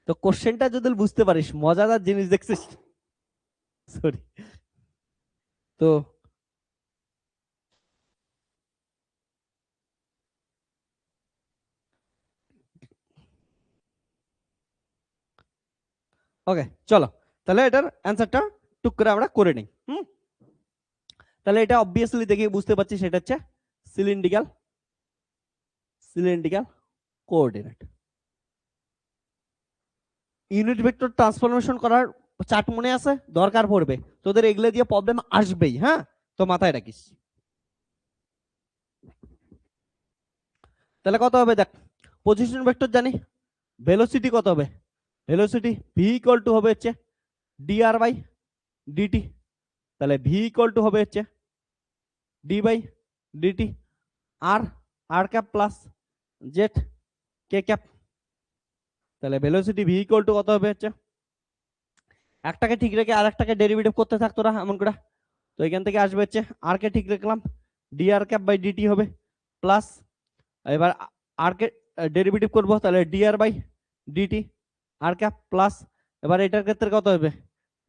Speaker 1: তো কোশ্চেনটা যদি বুঝতে পারিস, মজাদার জিনিস দেখছিস, সরি, তো ওকে চলো তাহলে এটার অ্যান্সারটা টুক করে আমরা করে নিই। তাহলে এটা অবভিয়াসলি দেখে বুঝতে পারছি সেটা হচ্ছে cylindrical coordinate. Unit vector transformation করার চার্ট মনে আছে, দরকার পড়বে তোদের, এগুলো দিয়ে প্রবলেম আসবেই, হ্যাঁ তো মাথায় রাখিস। তাহলে কত হবে দেখ, পজিশন ভেক্টর জানি, ভেলোসিটি কত হবে, ভেলোসিটি ভি ইকুয়াল টু হবে হচ্ছে ডিআর বাই ডিটি, তাহলে ভি ইকুয়াল টু হবে হচ্ছে d by d t r r cap plus z k cap. তাহলে ভেলোসিটি ভি ইকুয়াল টু কত হবে হচ্ছে, একটাকে ঠিক রেখে আর একটাকে ডেরিভেটিভ করতে থাকতো না এমন করে, তো এখান থেকে আসবে হচ্ছে আর কে ঠিক রাখলাম d r cap by d t হবে প্লাস, এবার আর কে ডেরিভেটিভ করবো তাহলে d r by d t r cap plus, এবার এটার ক্ষেত্রে কত হবে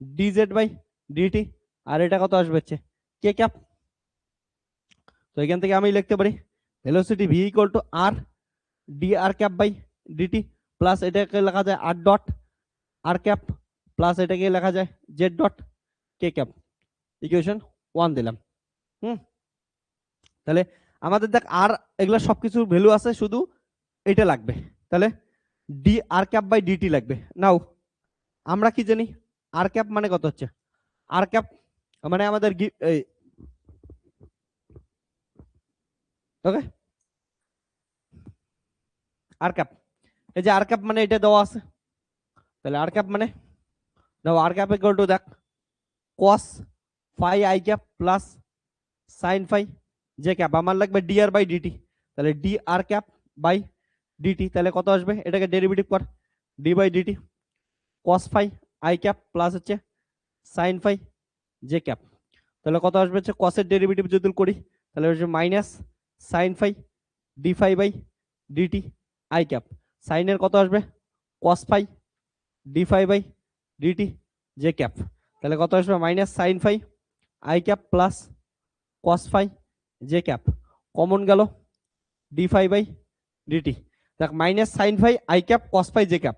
Speaker 1: ডিজেড বাই ডিটি আর এটা কত আসবে হচ্ছে কে ক্যাপ। তো এখান থেকে আমি লিখতে পারি velocity v equal to r d r cap by d t plus এটাকে লেখা যায় r dot r cap plus এটাকে লেখা যায় z dot k cap. Equation 1 দিলাম। তাহলে আমাদের দেখ আর এগুলো সবকিছুর ভ্যালু আছে, শুধু এটা লাগবে, তাহলে d r cap by d t লাগবে। নাও আমরা কি জানি আর ক্যাপ মানে কত হচ্ছে, আর ক্যাপ মানে আমাদের ওকে আর ক্যাপ, এই যে আর ক্যাপ মানে এটা দেওয়া আছে, তাহলে আর ক্যাপ মানে দাও আর ক্যাপ ইকুয়াল টু দেখ cos phi i cap plus sin phi j cap, আমার লাগবে dr বাই dt, তাহলে dr ক্যাপ বাই dt, তাহলে কত আসবে এটাকে ডেরিভেটিভ কর d বাই dt cos phi i cap plus হচ্ছে sin phi j ক্যাপ, তাহলে কত আসবে হচ্ছে cos এর ডেরিভেটিভ যদি করি তাহলে হচ্ছে minus sin phi d phi by dt i cap, sin এর কত আসবে cos phi d phi by dt j cap, তাহলে কত আসবে minus sin phi i cap plus cos phi j cap, common গেল d phi বাই dt, দেখ minus sin phi i cap cos phi j cap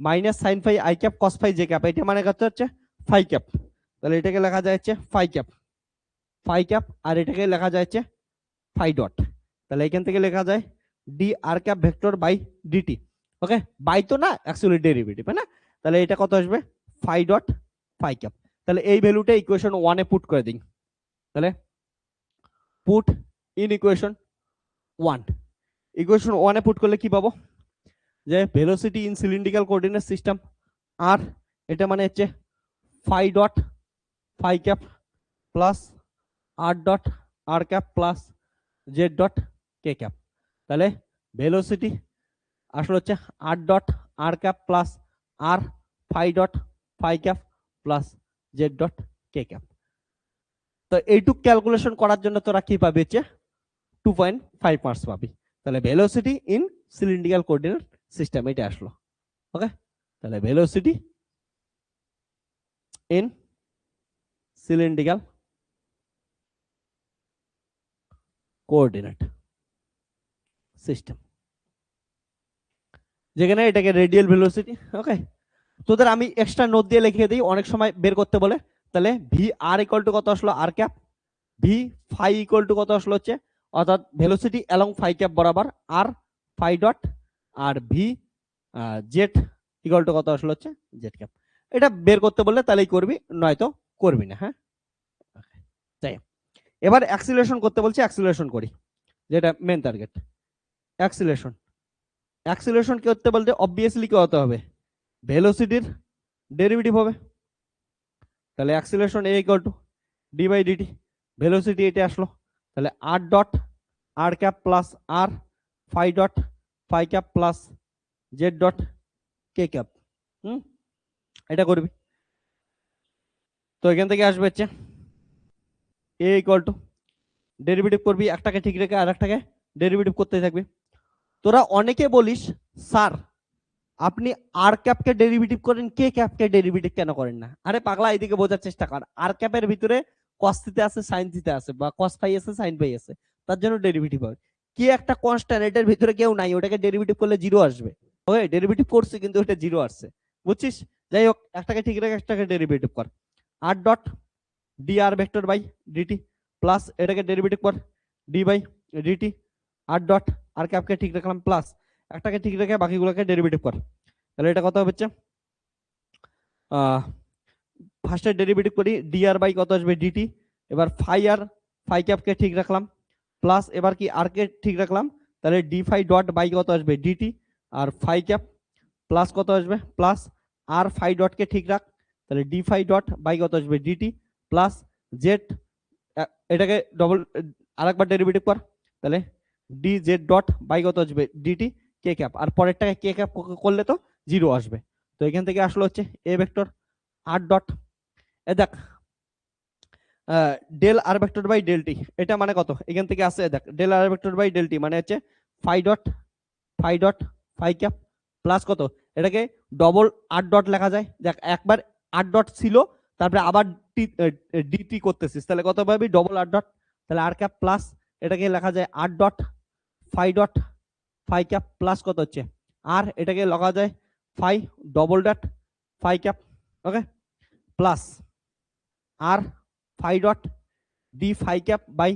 Speaker 1: minus sin phi i cap cos phi j cap, এটা মানে কত হচ্ছে phi cap, তাহলে এটাকে লেখা যায় হচ্ছে phi ক্যাপ আর এটাকে লেখা যায় হচ্ছে phi ডট, তাহলে এখান থেকে লেখা যায় d r cap vector by dt, okay by তো না অ্যাকচুয়ালি ডেরিভেটিভ है না, তাহলে এটা কত আসবে phi ডট phi ক্যাপ, তাহলে এই ভ্যালুটা ইকুয়েশন 1 এ পুট করে দিই, তাহলে পুট ইন ইকুয়েশন 1, ইকুয়েশন 1 এ পুট করলে কি পাবো যে velocity in cylindrical coordinate system আর এটা মানে হচ্ছে phi dot phi cap plus r dot r cap plus z dot k cap, তাহলে ভেলোসিটি আসলে হচ্ছে r dot r cap plus r phi dot phi cap plus z dot k cap. তো এইটুক calculation করার জন্য তোরা কি পাবি হচ্ছে 2.5 মার্কস পাবি, তাহলে velocity in cylindrical coordinate system এটা আসলো, ওকে তাহলে velocity in cylindrical coordinate system, যেখানে এটাকে রেডিয়াল ভেলোসিটি, ওকে তোদের আমি এক্সট্রা নোট দিয়ে লিখে দিই অনেক সময় বের করতে বলে, তাহলে ভি আর ইকুয়াল টু কত আসলো r cap, v phi equal to কত আসলো হচ্ছে অর্থাৎ ভেলোসিটি অ্যালং ফাই ক্যাপ বরাবর আর ফাই ডট, আর ভি জেড ইকুয়াল টু কত আসলো হচ্ছে জেড ক্যাপ, এটা বের করতে বললে তাহলেই করবি নয়তো করবি না। হ্যাঁ তাই এবার অ্যাক্সিলারেশন করতে বলছে, অ্যাক্সিলারেশন করি যেটা মেন টার্গেট। অ্যাক্সিলারেশন করতে বলতে অবভিয়াসলি কি হতে হবে ভেলোসিটির ডেরিভেটিভ হবে, তাহলে acceleration a equal to d by d t, velocity এটা আসলো, তাহলে r dot r cap plus r phi dot phi cap plus z dot k cap, এটা করবি। তো এখান থেকে আসবে হচ্ছে এ ইকুয়াল টু ডেরিভেটিভ করবি, একটাকে ঠিক রেখে আর একটাকে ডেরিভেটিভ করতে থাকবি। তোরা অনেকে বলিস স্যার আপনি আর ক্যাপকে ডেরিভেটিভ করেন কে ক্যাপকে ডেরিভেটিভ কেন করেন না, আরে পাগলা এদিকে বোঝার চেষ্টা কর, আর ক্যাপের ভিতরে কস থিটা আছে সাইন থিটা আছে বা কস ফাই আছে সাইন ফাই আছে, তার জন্য ডেরিভেটিভ হবে, কি একটা কনস্ট্যান্ট এটার ভিতরে কেউ নাই, ওটাকে ডেরিভেটিভ করলে জিরো আসবে, ওকে ডেরিভেটিভ করছে কিন্তু ওটা জিরো আসছে, বুঝছিস, যাই হোক একটাকে ঠিক রেখে একটাকে ডেরিভেটিভ কর, r dot d r vector by d t plus এটাকে ডেরিভেটিভ কর d by d t r dot r ক্যাপকে ঠিক রাখলাম প্লাস একটাকে ঠিক রেখে বাকিগুলোকে ডেরিভেটিভ কর, তাহলে এটা কত হচ্ছে ফার্স্টে ডেরিভেটিভ করি ডি আর বাই কত আসবে ডিটি, এবার ফাই আর ফাই ক্যাপকে ঠিক রাখলাম প্লাস এবার কি আর কে ঠিক রাখলাম, তাহলে ডি ফাই ডট বাই কত আসবে ডিটি আর ফাই ক্যাপ প্লাস কত আসবে plus r phi dot K ঠিক রাখ, তাহলে ডি ফাই ডট বাই কত আসবে ডিটি প্লাস জেড, এটাকে ডবল আরেকবার ডেরিভেটিভ কর, তাহলে ডি জেড ডট বাই কত আসবে ডিটি কে ক্যাপ, আর পরেরটাকে কে ক্যাপ করলে তো জিরো আসবে। তো এখান থেকে আসলো হচ্ছে এ ভেক্টর আর ডট, এ দেখ del r vector by del t, এটা মানে কত এখান থেকে আসে দেখ del r vector by del t মানে হচ্ছে phi dot phi dot phi cap plus কত, এটাকে ডবল আর ডট লেখা যায়, দেখ একবার আর ডট ছিল তারপরে আবার ডিটি করতেছিস, তাহলে কত পাবি ডবল আর ডট, তাহলে আর ক্যাপ প্লাস এটাকে লেখা যায় r dot phi cap plus কত হচ্ছে আর, এটাকে লেখা যায় phi double dot phi cap, okay, plus r phi dot d phi cap by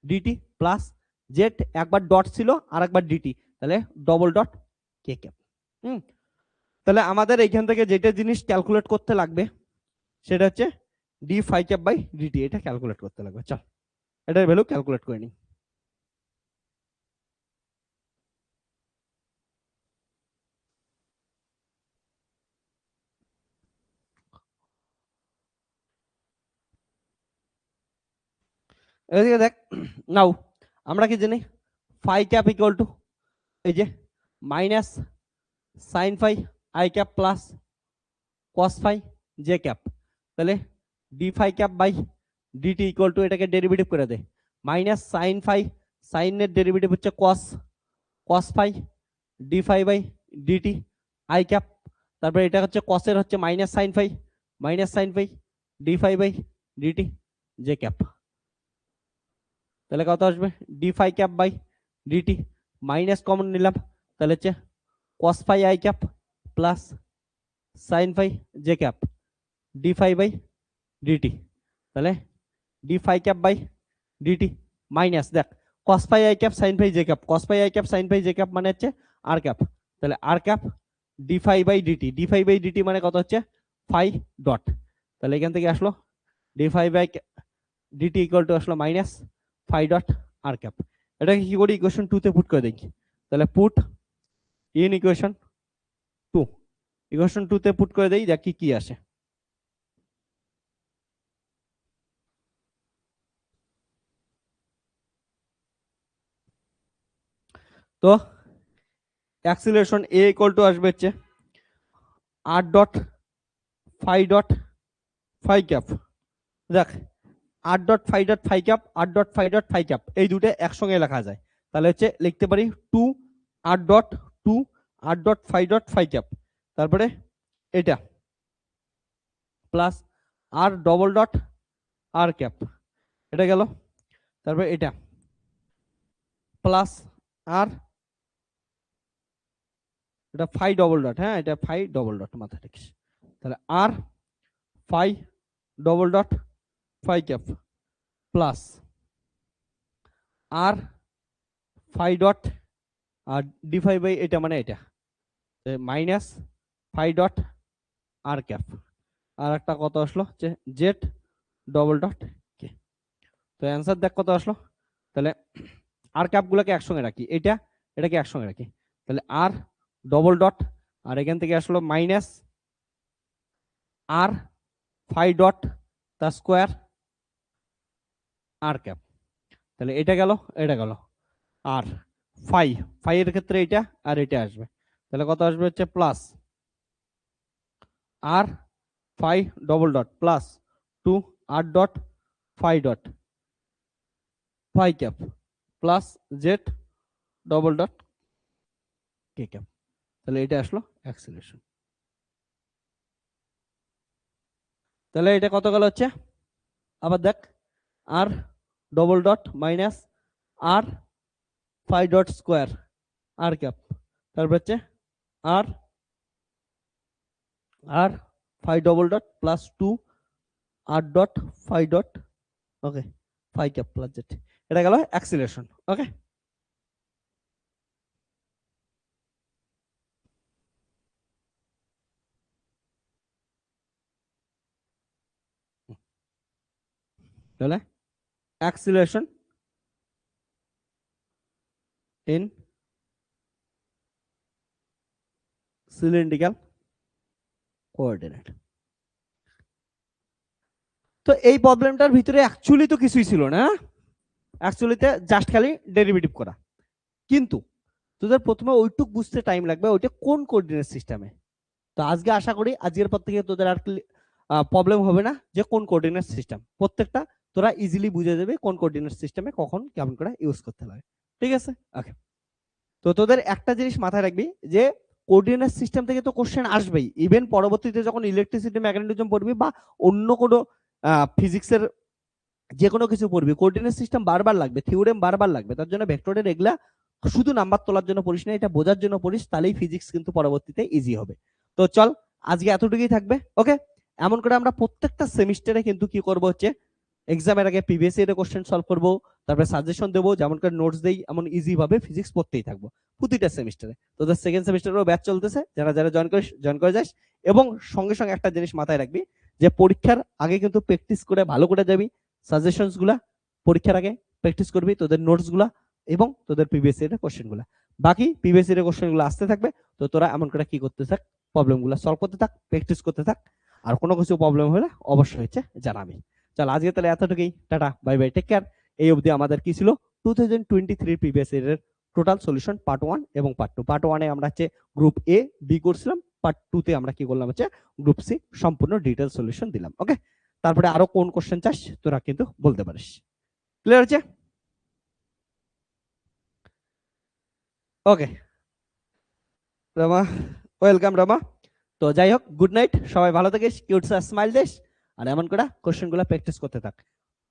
Speaker 1: d t plus z একবার ডট ছিল আর একবার ডিটি, তাহলে ডবল ডট কে ক্যাপ। তাহলে আমাদের এইখান থেকে যেটা জিনিস ক্যালকুলেট করতে লাগবে সেটা হচ্ছে d phi cap by d t, এটা ক্যালকুলেট করতে লাগবে। চল এটার ভ্যালু ক্যালকুলেট করে নিই। এদিকে দেখ, নাও আমরা কি জানি ফাই ক্যাপ ইকুয়াল টু এই যে minus sine phi i cap plus cos phi j cap, তাহলে d phi cap by d t equal to এটাকে ডেরিভেটিভ করে দে মাইনাস সাইন ফাই, সাইনের ডেরিভেটিভ হচ্ছে cos, cos phi d phi by d t i cap, তারপরে এটা হচ্ছে কসের হচ্ছে minus sine phi d phi by d t j cap, তাহলে কত আসবে d phi cap by d t minus common নিলাম, তাহলে হচ্ছে cos phi i cap plus sine phi j cap d phi by d t, তাহলে d phi cap by d t minus দেখ cos phi i cap sine phi j cap, cos phi i cap sine phi j cap মানে হচ্ছে r cap, তাহলে r cap d phi by d t মানে কত হচ্ছে phi dot, তাহলে এখান থেকে আসলো d phi by d t equal to আসলো minus phi dot r cap. এটাকে কি করি ইকুয়েশন 2 তে পুট করে দেখি, তাহলে পুট ইন ইকুয়েশন 2, ইকুয়েশন 2 তে পুট করে দেই দেখি কি আসে। তো অ্যাক্সিলারেশন এ ইকুয়াল টু আসবে হচ্ছে আর ডট ফাই ক্যাপ, দেখ আর ডট ফাই ক্যাপ এই দুটো একসঙ্গে লেখা যায়, তাহলে হচ্ছে লিখতে পারি two r dot phi cap, তারপরে এটা plus r double dot r cap, এটা গেল, তারপরে এটা প্লাস আর এটা ফাই ডবল ডট, হ্যাঁ এটা ফাই ডবল ডট মাথায় রাখিস, তাহলে r phi double dot phi cap plus r phi dot r d phi by এটা মানে এটা minus phi dot r cap, আর একটা কত আসলো যে জেড ডবল ডট কে, তো অ্যান্সার দেখ কত আসলো, তাহলে আর ক্যাপ গুলোকে একসঙ্গে রাখি, এটাকে একসঙ্গে রাখি, তাহলে আর ডবল ডট আর এখান থেকে আসলো মাইনাস আর ফাই ডট তার স্কোয়ার আর ক্যাপ, তাহলে এটা গেল আর ফাই এর ক্ষেত্রে এটা আর এটা আসবে, তাহলে কত আসবে হচ্ছে plus r phi double dot plus two r dot phi cap plus z double dot k cap, তাহলে এটা আসলো অ্যাক্সিলারেশন। তাহলে এটা কত গেল হচ্ছে আবার দেখ r double dot minus r phi dot square r cap, তারপর হচ্ছে আর r phi double dot plus two r dot phi dot okay phi cap plus z, এটা গেল অ্যাক্সিলারেশন। ওকে, তাহলে acceleration in cylindrical coordinate, তো এই প্রবলেমটার ভিতরে অ্যাকচুয়ালি তো কিছুই ছিল না, অ্যাকচুয়ালিতে জাস্ট খালি ডেরিভেটিভ করা। কিন্তু তোদের প্রথমে ওইটুক বুঝতে টাইম লাগবে ওইটা কোন কোঅর্ডিনেট সিস্টেমে। তো আজকে আশা করি আজকের পর থেকে তোদের আর প্রবলেম হবে না যে কোন কোঅর্ডিনেট সিস্টেম, প্রত্যেকটা তোরা ইজিলি বুঝে যাবে কোন কোঅর্ডিনেট সিস্টেমে কখন কেমন করে ইউজ করতে লাগে। ঠিক আছে, ওকে। তো তোদের একটা জিনিস মাথায় রাখবি যে কোঅর্ডিনেট সিস্টেম থেকে তো কোশ্চেন আসবেই, ইভেন পরবর্তীতে যখন ইলেকট্রিসিটি ম্যাগনেটিজম পড়বি বা অন্য কোনো ফিজিক্সের যে কোনো কিছু পড়বি, কোঅর্ডিনেট সিস্টেম বারবার লাগবে, থিওরেম বারবার লাগবে। তার জন্য ভেক্টরের এগুলা শুধু নাম্বার তোলার জন্য পড়িস না, এটা বোঝার জন্য পড়িস, তাহলেই ফিজিক্স কিন্তু পরবর্তীতে ইজি হবে। তো চল আজকে এতটুকুই থাকবে, ওকে। এমন করে আমরা প্রত্যেকটা সেমিস্টারে কিন্তু কি করব হচ্ছে এক্সামের আগে প্রিভিয়াস ইয়ারের কোশ্চেন সলভ করব, তারপরে সাজেশন দেবো, যেমন করে নোটস দেই, এমন ইজি ভাবে ফিজিক্স পড়তেই থাকবো প্রতিটা সেমিস্টারে। তোদের সেকেন্ড সেমিস্টারেও ব্যাচ চলতেছে, যারা যারা জয়েন করে যাস। এবং সঙ্গে সঙ্গে একটা জিনিস মাথায় রাখবি যে পরীক্ষার আগে কিন্তু প্র্যাকটিস করে ভালো করে যাবি, সাজেশনস গুলা পরীক্ষার আগে প্র্যাকটিস করবি, তোদের নোটস গুলা এবং তোদের প্রিভিয়াস ইয়ারের কোশ্চেন গুলা। বাকি প্রিভিয়াস ইয়ারের কোশ্চেন গুলো আসতে থাকবে, তো তোরা এমন করে কি করতে থাক, প্রবলেম গুলা সলভ করতে থাক, প্র্যাকটিস করতে থাক। আর কোনো কিছু প্রবলেম হলে অবশ্যই হচ্ছে জানাবি। চল আজকে তাহলে এতটুকুই, টাটা বাই বাই, টেক কেয়ার। এই অবধি আমাদের কি ছিল 2023 প্রিভিয়াস ইয়ারের টোটাল সলিউশন পার্ট 1 এবং পার্ট 2। পার্ট 1 এ আমরা হচ্ছে গ্রুপ এ বি করছিলাম, পার্ট 2 তে আমরা কি করলাম হচ্ছে গ্রুপ সি সম্পূর্ণ ডিটেইল সলিউশন দিলাম, ওকে। তারপরে আরো কোন কোশ্চেন চাস তোরা কিন্তু বলতে পারিস। ক্লিয়ার হচ্ছে? ওকে রমা, ওয়েলকাম রমা। তো যাই হোক, গুড নাইট, সবাই ভালো থাকিস, কিউট স্মাইল দিস, আর এমন করে কোশ্চেন গুলো প্র্যাকটিস করতে থাক।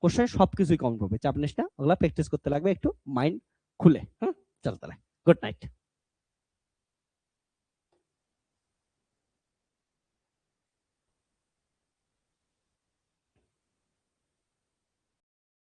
Speaker 1: কোশ্চেন সবকিছুই কম করবে, চাপ নিস না, ওগুলা প্র্যাকটিস করতে লাগবে একটু মাইন্ড খুলে। হুম, চল তাহলে গুড নাইট।